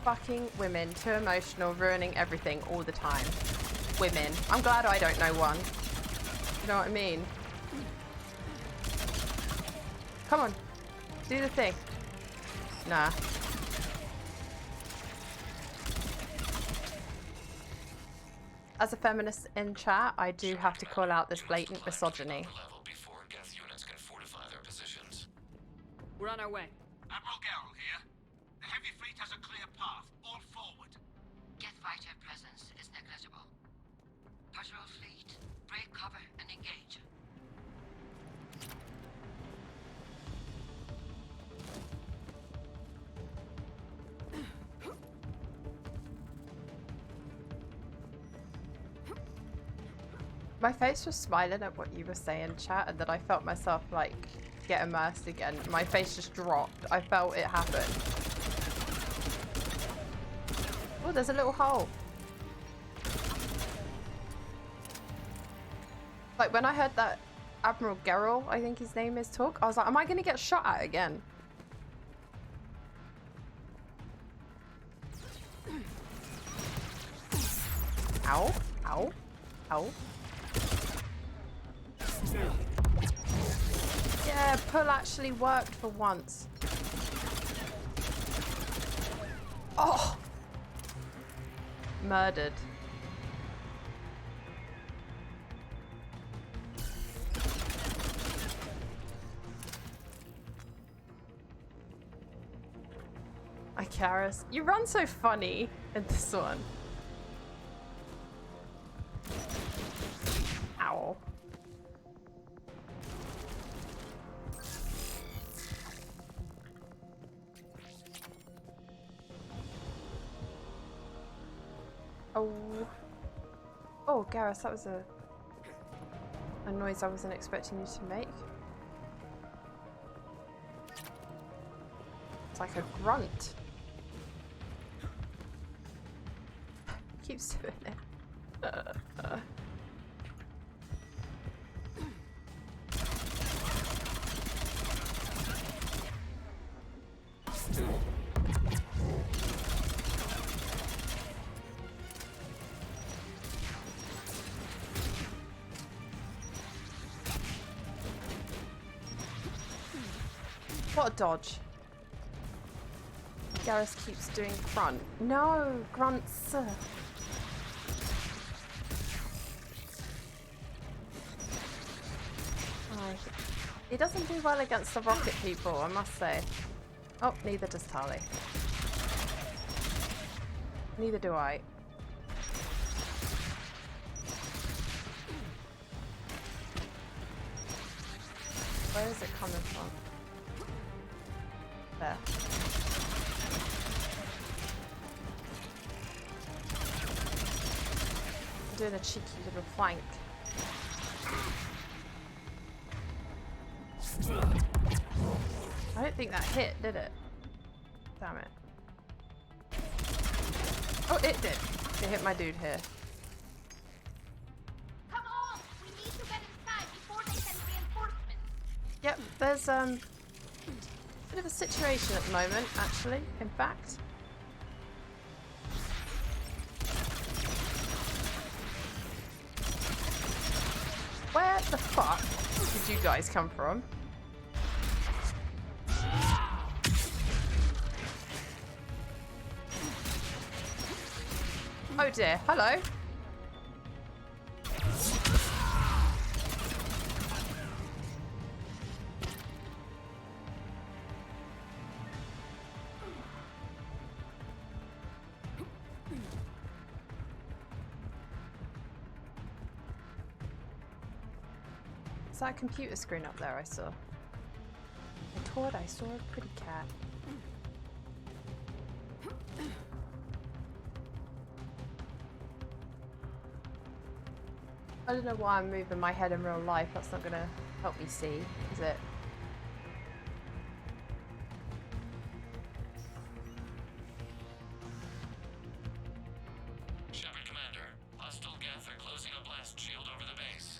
Fucking women. Too emotional, ruining everything all the time. Women. I'm glad I don't know one. You know what I mean? Come on. Do the thing. Nah. As a feminist in chat, I do have to call out this blatant misogyny. We're on our way. Admiral Garrel here. The heavy fleet has a clear path. All forward. Geth fighter presence is negligible. Patrol fleet, break cover and engage. My face was smiling at what you were saying, chat, and then I felt myself like get immersed again. My face just dropped. I felt it happen. Oh, there's a little hole. Like, when I heard that Admiral Gerrel, I think his name is, talk, I was like, am I going to get shot at again? Ow. Ow. Ow. Yeah, pull actually worked for once. Oh! Murdered. Icarus, you run so funny in this one. Ow. Oh. Oh, Garrus, that was a noise I wasn't expecting you to make. It's like a grunt. Keeps doing it. What a dodge. Garrus keeps doing grunt. No, grunts. He doesn't do well against the rocket people, I must say. Oh, neither does Tali. Neither do I. Where is it coming from? There. I'm doing a cheeky little flank. I don't think that hit, did it? Damn it. Oh, it did. It hit my dude here. Come on! We need to get inside before they send reinforcements. Yep, there's a bit of a situation at the moment, actually, in fact. Where the fuck did you guys come from? Oh dear, hello. Is that a computer screen up there I saw? I thought I saw a pretty cat. I don't know why I'm moving my head in real life. That's not gonna help me see, is it? Shepard Commander, hostile Geth are closing a blast shield over the base.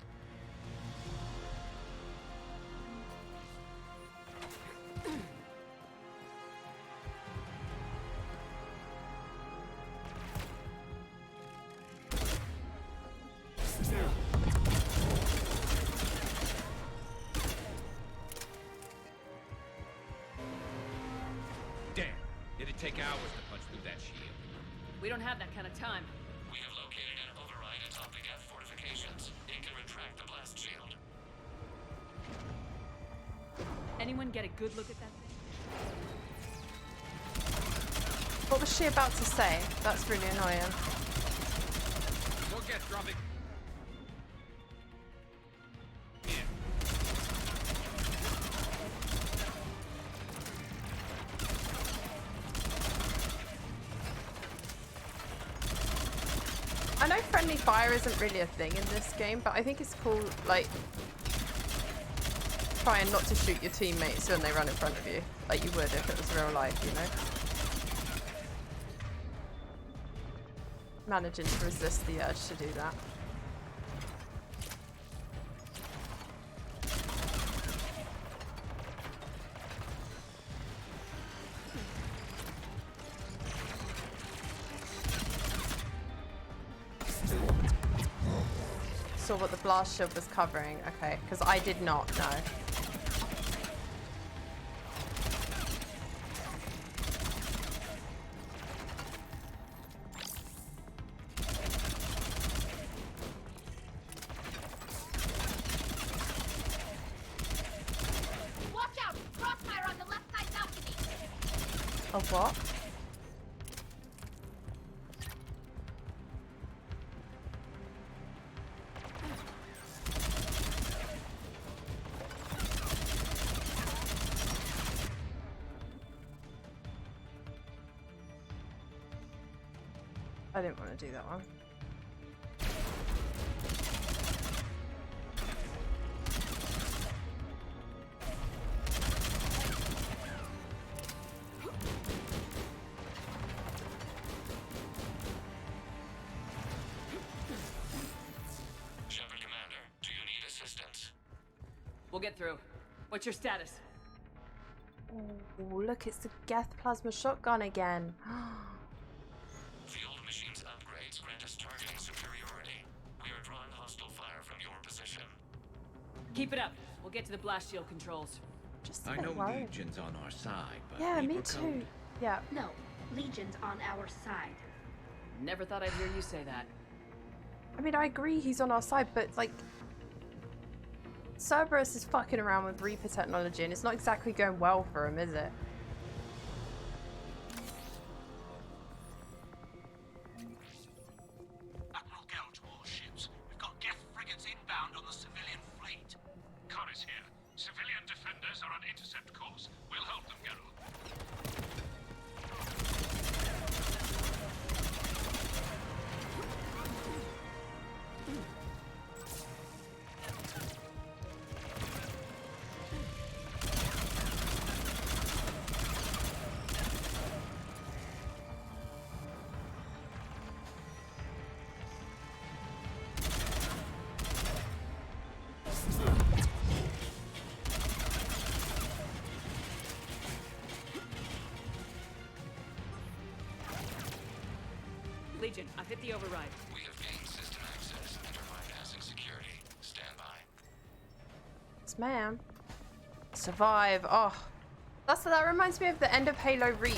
Damn, it'd take hours to punch through that shield. We don't have that kind of time. We have located an override atop the Geth fortifications. It can retract the blast shield. Anyone get a good look at that thing? What was she about to say? That's really annoying. Go get, drop it. I know friendly fire isn't really a thing in this game, but I think it's cool, like, trying not to shoot your teammates when they run in front of you, like you would if it was real life, you know? managing to resist the urge to do that. Saw what the blast shield was covering. Okay, because I did not know. Watch out! Crossfire on the left side balcony! Of what? I didn't want to do that one. Shepard Commander, do you need assistance? We'll get through. What's your status? Oh, look, it's the Geth plasma shotgun again. Field machine's upgrades grant us targeting superiority. We are drawing hostile fire from your position. Keep it up. We'll get to the blast shield controls. Just I know Legion's on our side, but yeah, me Reaper too. code. Yeah. No, Legion's on our side. Never thought I'd hear you say that. I mean, I agree he's on our side, but like, Cerberus is fucking around with Reaper technology, and it's not exactly going well for him, is it? Admiral Gell to all ships. We've got Geth frigates inbound on the civilian fleet. Khan is here. Civilian defenders are on intercept course. We'll help them, Gell. Legion, I've hit the override. We have gained system access and are bypassing security. Stand by. Yes, ma'am. Survive. Oh, that reminds me of the end of Halo Reach,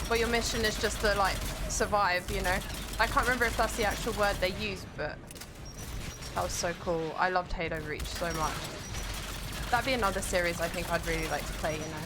where your mission is just to like survive. You know, I can't remember if that's the actual word they used, but that was so cool. I loved Halo Reach so much. That'd be another series I think I'd really like to play. You know.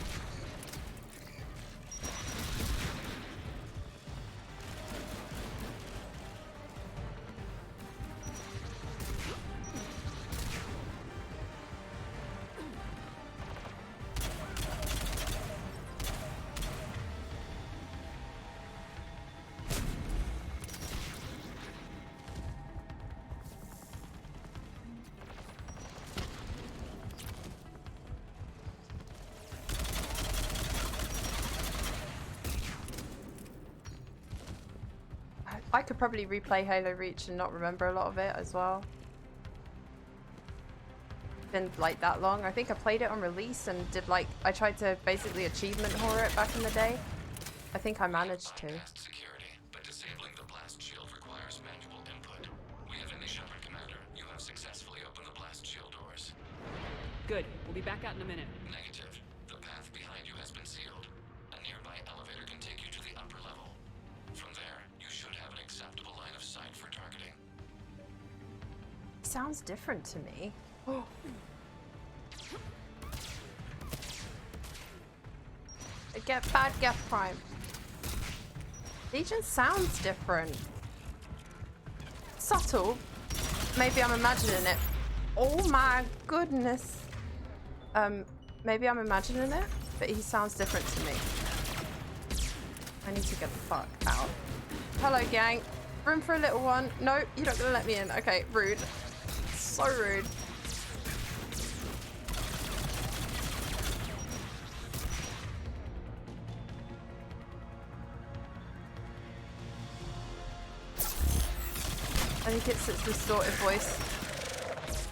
I could probably replay Halo Reach and not remember a lot of it as well. Been like that long. I think I played it on release and did like, I tried to basically achievement horror it back in the day. I think I managed to. Security, but disabling the blast shield requires manual input. We have any Shepard Commander. You have successfully opened the blast shield doors. Good. We'll be back out in a minute. Negative. The path behind you has been sealed. A nearby elevator can take you to the upper level. From there, you should have an acceptable line of sight for targeting. Sounds different to me. Oh. Get Prime. Legion sounds different. Subtle. Maybe I'm imagining it. Oh my goodness. Maybe I'm imagining it, but he sounds different to me. I need to get the fuck out. Hello, gang. Room for a little one. No, you're not gonna let me in. Okay, rude. So rude. I think it's its distorted voice.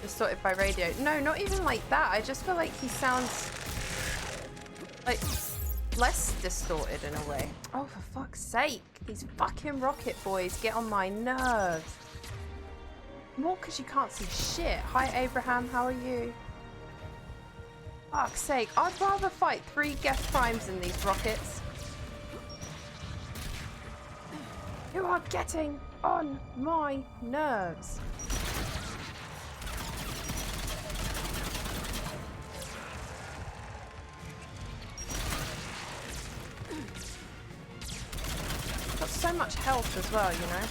Distorted by radio. No, not even like that. I just feel like he sounds like less distorted in a way. Oh, for fuck's sake. These fucking rocket boys get on my nerves. More because you can't see shit. Hi, Abraham. How are you? Fuck's sake. I'd rather fight 3 Geth Primes than these rockets. You are getting on my nerves. Got so much health as well, you know.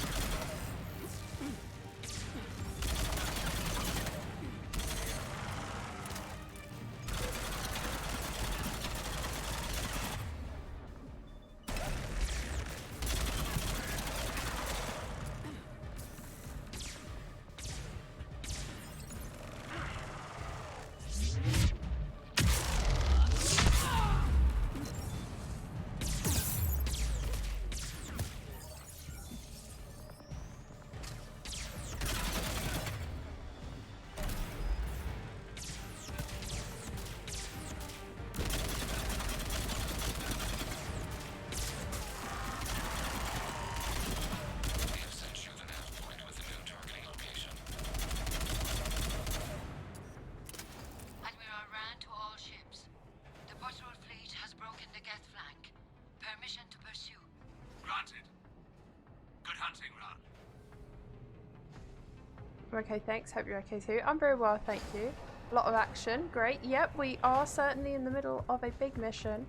Okay, thanks. Hope you're okay too. I'm very well, thank you. A lot of action. Great. Yep, we are certainly in the middle of a big mission.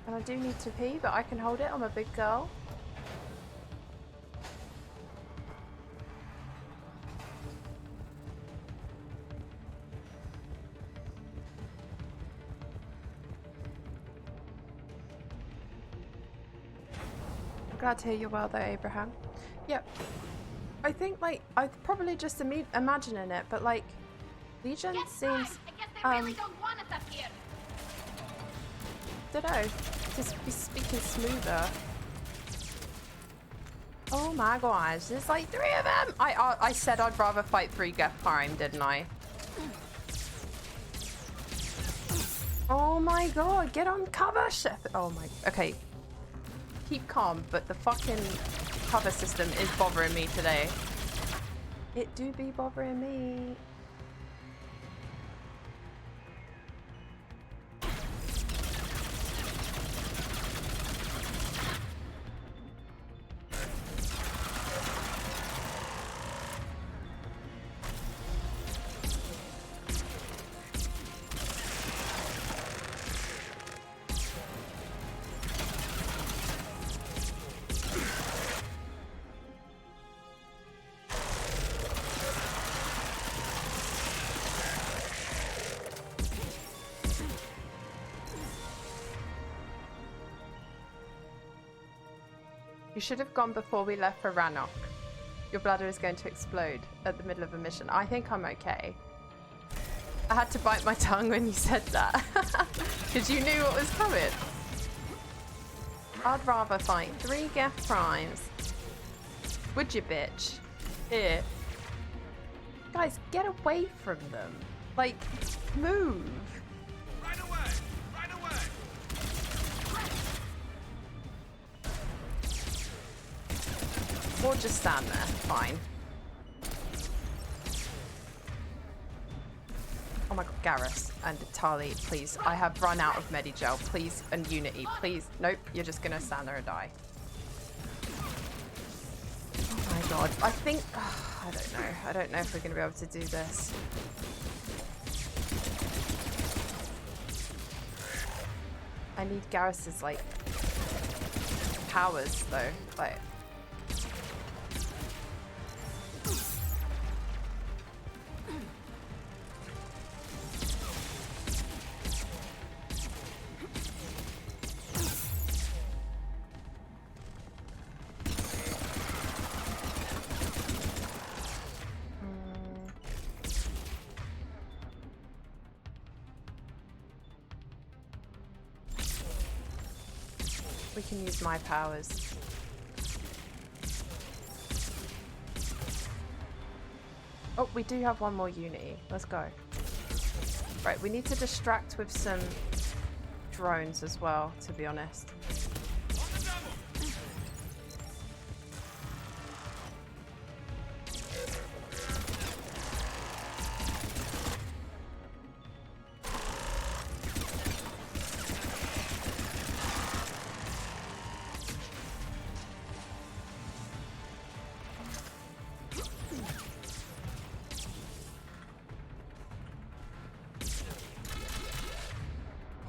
And I do need to pee, but I can hold it. I'm a big girl. Glad to hear you're well though, Abraham. Yep. I think, like, I'm probably just imagining it, but, like, Legion seems, don't know, just be speaking smoother. Oh my gosh, there's like 3 of them! I said I'd rather fight 3 Geth Prime, didn't I? Oh my god, get on cover, Chef! Oh my, okay. Keep calm, but the fucking cover system is bothering me today. It do be bothering me. You should have gone before we left for Rannoch. Your bladder is going to explode at the middle of a mission. I think I'm okay. I had to bite my tongue when you said that. Because you knew what was coming. I'd rather fight 3 Geth Primes. Would you, bitch? Here. Guys, get away from them. Like, move. Right away! Right away! Or just stand there. Fine. Oh my god, Garrus and Tali, please. I have run out of Medigel. Please, and Unity. Please. Nope, you're just gonna stand there and die. Oh my god. I think... Oh, I don't know. I don't know if we're gonna be able to do this. I need Garrus's, like, powers, though. Like... We can use my powers. Oh, we do have one more Unity. Let's go. Right, we need to distract with some drones as well, to be honest.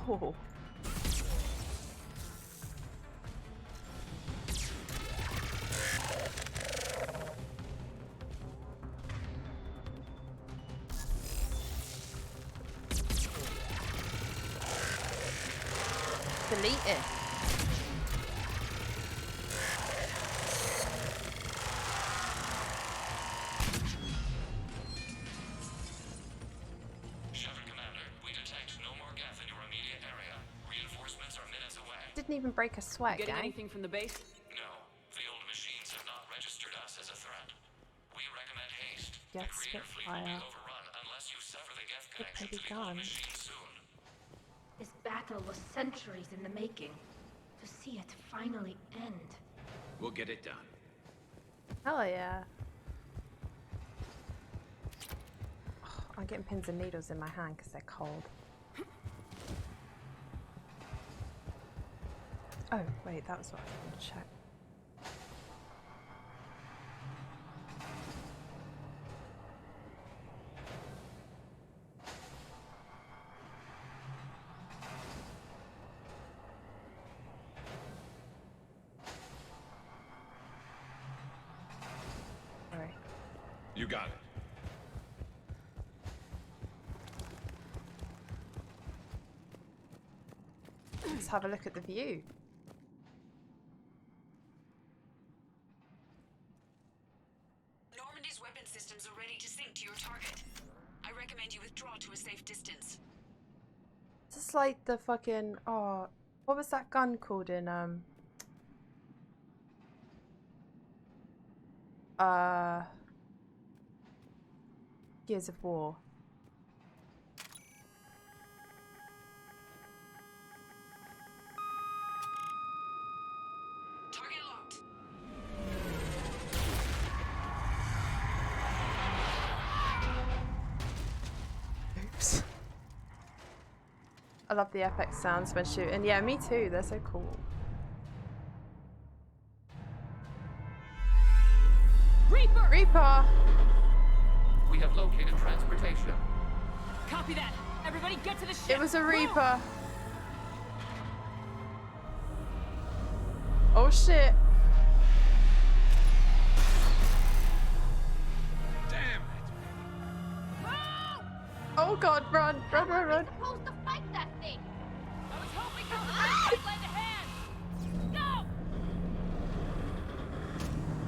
Oh. Delete it. Didn't even break a sweat, Getting gang. anything from the base? No. The old machines have not registered us as a threat. We recommend haste. Yes, the creator fleet will be Spitfire. overrun unless you sever the Geth Good connection to baby the old gun. machine soon. This battle was centuries in the making. To see it finally end. We'll get it done. Hell yeah. Oh, I'm getting pins and needles in my hand because they're cold. Oh, wait, that was what I was going to check. Alright. You got it. Let's have a look at the view. Normandy's weapon systems are ready to sink to your target. I recommend you withdraw to a safe distance. Just like the fucking, oh, what was that gun called in Gears of War? Target locked. Oops. I love the epic sounds when shooting. Yeah, me too. They're so cool. Reaper! Reaper! We have located transportation. Copy that. Everybody get to the ship. It was a Move! Reaper. Oh shit. Damn Oh god, run, run, run, run. Supposed to fight that thing. I was hoping you would lend a hand. No!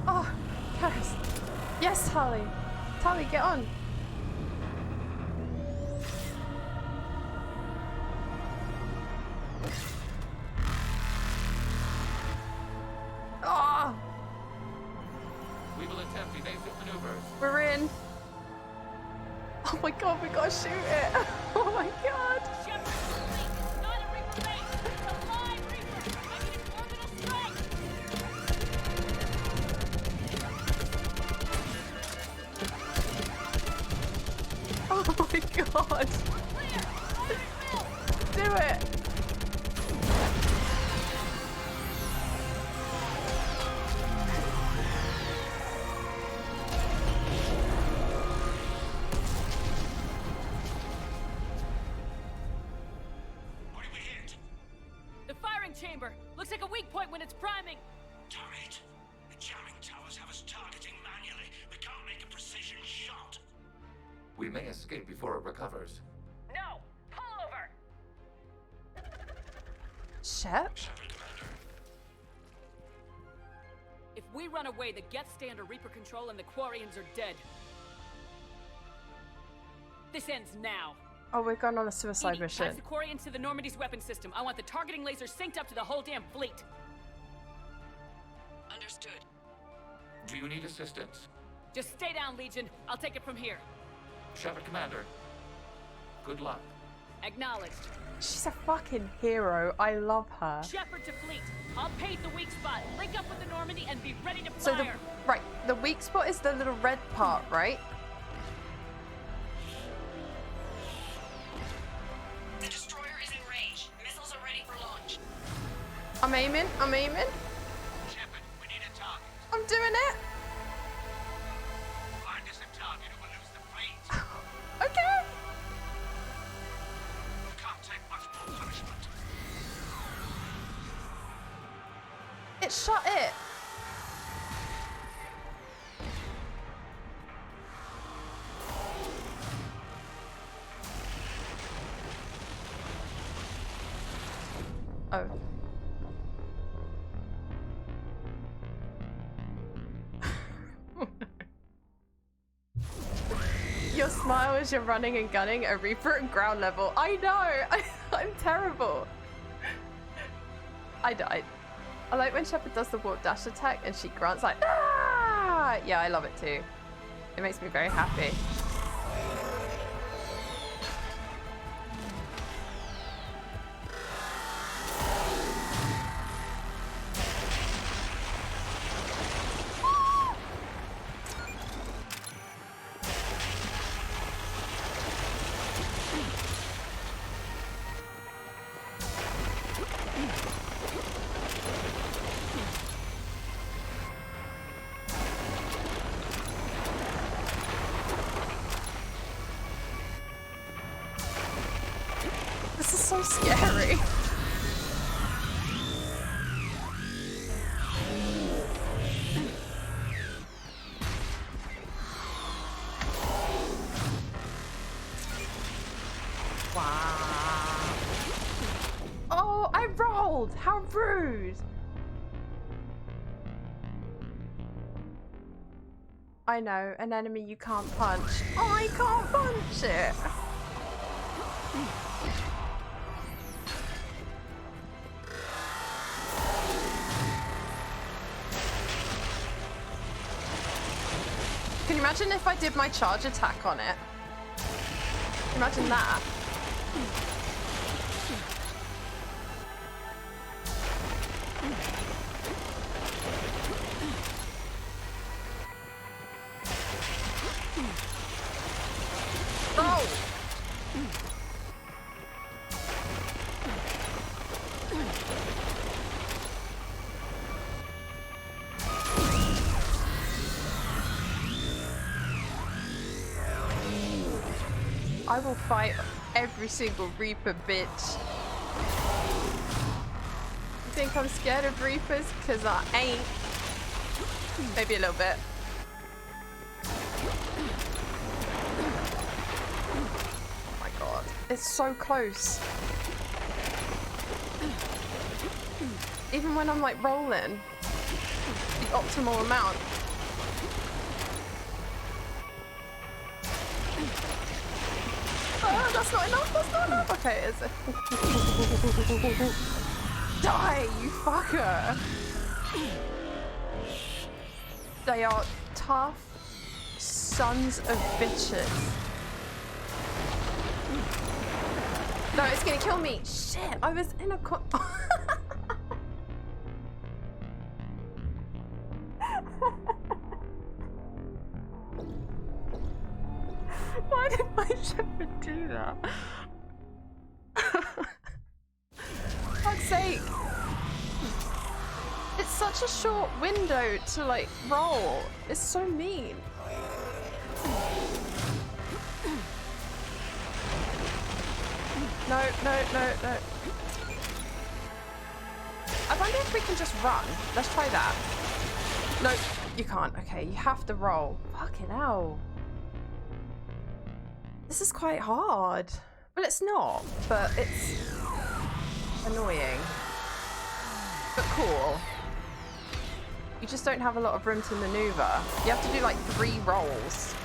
Oh, Karis. Yes, Tali. Tali, get on. Oh, We will attempt evasive maneuvers. we're in. Oh my god, we gotta shoot it. Oh my god. Shepard, complete. It's not a Reaper base. It's a live Reaper. I need its orbital strike. Oh my god. Do it. What did we hit? The firing chamber. Looks like a weak point when it's priming. Damn it. The jamming towers have us targeting manually. We can't make a precision shot. We may escape before it recovers. No! Pull over! Shep? If we run away, the Geth stay under Reaper control and the Quarians are dead. This ends now. Oh, we're going on a suicide Edie, mission. patch the Quarians to the Normandy's weapon system. I want the targeting laser synced up to the whole damn fleet. Understood. Do you need assistance? Just stay down, Legion. I'll take it from here. Shepard, Commander. Good luck. Acknowledged. She's a fucking hero. I love her. Shepard to fleet. I'll pave the weak spot. Link up with the Normandy and be ready to So fire. the weak spot is the little red part, right? The destroyer is in range. Missiles are ready for launch. I'm aiming. Shepard, we need a target. I'm doing it. Find us a target or we'll lose the fleet. Okay. Can't take much more punishment. It shut it. Oh. Your smile as you're running and gunning a Reaper at ground level. I know! I'm terrible. I died. I like when Shepard does the warp dash attack and she grunts like, ah! Yeah, I love it too. It makes me very happy. This is so scary. Wow. Oh, I rolled! How rude! I know, an enemy you can't punch. Oh, I can't punch it! Can you imagine if I did my charge attack on it? Imagine that. Oh! I will fight every single Reaper, bitch. You think I'm scared of Reapers? Because I ain't. Maybe a little bit. Oh my god. It's so close. Even when I'm like rolling the optimal amount. Oh, that's not enough, that's not enough. Okay, it's a... Die, you fucker! They are tough sons of bitches. No, it's gonna kill me. Shit, I was in a Why did my Shepard do that? For fuck's sake. It's such a short window to like roll. It's so mean. No. I wonder if we can just run. Let's try that. No, you can't. Okay, you have to roll. Fucking hell. This is quite hard. Well, it's not, but it's annoying. But cool. You just don't have a lot of room to maneuver. You have to do like 3 rolls.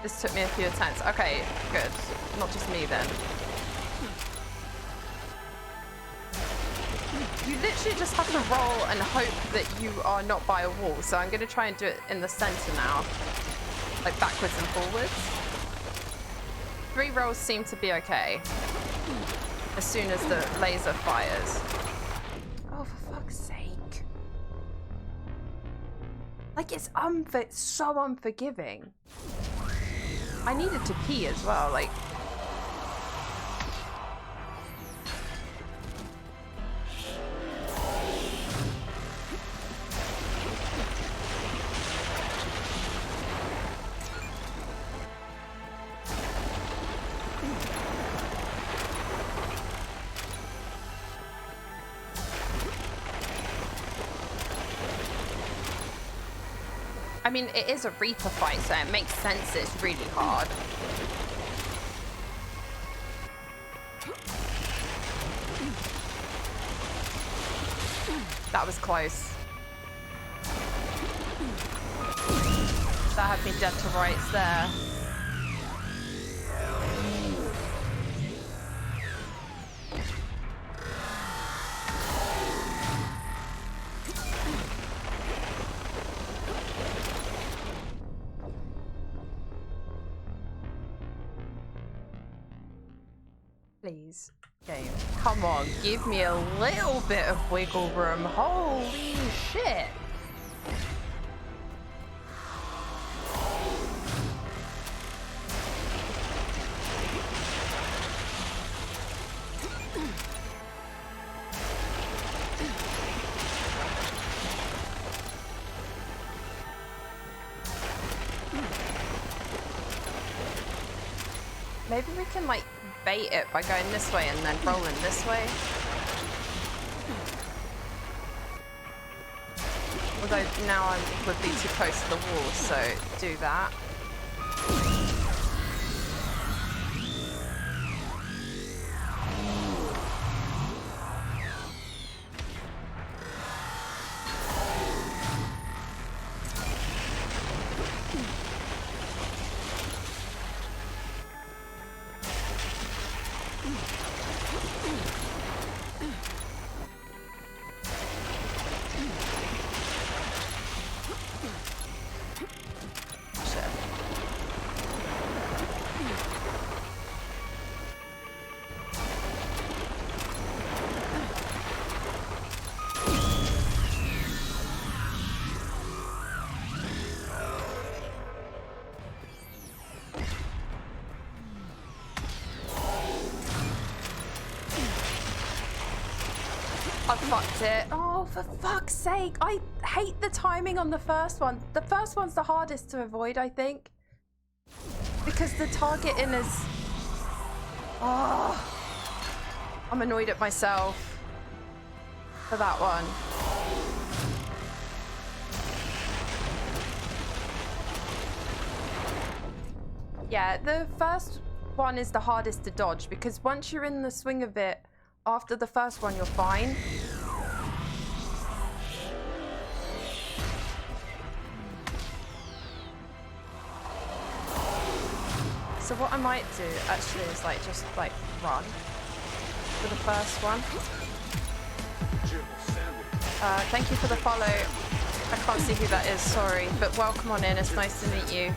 This took me a few attempts. Okay, good. Not just me then. You literally literally just have to roll and hope that you are not by a wall. So I'm going to try and do it in the center now. Like backwards and forwards. 3 rolls seem to be okay. As soon as the laser fires. Oh, for fuck's sake. Like, it's so unforgiving. I needed to pee as well, like... I mean, it is a Reaper fight, so it makes sense it's really hard. That was close. That had me dead to rights there. Please, game. Come on, give me a little bit of wiggle room. Holy shit. Maybe we can like bait it by going this way and then rolling this way. Although now I would be too close to the wall, so do that. I fucked it. Oh, for fuck's sake. I hate the timing on the first one. The first one's the hardest to avoid, I think. Because the targeting is... Oh. I'm annoyed at myself for that one. Yeah, the first one is the hardest to dodge because once you're in the swing of it, after the first one, you're fine. So what I might do actually is like just like run for the first one. Thank you for the follow. I can't see who that is, sorry, but welcome on in. It's nice to meet you.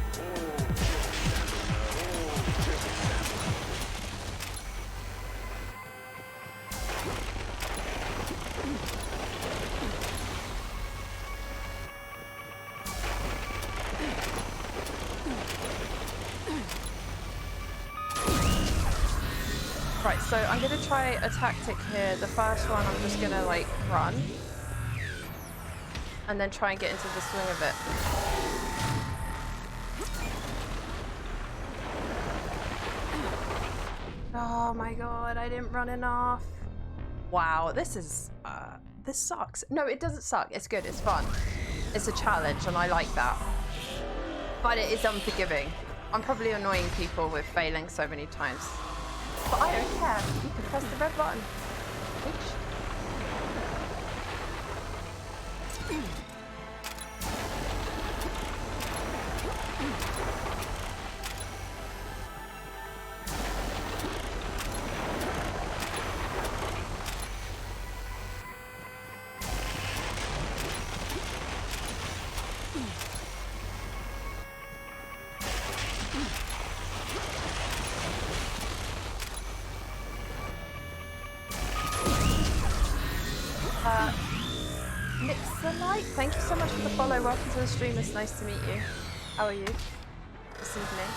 Right, so I'm going to try a tactic here. The first one, I'm just going to like run and then try and get into the swing of it. Oh my god, I didn't run enough. Wow, this sucks. No, it doesn't suck. It's good. It's fun. It's a challenge and I like that. But it is unforgiving. I'm probably annoying people with failing so many times. But I don't care. You can press the red button. Mixerlight, thank you so much for the follow. Welcome to the stream. It's nice to meet you. How are you this evening?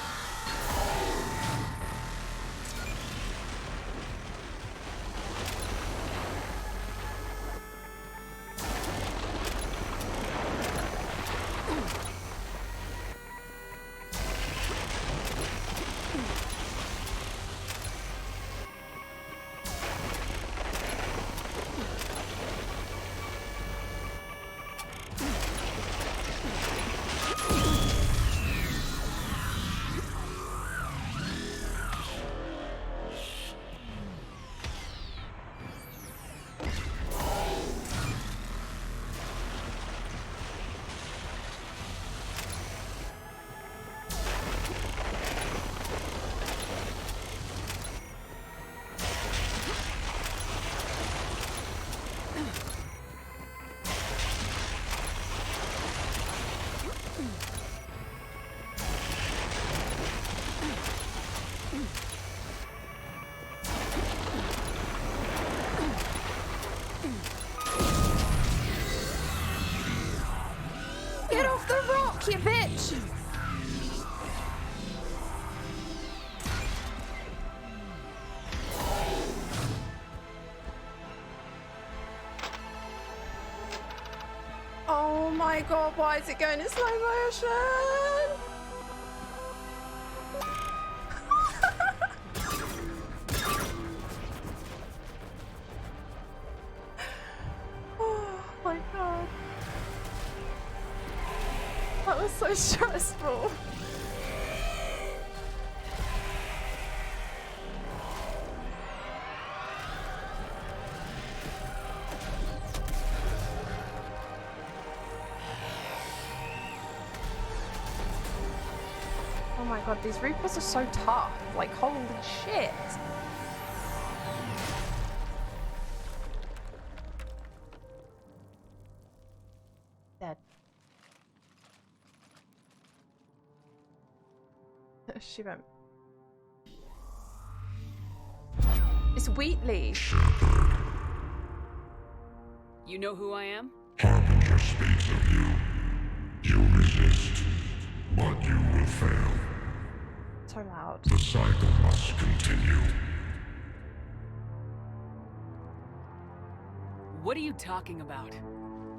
Get off the rock, you bitch! Oh my god, why is it going in slow motion? Oh my god. That was so stressful. Oh my god, these Reapers are so tough. Like, holy shit. Dead. She went. It's Wheatley. You know who I am? Harbinger speaks of you. You resist, but you will fail. So loud. The cycle must continue. What are you talking about?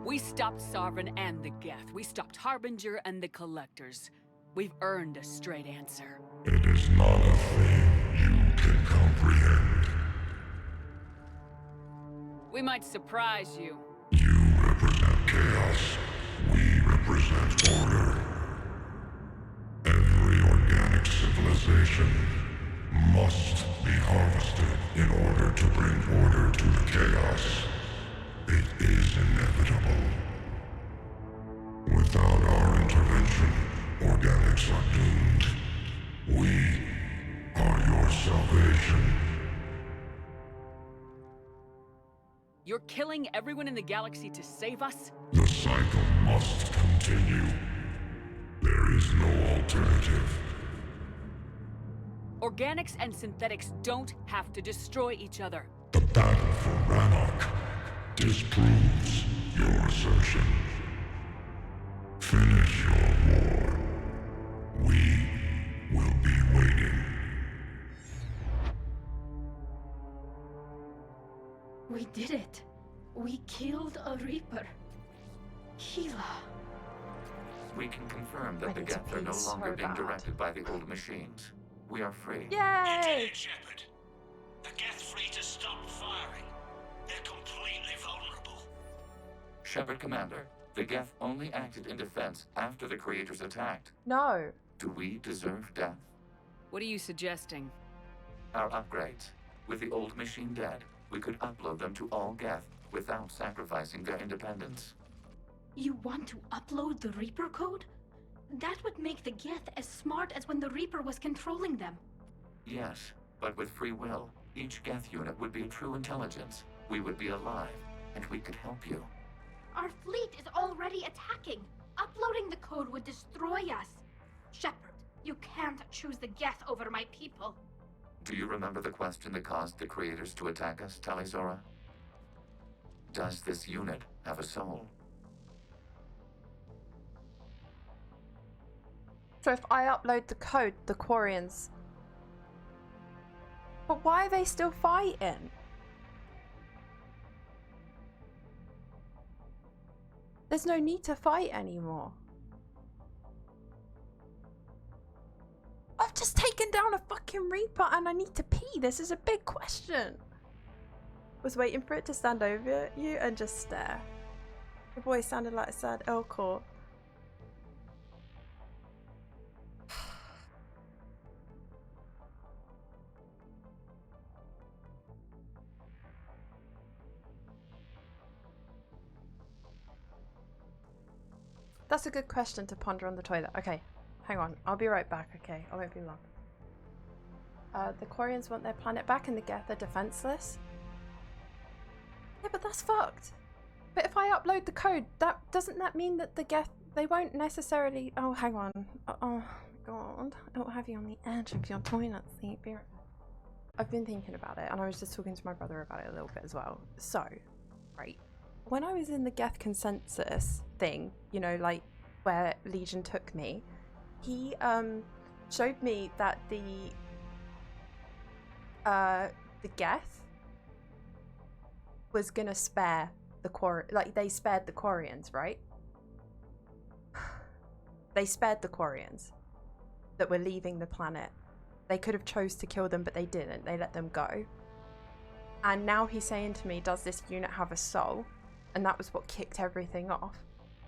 We stopped Sovereign and the Geth. We stopped Harbinger and the Collectors. We've earned a straight answer. It is not a thing you can comprehend. We might surprise you. You represent chaos. We represent order. Every organic civilization must be harvested in order to bring order to the chaos. It is inevitable. Without our intervention, organics are doomed. We are your salvation. You're killing everyone in the galaxy to save us? The cycle must continue. There is no alternative. Organics and synthetics don't have to destroy each other. The battle for Rannoch disproves your assertion. Finish your war. We will be waiting. We did it. We killed a Reaper. Keela. We can confirm that the Ready to Geth are no bleed longer so being bad. directed by the old machines. We are free. Yay! Shepard. The Geth fleet has stopped firing. They're completely vulnerable. Shepard Commander, the Geth only acted in defense after the Creators attacked. No. Do we deserve death? What are you suggesting? Our upgrades. With the old machine dead, we could upload them to all Geth without sacrificing their independence. You want to upload the Reaper code? That would make the Geth as smart as when the Reaper was controlling them. Yes, but with free will, each Geth unit would be true intelligence. We would be alive, and we could help you. Our fleet is already attacking. Uploading the code would destroy us. Shepard, you can't choose the Geth over my people. Do you remember the question that caused the Creators to attack us, Talizora? Does this unit have a soul? So if I upload the code, the Quarians... But why are they still fighting? There's no need to fight anymore. I've just taken down a fucking Reaper and I need to pee. This is a big question. Was waiting for it to stand over you and just stare. The voice sounded like a sad Elcor. That's a good question to ponder on the toilet. Okay, hang on. I'll be right back, okay? I won't be long. The Quarians want their planet back and the Geth are defenseless? Yeah, but that's fucked. But if I upload the code, doesn't that mean that the Geth, they won't necessarily... Oh, hang on. Oh, God. I don't have you on the edge of your toilet seat. I've been thinking about it, and I was just talking to my brother about it a little bit as well. So, right. When I was in the Geth consensus thing, you know, like where Legion took me, he showed me that the Geth was gonna spare the they spared the Quarians, right? They spared the Quarians that were leaving the planet. They could have chose to kill them, but they didn't. They let them go. And now he's saying to me, does this unit have a soul? And that was what kicked everything off.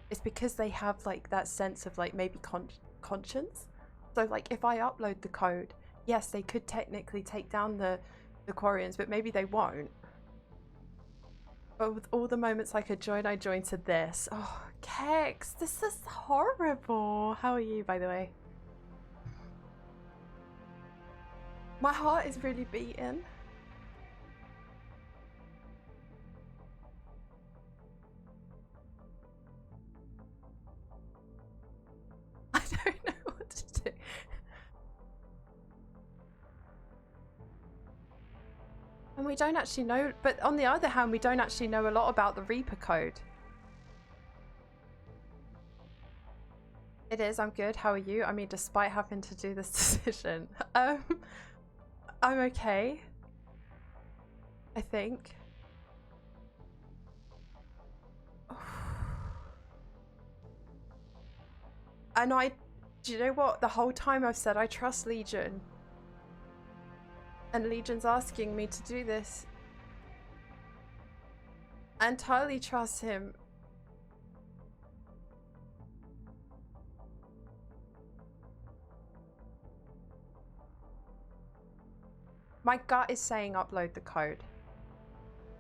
It's because they have like that sense of like maybe conscience. So like if I upload the code, yes, they could technically take down the Quarians, but maybe they won't. But with all the moments I could join, I joined to this. Oh, Kex, this is horrible. How are you, by the way? My heart is really beating. I don't know what to do. And we don't actually know, but on the other hand, we don't actually know a lot about the Reaper code. It is, I'm good. How are you? I mean, despite having to do this decision, I'm okay. I think. And do you know what? The whole time I've said I trust Legion. And Legion's asking me to do this. I entirely trust him. My gut is saying upload the code.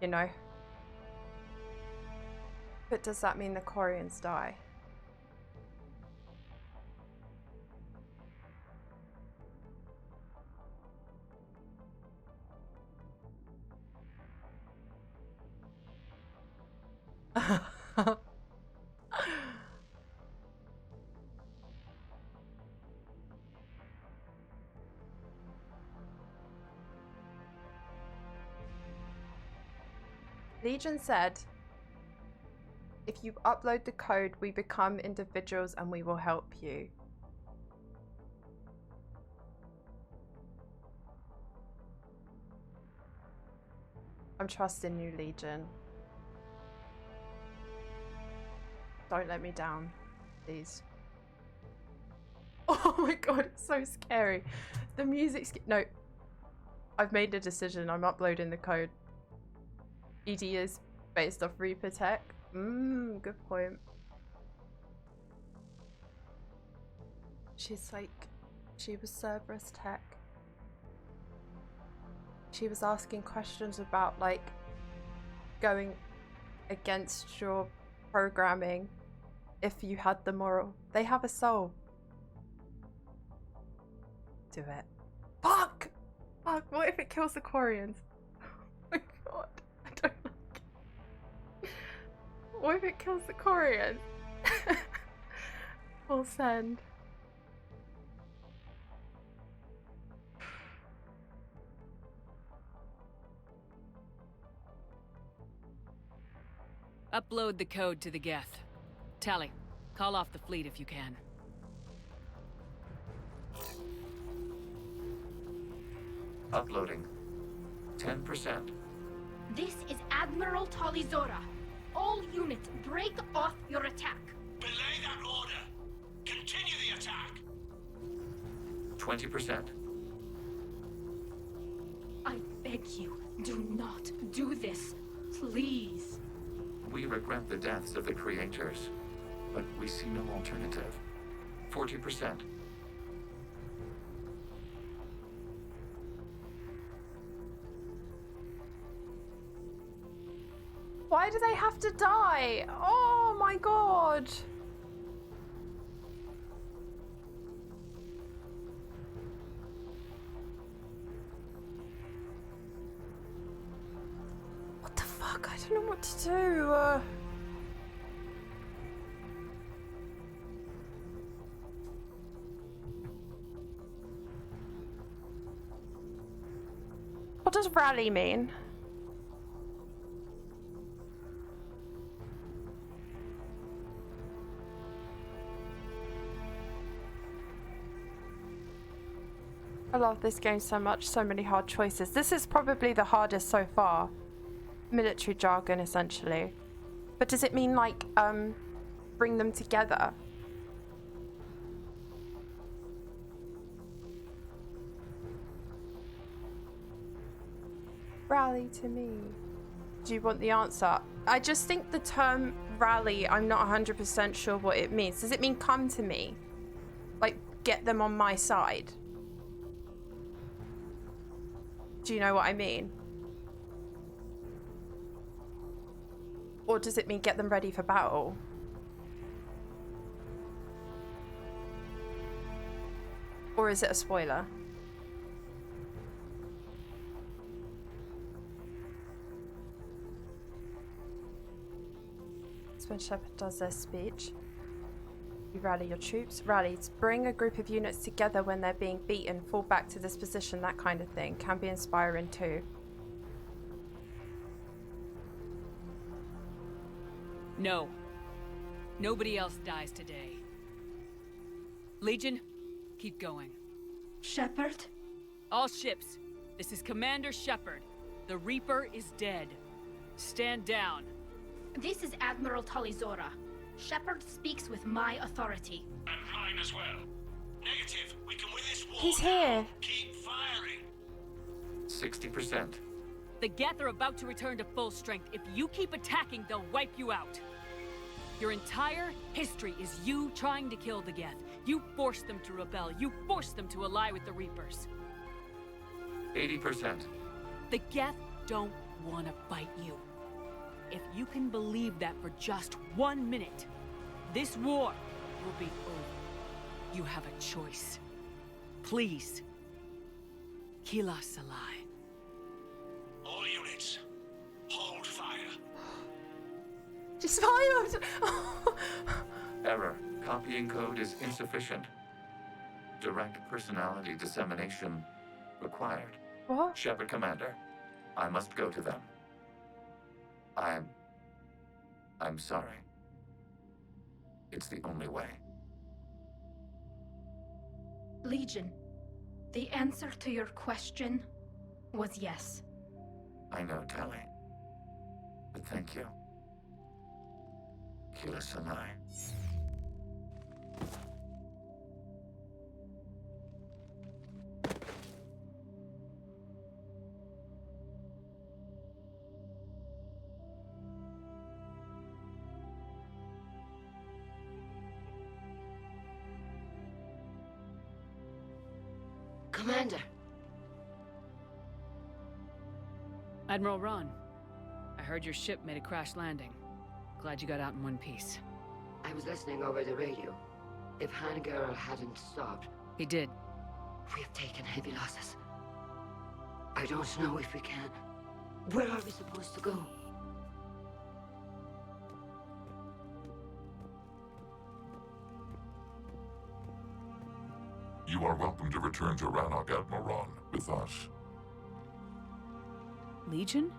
You know? But does that mean the Quarians die? Legion said, if you upload the code, we become individuals and we will help you. I'm trusting you, Legion. Don't let me down, please. Oh my god, it's so scary. The music's... No. I've made a decision. I'm uploading the code. ED is based off Reaper tech. Good point. She's like... She was Cerberus tech. She was asking questions about, like, going against your programming if you had the moral. They have a soul. Do it. Fuck! Fuck, what if it kills the Quarians? Oh my god, I don't like it. What if it kills the Quarians? We'll send. Upload the code to the Geth. Tally, call off the fleet if you can. Uploading. 10%. This is Admiral Talizora. All units, break off your attack. Belay that order. Continue the attack. 20%. I beg you, do not do this. Please. We regret the deaths of the creators, but we see no alternative. 40%. Why do they have to die? Oh my god. What the fuck? I don't know what to do. What does rally mean? I love this game so much, so many hard choices. This is probably the hardest so far. Military jargon, essentially. But does it mean, like, bring them together? Rally to me. Do you want the answer? I just think the term rally, I'm not 100% sure what it means. Does it mean come to me? Like, get them on my side? Do you know what I mean? Or does it mean get them ready for battle? Or is it a spoiler? That's when Shepard does their speech. You rally your troops. Rallies. Bring a group of units together when they're being beaten. Fall back to this position. That kind of thing. Can be inspiring too. No. Nobody else dies today. Legion, keep going. Shepard? All ships. This is Commander Shepard. The Reaper is dead. Stand down. This is Admiral Talizora. Shepard speaks with my authority. And mine as well. Negative. We can win this war. He's here. Keep firing. 60%. The Geth are about to return to full strength. If you keep attacking, they'll wipe you out. Your entire history is you trying to kill the Geth. You forced them to rebel. You forced them to ally with the Reapers. 80%. The Geth don't want to fight you. If you can believe that for just 1 minute, this war will be over. You have a choice. Please. Kila Salai. All units, hold fire. Just fired! Error. Copying code is insufficient. Direct personality dissemination required. What? Shepard Commander, I must go to them. I'm sorry. It's the only way. Legion, the answer to your question was yes. I know, Tally. But thank you. Kila Salai. Commander! Admiral Ron, I heard your ship made a crash landing. Glad you got out in one piece. I was listening over the radio. If Hangirl hadn't stopped... He did. We have taken heavy losses. I don't know if we can. Where are we supposed to go? You are welcome to return to Rannoch, Admiral Ron, with us. Legion?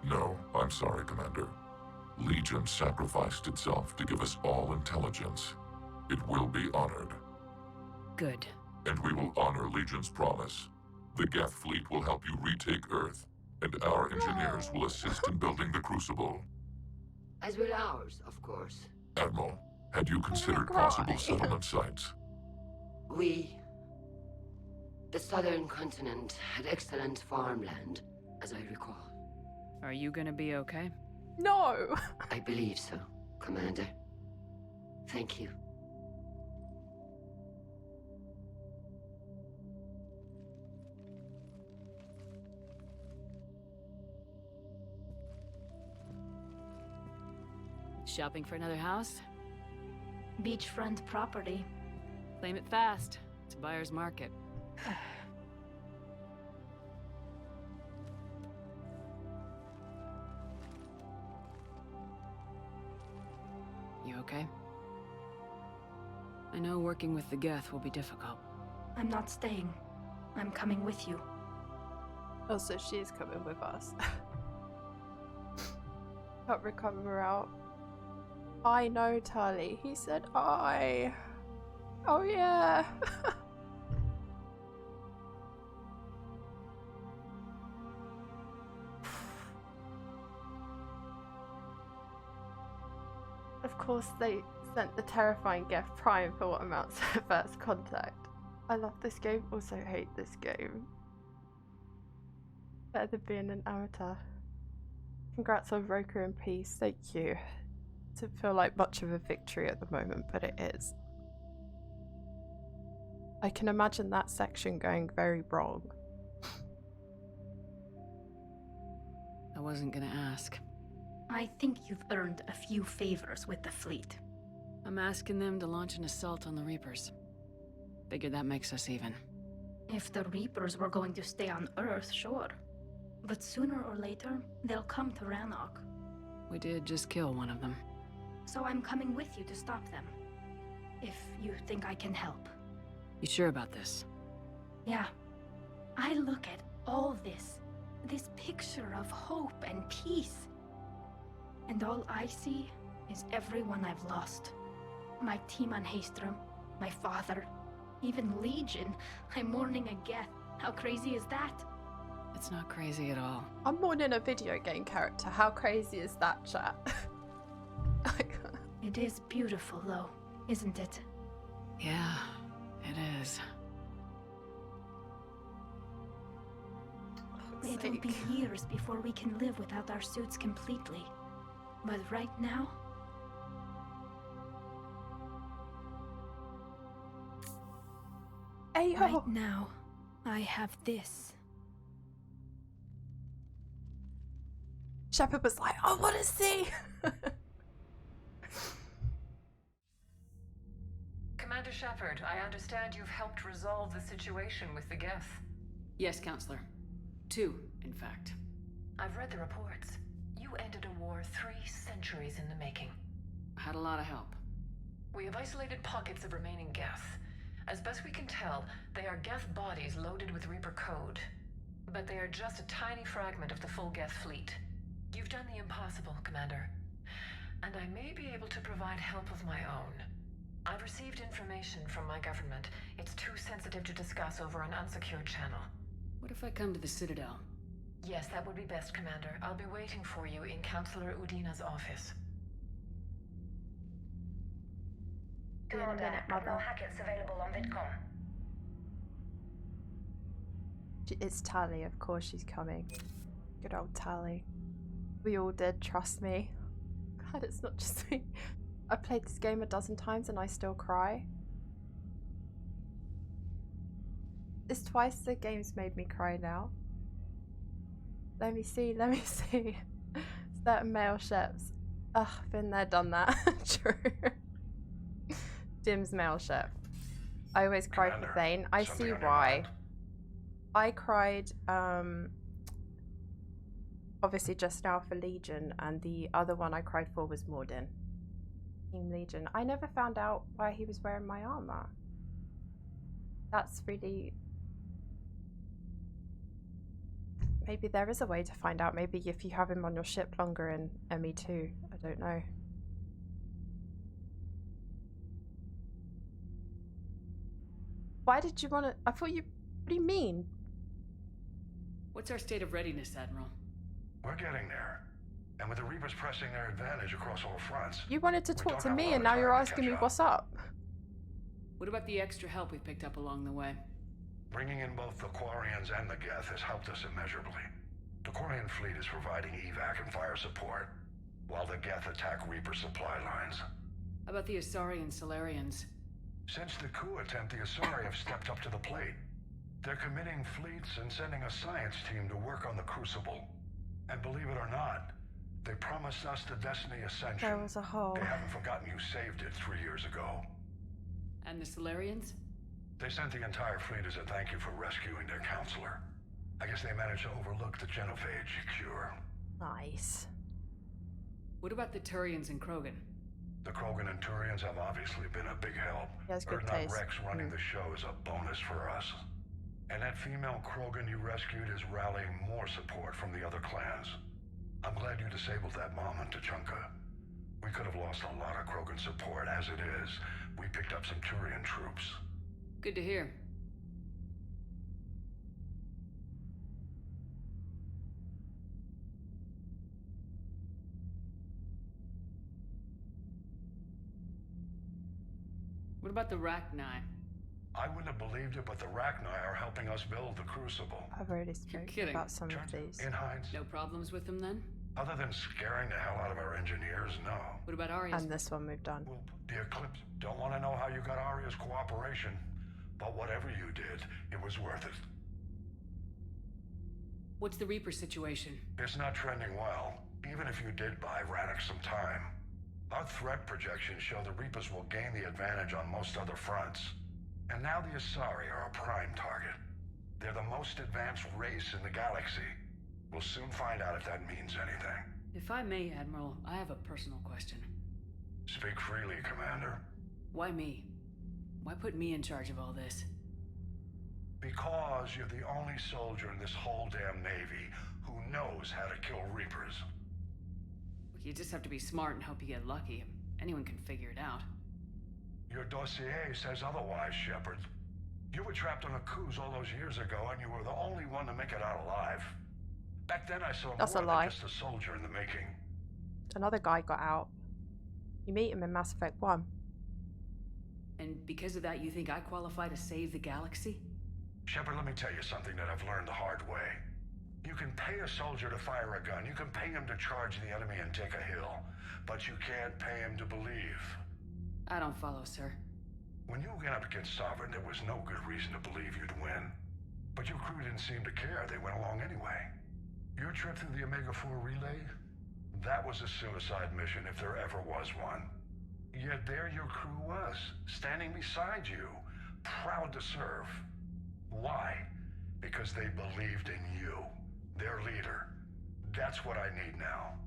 No, I'm sorry, Commander. Legion sacrificed itself to give us all intelligence. It will be honored. Good. And we will honor Legion's promise. The Geth fleet will help you retake Earth, and our engineers will assist in building the Crucible. As will ours, of course. Admiral, had you considered possible settlement sites? The southern continent had excellent farmland, as I recall. Are you gonna be okay? No! I believe so, Commander. Thank you. Shopping for another house? Beachfront property. Claim it fast. It's a buyer's market. You okay? I know working with the Geth will be difficult. I'm not staying. I'm coming with you. Oh, so she's coming with us. Help recover morale. I know, Tali. He said I. Oh yeah. Of course, they sent the terrifying Geth Prime for what amounts to first contact. I love this game, also hate this game. Better than being an amateur. Congrats on Roker in peace, thank you. Doesn't feel like much of a victory at the moment, but it is. I can imagine that section going very wrong. I wasn't gonna ask. I think you've earned a few favors with the fleet. I'm asking them to launch an assault on the Reapers. Figure that makes us even. If the Reapers were going to stay on Earth, sure. But sooner or later, they'll come to Rannoch. We did just kill one of them. So I'm coming with you to stop them. If you think I can help. You sure about this? Yeah. I look at all this picture of hope and peace. And all I see is everyone I've lost. My team on Haestrom, my father, even Legion. I'm mourning a Geth. How crazy is that? It's not crazy at all. I'm mourning a video game character. How crazy is that, chat? It is beautiful, though, isn't it? Yeah, it is. It'll be years before we can live without our suits completely. But right now... Ayo. Right now, I have this. Shepard was like, I want to see! Commander Shepard, I understand you've helped resolve the situation with the Geth. Yes, Counselor. 2, in fact. I've read the reports. You ended a war 3 centuries in the making. I had a lot of help. We have isolated pockets of remaining Geth. As best we can tell, they are Geth bodies loaded with Reaper code. But they are just a tiny fragment of the full Geth fleet. You've done the impossible, Commander. And I may be able to provide help of my own. I've received information from my government. It's too sensitive to discuss over an unsecured channel. What if I come to the Citadel? Yes, that would be best, Commander. I'll be waiting for you in Counselor Udina's office. Commander, Admiral Hackett's available on VidCom. It's Tali, of course she's coming. Good old Tali. We all did, trust me. God, it's not just me. I've played this game a dozen times and I still cry. It's twice the game's made me cry now. Let me see. Certain male chefs. Ugh, been there, done that. True. Jim's male chef. I always cry for Thane. I see why. I cried, obviously just now for Legion, and the other one I cried for was Morden. Team Legion. I never found out why he was wearing my armor. That's really... Maybe there is a way to find out. Maybe if you have him on your ship longer in ME2. I don't know. Why did you want to... I thought you... What do you mean? What's our state of readiness, Admiral? We're getting there. And with the Reapers pressing their advantage across all fronts... You wanted to talk to me and now you're asking me what's up. What about the extra help we picked up along the way? Bringing in both the Quarians and the Geth has helped us immeasurably. The Quarian fleet is providing evac and fire support, while the Geth attack Reaper supply lines. How about the Asari and Solarians? Since the coup attempt, the Asari have stepped up to the plate. They're committing fleets and sending a science team to work on the Crucible. And believe it or not, they promised us the Destiny Ascension. There was a hole. They haven't forgotten you saved it 3 years ago. And the Solarians? They sent the entire fleet as a thank you for rescuing their counselor. I guess they managed to overlook the genophage cure. Nice. What about the Turians and Krogan? The Krogan and Turians have obviously been a big help. Yes, good Erdnot taste. Rex running the show is a bonus for us. And that female Krogan you rescued is rallying more support from the other clans. I'm glad you disabled that mom in Tachanka. We could have lost a lot of Krogan support. As it is, we picked up some Turian troops. Good to hear. What about the Rachni? I wouldn't have believed it, but the Rachni are helping us build the Crucible. I've already spoken about some of these. In Hines. No problems with them then? Other than scaring the hell out of our engineers, no. What about Arya's? And this one we've done. Well, the Eclipse. Don't want to know how you got Arya's cooperation. But whatever you did, it was worth it. What's the Reaper situation? It's not trending well, even if you did buy Rannoch some time. Our threat projections show the Reapers will gain the advantage on most other fronts. And now the Asari are a prime target. They're the most advanced race in the galaxy. We'll soon find out if that means anything. If I may, Admiral, I have a personal question. Speak freely, Commander. Why me? Why put me in charge of all this? Because you're the only soldier in this whole damn Navy who knows how to kill Reapers. You just have to be smart and hope you get lucky. Anyone can figure it out. Your dossier says otherwise, Shepard. You were trapped on a cruise all those years ago, and you were the only one to make it out alive. Back then I saw That's a more lie. than just a soldier in the making. Another guy got out. You meet him in Mass Effect 1. And because of that, you think I qualify to save the galaxy? Shepard, let me tell you something that I've learned the hard way. You can pay a soldier to fire a gun, you can pay him to charge the enemy and take a hill, but you can't pay him to believe. I don't follow, sir. When you went up against Sovereign, there was no good reason to believe you'd win. But your crew didn't seem to care, they went along anyway. Your trip through the Omega-4 relay? That was a suicide mission if there ever was one. Yet there your crew was, standing beside you, proud to serve. Why? Because they believed in you, their leader. That's what I need now.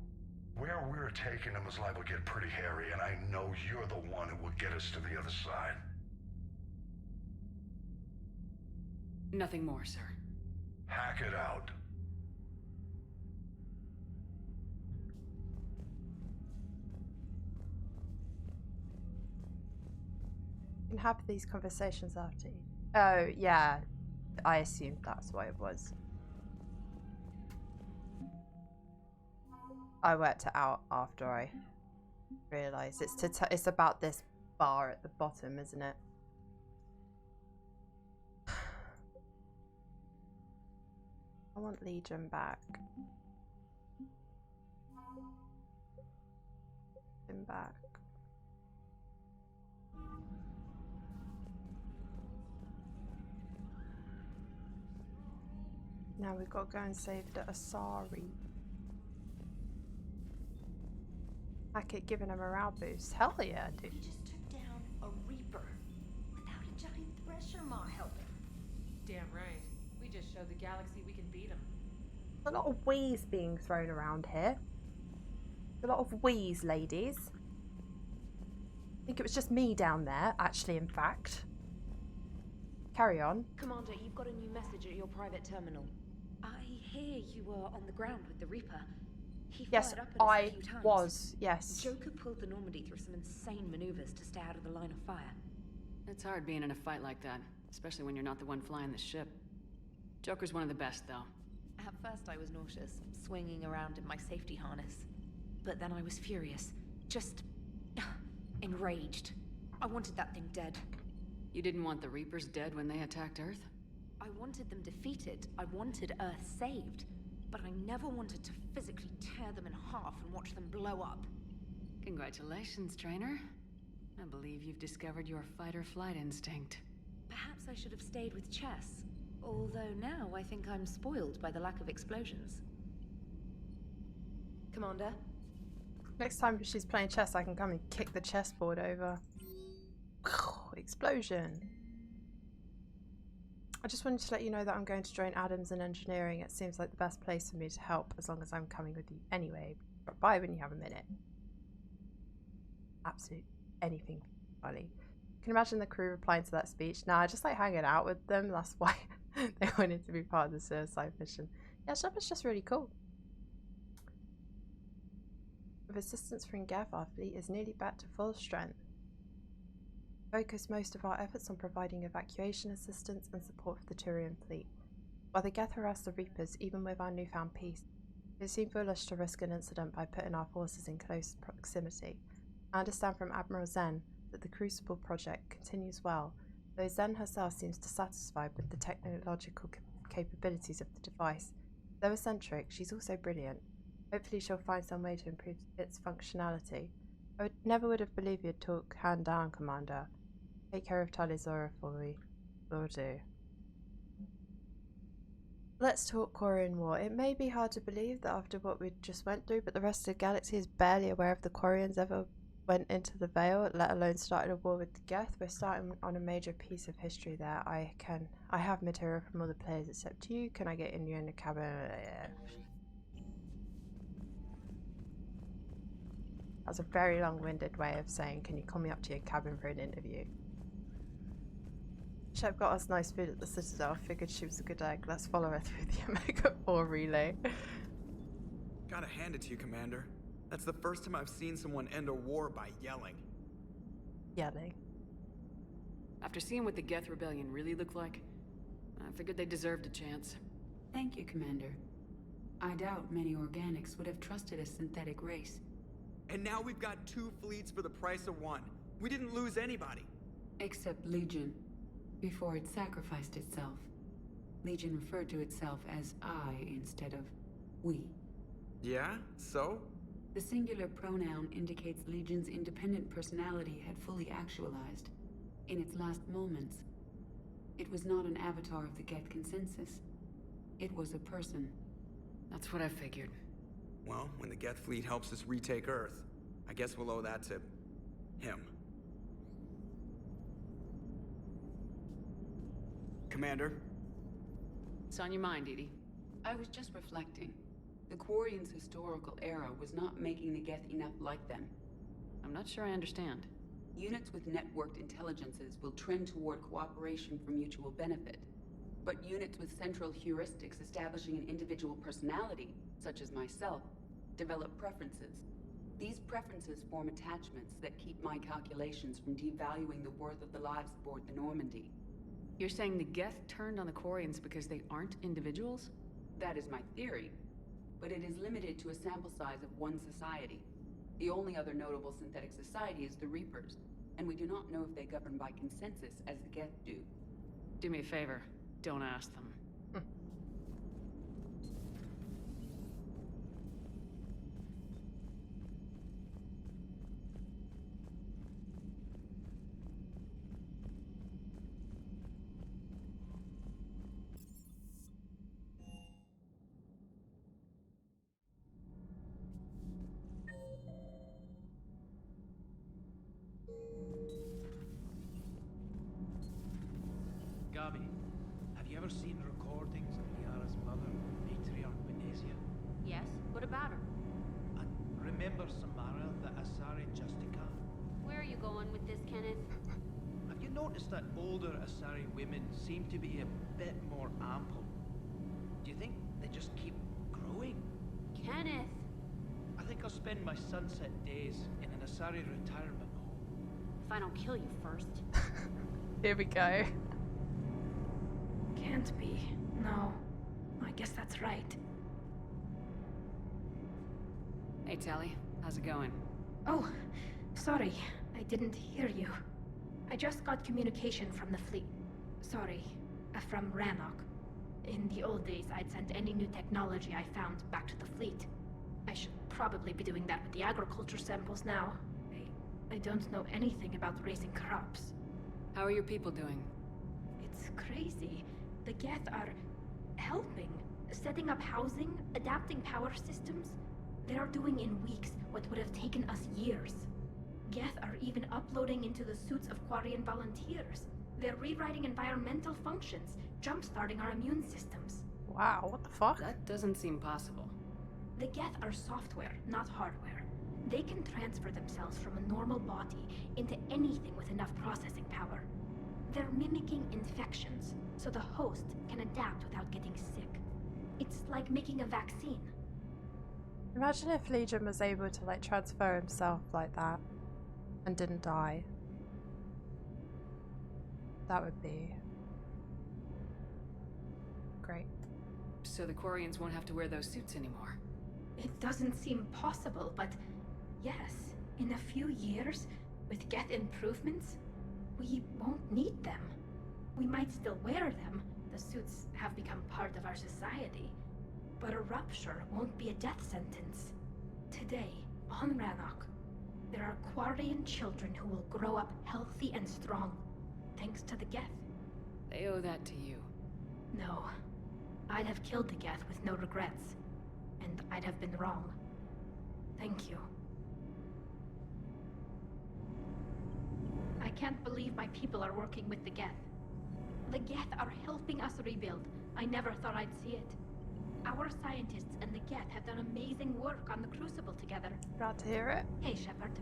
Where we're taking them is liable to get pretty hairy, and I know you're the one who will get us to the other side. Nothing more, sir. Hack it out. You can have these conversations after you. Oh, yeah. I assumed that's what it was. I worked it out after I realised. It's about this bar at the bottom, isn't it? I want Legion back. Him back. Now we've got to go and save the Asari. Hack it, giving a morale boost. Hell yeah, dude. We just took down a Reaper without a giant thresher maw helping. Damn right. We just showed the galaxy we can beat them. A lot of wheeze being thrown around here. A lot of wheeze, ladies. I think it was just me down there, actually, in fact. Carry on. Commander, you've got a new message at your private terminal. I hear you were on the ground with the Reaper. He Yes, fired up at us a I few times. was, yes. Joker pulled the Normandy through some insane maneuvers to stay out of the line of fire. It's hard being in a fight like that, especially when you're not the one flying the ship. Joker's one of the best, though. At first I was nauseous, swinging around in my safety harness. But then I was furious. Just... enraged. I wanted that thing dead. You didn't want the Reapers dead when they attacked Earth? I wanted them defeated. I wanted Earth saved. But I never wanted to physically tear them in half and watch them blow up. Congratulations, trainer. I believe you've discovered your fight-or-flight instinct. Perhaps I should have stayed with chess. Although now I think I'm spoiled by the lack of explosions. Commander? Next time she's playing chess, I can come and kick the chessboard over. Explosion. I just wanted to let you know that I'm going to join Adams in engineering. It seems like the best place for me to help, as long as I'm coming with you anyway. Drop by when you have a minute. Absolute anything funny. You can imagine the crew replying to that speech. Nah, I just like hanging out with them. That's why they wanted to be part of the suicide mission. Yeah, Shepard's just really cool. With assistance from Gav, our fleet is nearly back to full strength. Focus most of our efforts on providing evacuation assistance and support for the Turian fleet. While the Geth harass the Reapers, even with our newfound peace, it seemed foolish to risk an incident by putting our forces in close proximity. I understand from Admiral Zen that the Crucible project continues well, though Zen herself seems dissatisfied with the technological capabilities of the device. Though eccentric, she's also brilliant. Hopefully she'll find some way to improve its functionality. I never would have believed you'd talk hand down, Commander. Take care of Talizora for me. Will do. Let's talk Quarian War. It may be hard to believe that after what we just went through, but the rest of the galaxy is barely aware if the Quarians ever went into the Veil, let alone started a war with the Geth. We're starting on a major piece of history there. I have material from all the players except you. Can I get in you in the cabin? That's a very long-winded way of saying, can you call me up to your cabin for an interview? Shep got us nice food at the Citadel. Figured she was a good egg. Let's follow her through the Omega 4 relay. Gotta hand it to you, Commander. That's the first time I've seen someone end a war by yelling. Yelling. After seeing what the Geth Rebellion really looked like, I figured they deserved a chance. Thank you, Commander. I doubt many organics would have trusted a synthetic race. And now we've got 2 fleets for the price of 1. We didn't lose anybody. Except Legion, before it sacrificed itself. Legion referred to itself as I instead of we. Yeah? So? The singular pronoun indicates Legion's independent personality had fully actualized. In its last moments, it was not an avatar of the Geth consensus. It was a person. That's what I figured. Well, when the Geth fleet helps us retake Earth, I guess we'll owe that to him. Commander? It's on your mind, Edie. I was just reflecting. The Quarians' historical era was not making the Geth enough like them. I'm not sure I understand. Units with networked intelligences will trend toward cooperation for mutual benefit. But units with central heuristics establishing an individual personality, such as myself, develop preferences. These preferences form attachments that keep my calculations from devaluing the worth of the lives aboard the Normandy. You're saying the Geth turned on the Quarians because they aren't individuals? That is my theory, but it is limited to a sample size of one society. The only other notable synthetic society is the Reapers, and we do not know if they govern by consensus as the Geth do. Do me a favor, don't ask them. Gabi, have you ever seen recordings of Liara's mother, Matriarch Benesia? Yes? What about her? And remember Samara, the Asari Justica? Where are you going with this, Kenneth? Have you noticed that older Asari women seem to be a bit more ample? Do you think They just keep growing. Kenneth! I think I'll spend my sunset days in an Asari retirement home. If I don't kill you first. Here we go. Can't be. No. I guess that's right. Hey, Tally. How's it going? Oh, sorry. I didn't hear you. I just got communication from the fleet. Sorry. From Rannoch. In the old days, I'd send any new technology I found back to the fleet. I should probably be doing that with the agriculture samples now. I don't know anything about raising crops. How are your people doing? It's crazy. The Geth are helping. Setting up housing, adapting power systems. They are doing in weeks what would have taken us years. Geth are even uploading into the suits of Quarian volunteers. They're rewriting environmental functions, jump-starting our immune systems. Wow, what the fuck? That doesn't seem possible. The Geth are software, not hardware. They can transfer themselves from a normal body into anything with enough processing power. They're mimicking infections, so the host can adapt without getting sick. It's like making a vaccine. Imagine if Legion was able to like transfer himself like that and didn't die. That would be great. So the Quarians won't have to wear those suits anymore. It doesn't seem possible, but yes, in a few years, with Geth improvements, we won't need them. We might still wear them. The suits have become part of our society. But a rupture won't be a death sentence. Today, on Rannoch, there are Quarian children who will grow up healthy and strong, thanks to the Geth. They owe that to you. No. I'd have killed the Geth with no regrets. And I'd have been wrong. Thank you. I can't believe my people are working with the Geth. The Geth are helping us rebuild. I never thought I'd see it. Our scientists and the Geth have done amazing work on the Crucible together. Glad to hear it. Hey, Shepard.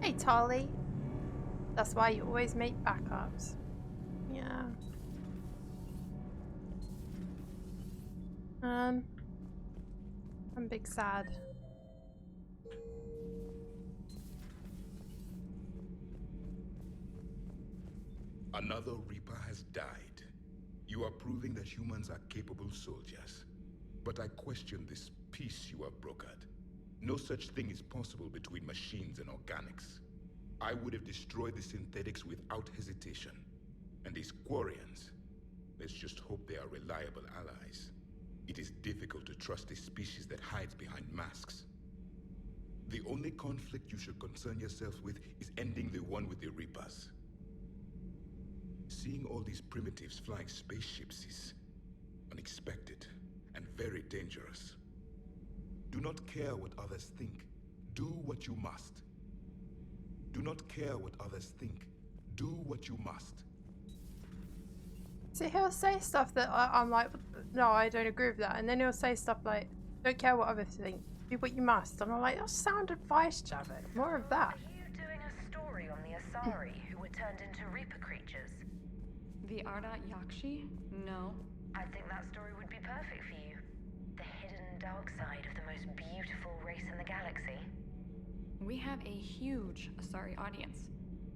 Hey, Tali. That's why you always make backups. Yeah. I'm big sad. Another Reaper has died. You are proving that humans are capable soldiers. But I question this peace you have brokered. No such thing is possible between machines and organics. I would have destroyed the synthetics without hesitation. And these Quarians, let's just hope they are reliable allies. It is difficult to trust a species that hides behind masks. The only conflict you should concern yourself with is ending the one with the Reapers. Seeing all these primitives flying spaceships is unexpected and very dangerous. Do not care what others think. Do what you must. Do not care what others think. Do what you must. See, he'll say stuff that I'm like, no, I don't agree with that. And then he'll say stuff like, don't care what others think. Do what you must. And I'm like, that's sound advice, Javik. More of that. Are you doing a story on the Asari who were turned into Reaper creatures? The Ardat Yakshi? No. I think that story would be perfect for you. The hidden dark side of the most beautiful race in the galaxy. We have a huge Asari audience.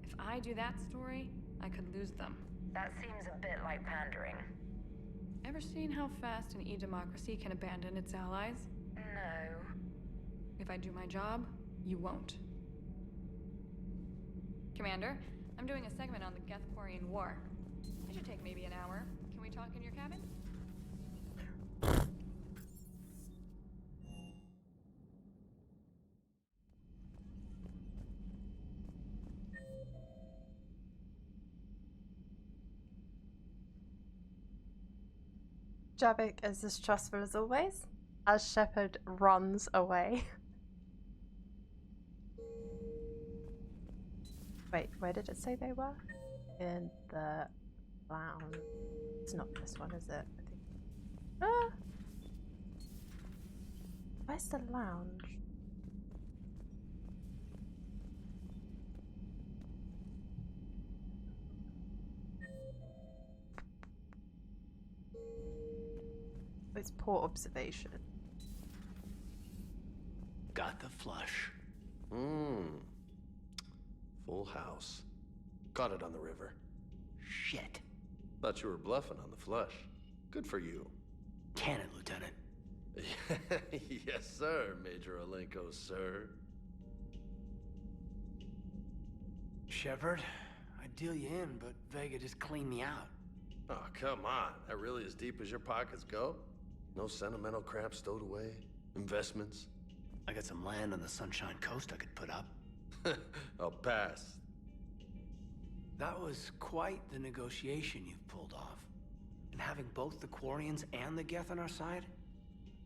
If I do that story, I could lose them. That seems a bit like pandering. Ever seen how fast an e-democracy can abandon its allies? No. If I do my job, you won't. Commander, I'm doing a segment on the Geth-Quarian War. It should take maybe an hour. Can we talk in your cabin? Javik is as trustful as always, as Shepard runs away. Wait, where did it say they were? In the lounge. It's not this one, is it? I think. Ah! Where's the lounge? is poor observation. Got the flush. Full house. Caught it on the river. Shit. Thought you were bluffing on the flush. Good for you. Cannon, Lieutenant. Yes, sir, Major Olenko, sir. Shepard, I'd deal you in, but Vega just cleaned me out. Oh, come on. That really as deep as your pockets go? No sentimental crap stowed away? Investments? I got some land on the Sunshine Coast I could put up. I'll pass. That was quite the negotiation you've pulled off. And having both the Quarians and the Geth on our side,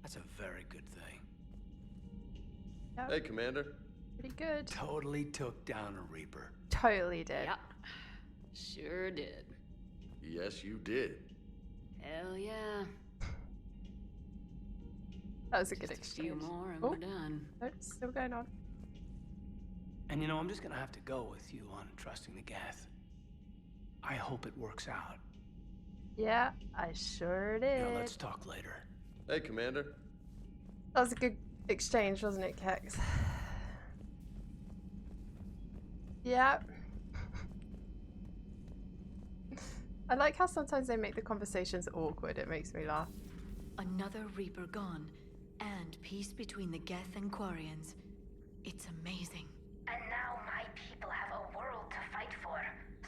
that's a very good thing. Yep. Hey, Commander. Pretty good. Totally took down a Reaper. Totally did. Yep. Sure did. Yes, you did. Hell yeah. That was a good Just a few exchange. more and Oh, we're done. no, it's still going on. And you know, I'm just gonna have to go with you on trusting the Geth. I hope it works out. Yeah, I sure did. Now let's talk later. Hey, Commander. That was a good exchange, wasn't it, Kex? Yeah. I like how sometimes they make the conversations awkward. It makes me laugh. Another Reaper gone, and peace between the Geth and Quarians. It's amazing. And now my people have a world to fight for.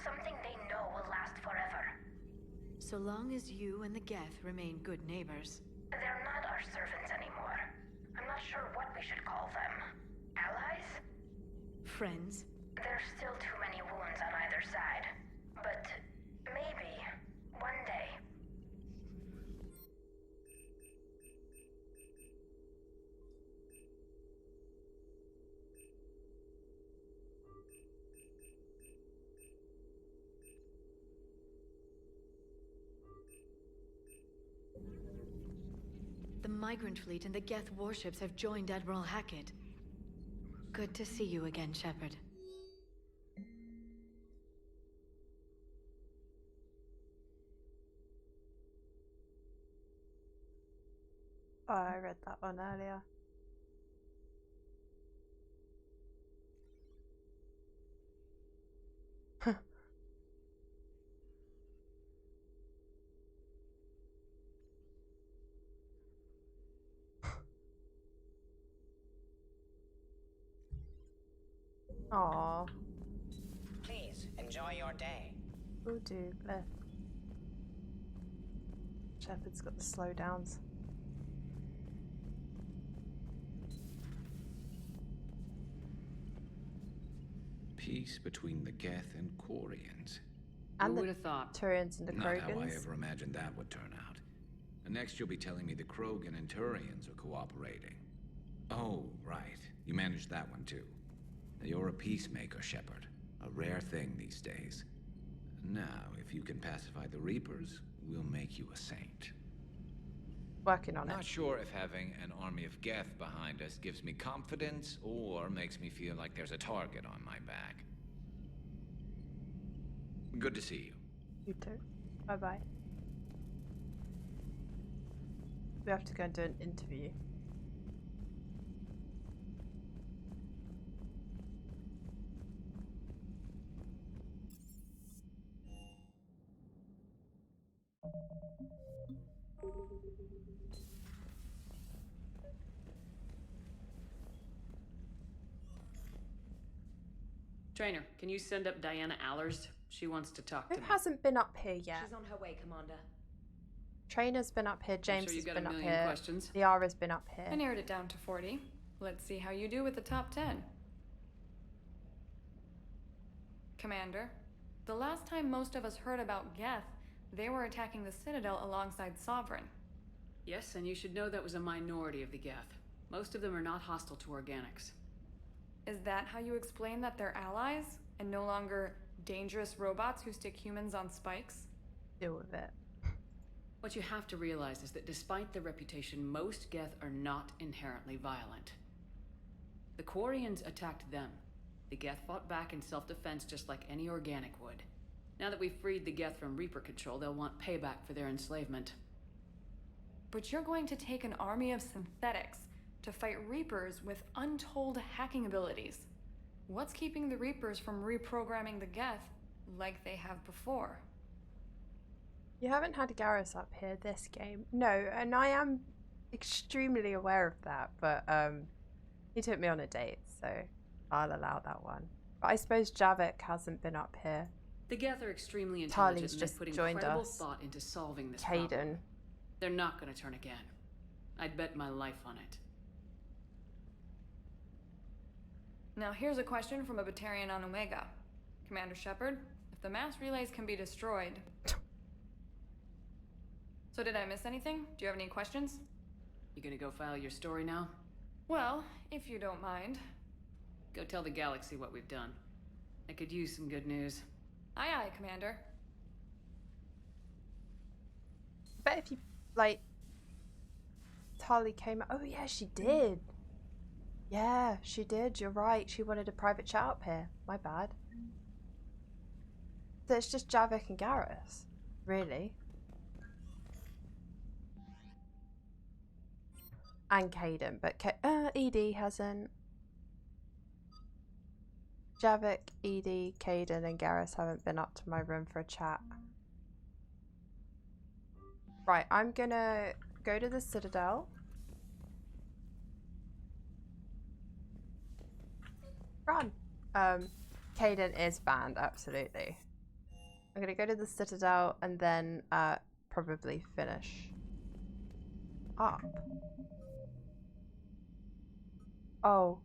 Something they know will last forever. So long as you and the Geth remain good neighbors. They're not our servants anymore. I'm not sure what we should call them. Allies? Friends. There's still too many wounds on either side. But maybe one day. The migrant fleet and the Geth warships have joined Admiral Hackett. Good to see you again, Shepard. Oh, I read that one earlier. Aww. Please, enjoy your day. Oh, do. Bleh. Shepard's got the slow downs. Peace between the Geth and Quarians. And Who the would have thought? Turians and the Not how I Krogans. ever imagined that would turn out. And next you'll be telling me the Krogan and Turians are cooperating. Oh, right. You managed that one too. You're a peacemaker, Shepard. A rare thing these days. Now, if you can pacify the Reapers, we'll make you a saint. Working on it. Not sure if having an army of Geth behind us gives me confidence or makes me feel like there's a target on my back. Good to see you. You too. Bye bye. We have to go and do an interview. Trainer, can you send up Diana Allers? She wants to talk to Who me. hasn't been up here yet? She's on her way, Commander. Trainer's been up here. James sure you has got been a up million here. questions. Liara's been up here. I narrowed it down to 40. Let's see how you do with the top 10. Commander, the last time most of us heard about Geth, they were attacking the Citadel alongside Sovereign. Yes, and you should know that was a minority of the Geth. Most of them are not hostile to organics. Is that how you explain that they're allies and no longer dangerous robots who stick humans on spikes? Deal with it. What you have to realize is that despite their reputation, most Geth are not inherently violent. The Quarians attacked them. The Geth fought back in self-defense just like any organic would. Now that we've freed the Geth from Reaper control, they'll want payback for their enslavement. But you're going to take an army of synthetics to fight Reapers with untold hacking abilities. What's keeping the Reapers from reprogramming the Geth like they have before? You haven't had Garrus up here this game. No, and I am extremely aware of that, but he took me on a date, so I'll allow that one. But I suppose Javik hasn't been up here. The Geth are extremely intelligent Tali's and just they've put joined incredible us. thought into solving this Caden. problem. They're not going to turn again. I'd bet my life on it. Now here's a question from a Batarian on Omega. Commander Shepard, if the mass relays can be destroyed... So did I miss anything? Do you have any questions? You gonna go file your story now? Well, if you don't mind. Go tell the galaxy what we've done. I could use some good news. Aye aye, Commander. I bet if you, like... Tali came... Oh yeah, she did. Yeah, she did. You're right. She wanted a private chat up here. My bad. So it's just Javik and Garrus. Really? And Caden, but ED hasn't. Javik, ED, Caden, and Garrus haven't been up to my room for a chat. Right, I'm gonna go to the Citadel. Run. Caden is banned, absolutely. I'm gonna go to the Citadel and then probably finish up. Oh.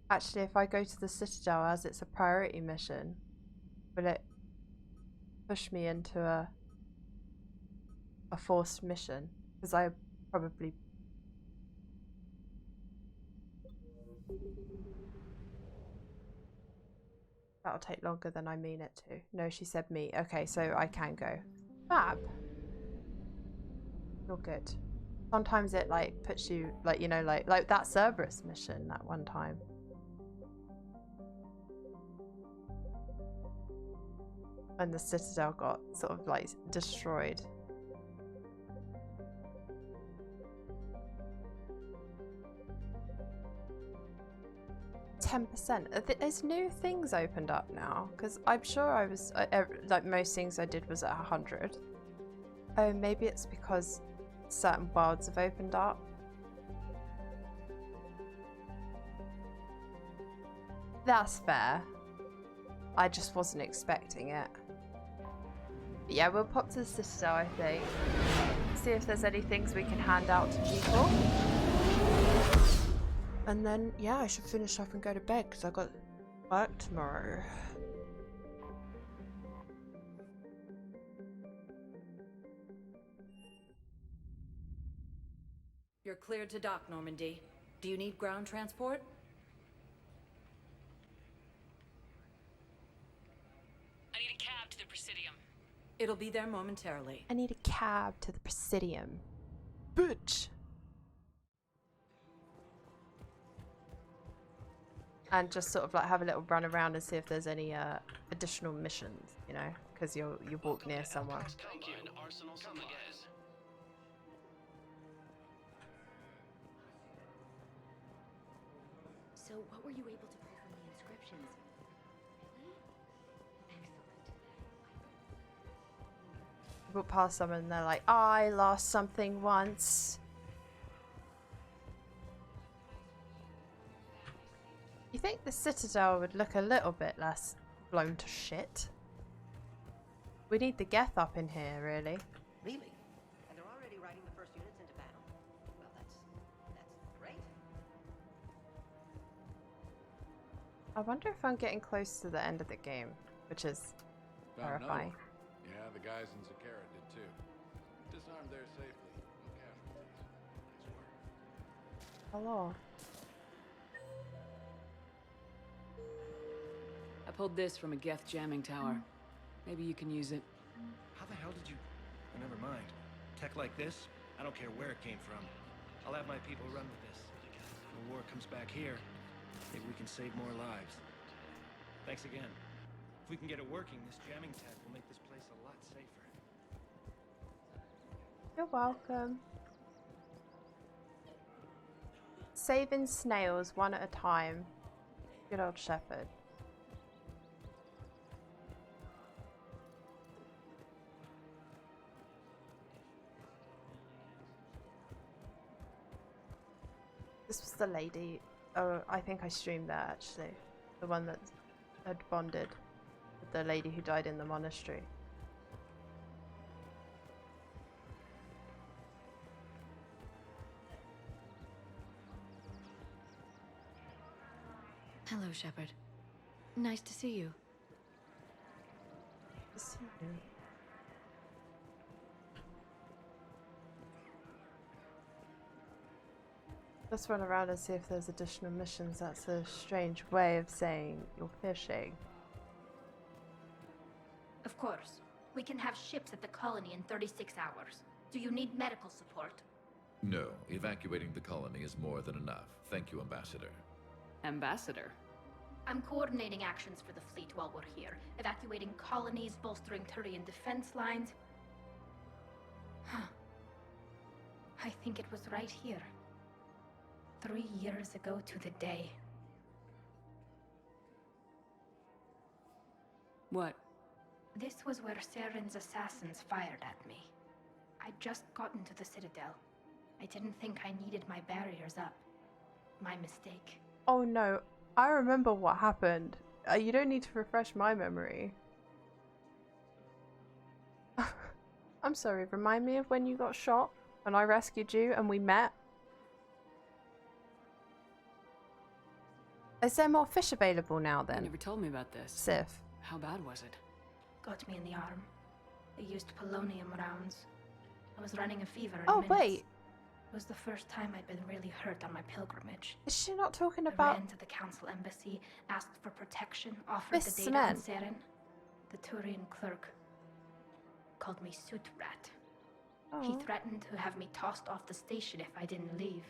Actually, if I go to the Citadel as it's a priority mission, will it push me into a forced mission? Because I probably... That'll take longer than I mean it to. No, she said me. Okay, so I can go. Fab. You're good. Sometimes it like puts you like, you know, like that Cerberus mission that one time. And the Citadel got sort of like destroyed. There's new things opened up now, because I'm sure I was like most things I did was at 100. Oh, maybe it's because certain worlds have opened up. That's fair. I just wasn't expecting it. But yeah, we'll pop to the Citadel, I think. See if there's any things we can hand out to people. And then, yeah, I should finish up and go to bed because I've got work tomorrow. You're cleared to dock, Normandy. Do you need ground transport? I need a cab to the Presidium. It'll be there momentarily. I need a cab to the Presidium. Bitch! And just sort of like have a little run around and see if there's any additional missions, you know, because you walk near someone. Thank you. Arsenal Summergaze. So, what were you able to pull from the inscriptions? Really? Excellent. You walk past someone and they're like, I lost something once. You think the Citadel would look a little bit less blown to shit? We need the Geth up in here, really. Really? And they're already riding the first units into battle? Well, that's great. I wonder if I'm getting close to the end of the game, which is terrifying. Yeah, the guys in Zakara did too. Disarmed there safely. No casualties. Nice work. Hello. I pulled this from a Geth jamming tower. Maybe you can use it. How the hell did you... Oh, never mind. Tech like this, I don't care where it came from. I'll have my people run with this. When the war comes back here, maybe we can save more lives. Thanks again. If we can get it working, this jamming tech will make this place a lot safer. You're welcome. Saving snails one at a time. Good old shepherd. This was the lady. Oh, I think I streamed that actually. The one that had bonded with the lady who died in the monastery. Hello, Shepard. Nice to see you. Let's run around and see if there's additional missions. That's a strange way of saying you're fishing. Of course. We can have ships at the colony in 36 hours. Do you need medical support? No, evacuating the colony is more than enough. Thank you, Ambassador. Ambassador? I'm coordinating actions for the fleet while we're here. Evacuating colonies, bolstering Turian defense lines. Huh. I think it was right here. 3 years ago to the day. What? This was where Saren's assassins fired at me. I'd just gotten to the Citadel. I didn't think I needed my barriers up. My mistake. Oh no, I remember what happened. You don't need to refresh my memory. I'm sorry, remind me of when you got shot and I rescued you and we met. Is there more fish available now then? You never told me about this. Sif. How bad was it? Got me in the arm. They used polonium rounds. I was running a fever in Oh, minutes. wait. It was the first time I'd been really hurt on my pilgrimage. Is she not talking I about ran to the council embassy, asked for protection, offered this the data man? on Seren. The Turian clerk called me soot rat. He Oh. threatened to have me tossed off the station if I didn't leave.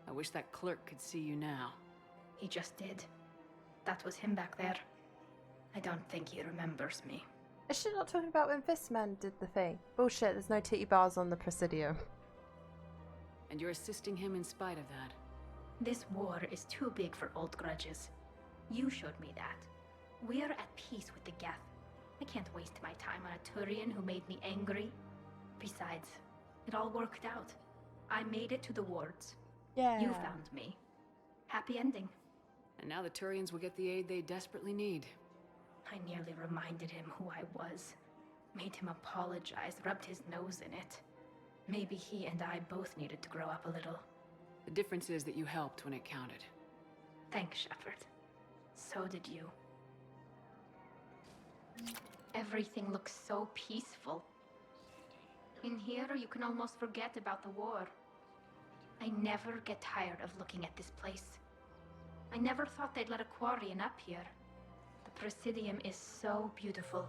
I wish that clerk could see you now. He just did. That was him back there. I don't think he remembers me. Is she not talking about when this man did the thing? Bullshit, there's no titty bars on the Presidium. And you're assisting him in spite of that. This war is too big for old grudges. You showed me that. We're at peace with the Geth. I can't waste my time on a Turian who made me angry. Besides, it all worked out. I made it to the wards. Yeah. You found me. Happy ending. And now the Turians will get the aid they desperately need. I nearly reminded him who I was. Made him apologize, rubbed his nose in it. Maybe he and I both needed to grow up a little. The difference is that you helped when it counted. Thanks, Shepard. So did you. Everything looks so peaceful. In here, you can almost forget about the war. I never get tired of looking at this place. I never thought they'd let a Quarian up here. The Presidium is so beautiful.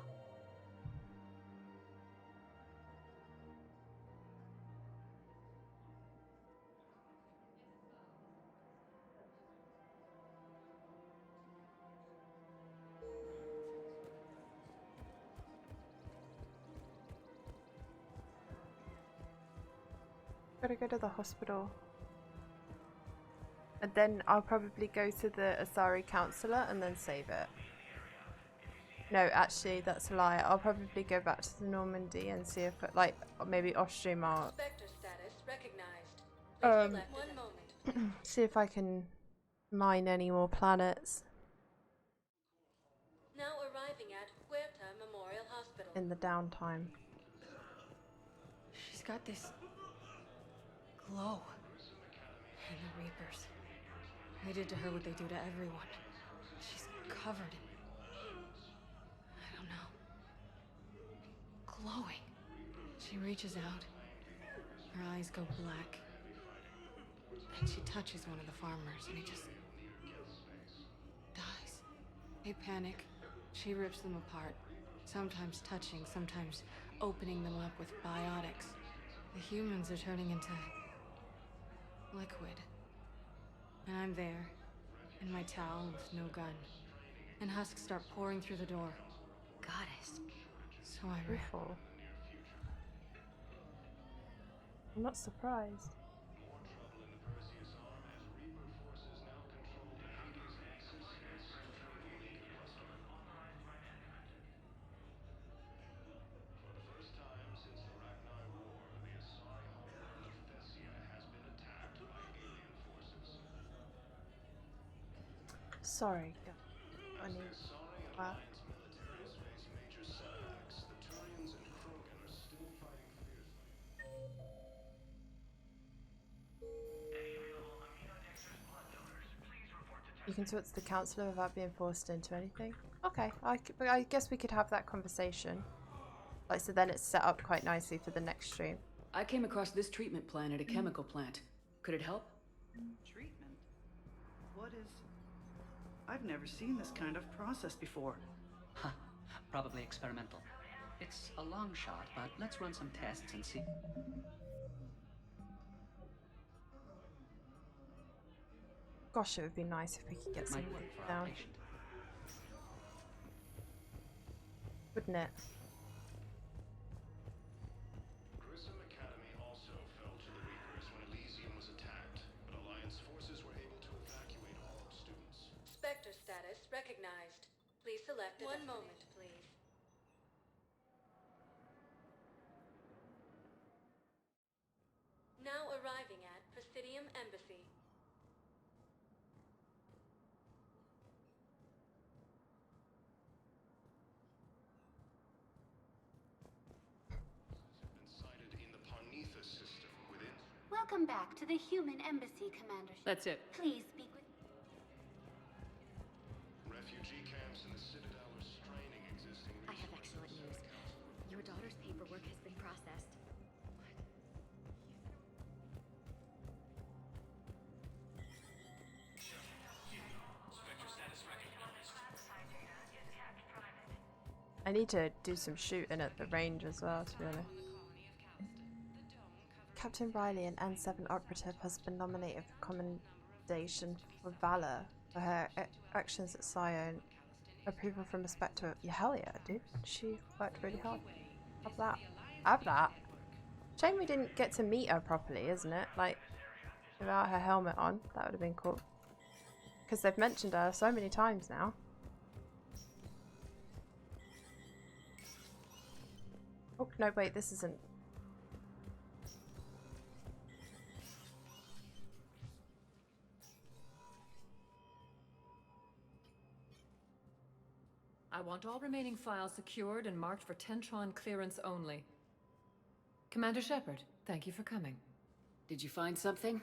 Gotta go to the hospital. And then I'll probably go to the Asari counselor and then save it. No, actually, that's a lie. I'll probably go back to the Normandy and see if, like, maybe off stream I'll see if I can mine any more planets Now arriving at Huerta Memorial Hospital. in the downtime. She's got this glow. And the Reapers. They did to her what they do to everyone. She's covered in, I don't know, glowing. She reaches out. Her eyes go black. And she touches one of the farmers and he just dies. They panic. She rips them apart. Sometimes touching, sometimes opening them up with biotics. The humans are turning into liquid. And I'm there, in my towel with no gun. And husks start pouring through the door. Goddess. So I ran. I'm not surprised. More trouble in the Perseus arm as Reaper forces now control the Hades Nexus and central Omega cluster. For the first time since the Ragnar War, the Asari homeworld of Thessia has been attacked by alien forces. Sorry, I As the need. Asari and Alliance militaries face major setbacks, the Turians and Krogan are still fighting fiercely. You can talk to the counselor without being forced into anything. Okay, I guess we could have that conversation. Like, so then it's set up quite nicely for the next stream. I came across this treatment plan at a chemical plant. Could it help? Treatment? What is... I've never seen this kind of process before. Huh. Probably experimental. It's a long shot, but let's run some tests and see. Gosh, it would be nice if we could get some Might work things for our down. patient. Wouldn't it? Grissom Academy also fell to the Reapers when Elysium was attacked, but Alliance forces were able to evacuate all students. Spectre status recognized. Please select one moment, please. Now arriving at Presidium Embassy. Welcome back to the human embassy, Commander. That's it. Please speak with... Refugee camps in the Citadel are straining existing I have excellent news. Your daughter's paperwork has been processed. I need to do some shooting at the range as well, to be honest. Captain Riley, an N7 operative, has been nominated for commendation for valor for her actions at Sion. Approval from a Spectre. Yeah, hell yeah, dude. She worked really hard. Have that. Have that. Shame we didn't get to meet her properly, isn't it? Like, without her helmet on. That would have been cool. Because they've mentioned her so many times now. Oh, no, wait, this isn't. I want all remaining files secured and marked for Tentron clearance only. Commander Shepard, thank you for coming. Did you find something?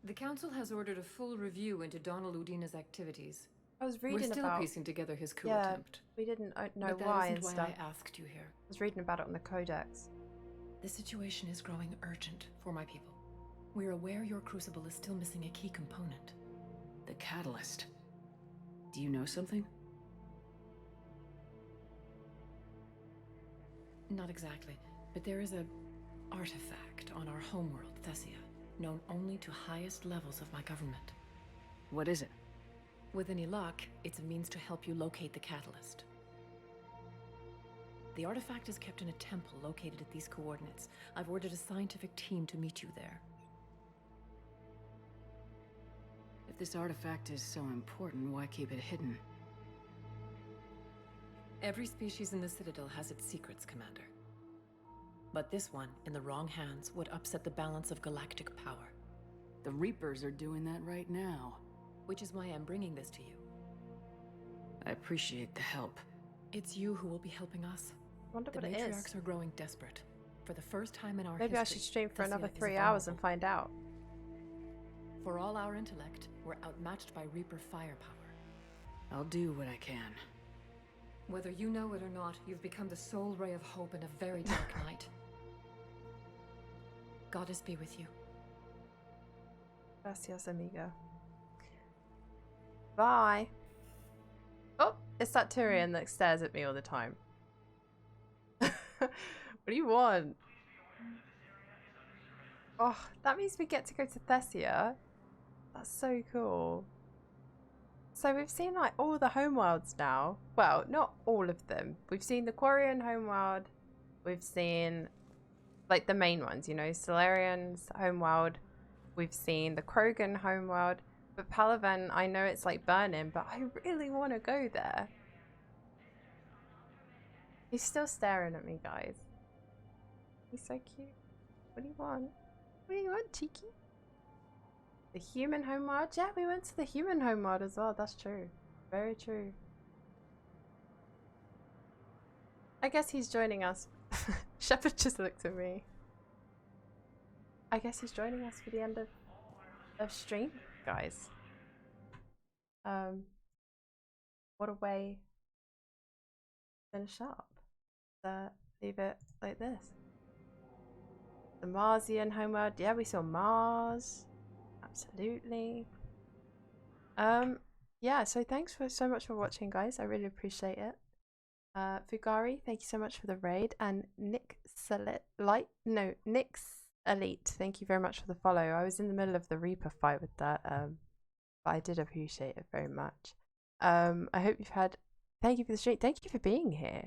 The Council has ordered a full review into Donald Udina's activities. I was reading We're still about piecing together his coup yeah, attempt. we didn't know But that why isn't and why stuff. I asked you here. I was reading about it on the Codex. The situation is growing urgent for my people. We're aware your crucible is still missing a key component. The catalyst. Do you know something? Not exactly, but there is a artifact on our homeworld, Thessia, known only to highest levels of my government. What is it? With any luck, it's a means to help you locate the catalyst. The artifact is kept in a temple located at these coordinates. I've ordered a scientific team to meet you there. If this artifact is so important, why keep it hidden? Every species in the Citadel has its secrets, Commander. But this one, in the wrong hands, would upset the balance of galactic power. The Reapers are doing that right now. Which is why I'm bringing this to you. I appreciate the help. It's you who will be helping us. I wonder The what it is. matriarchs are growing desperate. For the first time in our Maybe history, I should stream for Thessia another is 3 hours vulnerable. and find out. For all our intellect, we're outmatched by Reaper firepower. I'll do what I can. Whether you know it or not, you've become the sole ray of hope in a very dark night. Goddess be with you. Gracias, amigo. Bye. Oh, it's that Tyrion that stares at me all the time. What do you want? Oh, that means we get to go to Thessia. That's so cool. So we've seen like all the homeworlds now. Well, not all of them. We've seen the Quarian homeworld. We've seen like the main ones, you know, Solarian's homeworld. We've seen the Krogan homeworld, but Palaven, I know it's like burning, but I really want to go there. He's still staring at me, guys. He's so cute. What do you want? What do you want, Cheeky? The human homeworld? Yeah, we went to the human homeworld as well. That's true. Very true. I guess he's joining us. Shepard just looked at me. I guess he's joining us for the end of stream, guys. What a way to finish up. Leave it like this. The Marsian homeworld. Yeah, we saw Mars. Absolutely. Yeah, so thanks so much for watching, guys. I really appreciate it. Fugari, thank you so much for the raid, and Nick's Elite, thank you very much for the follow. I was in the middle of the Reaper fight with that, but I did appreciate it very much. I hope you've had. Thank you for the stream. Thank you for being here.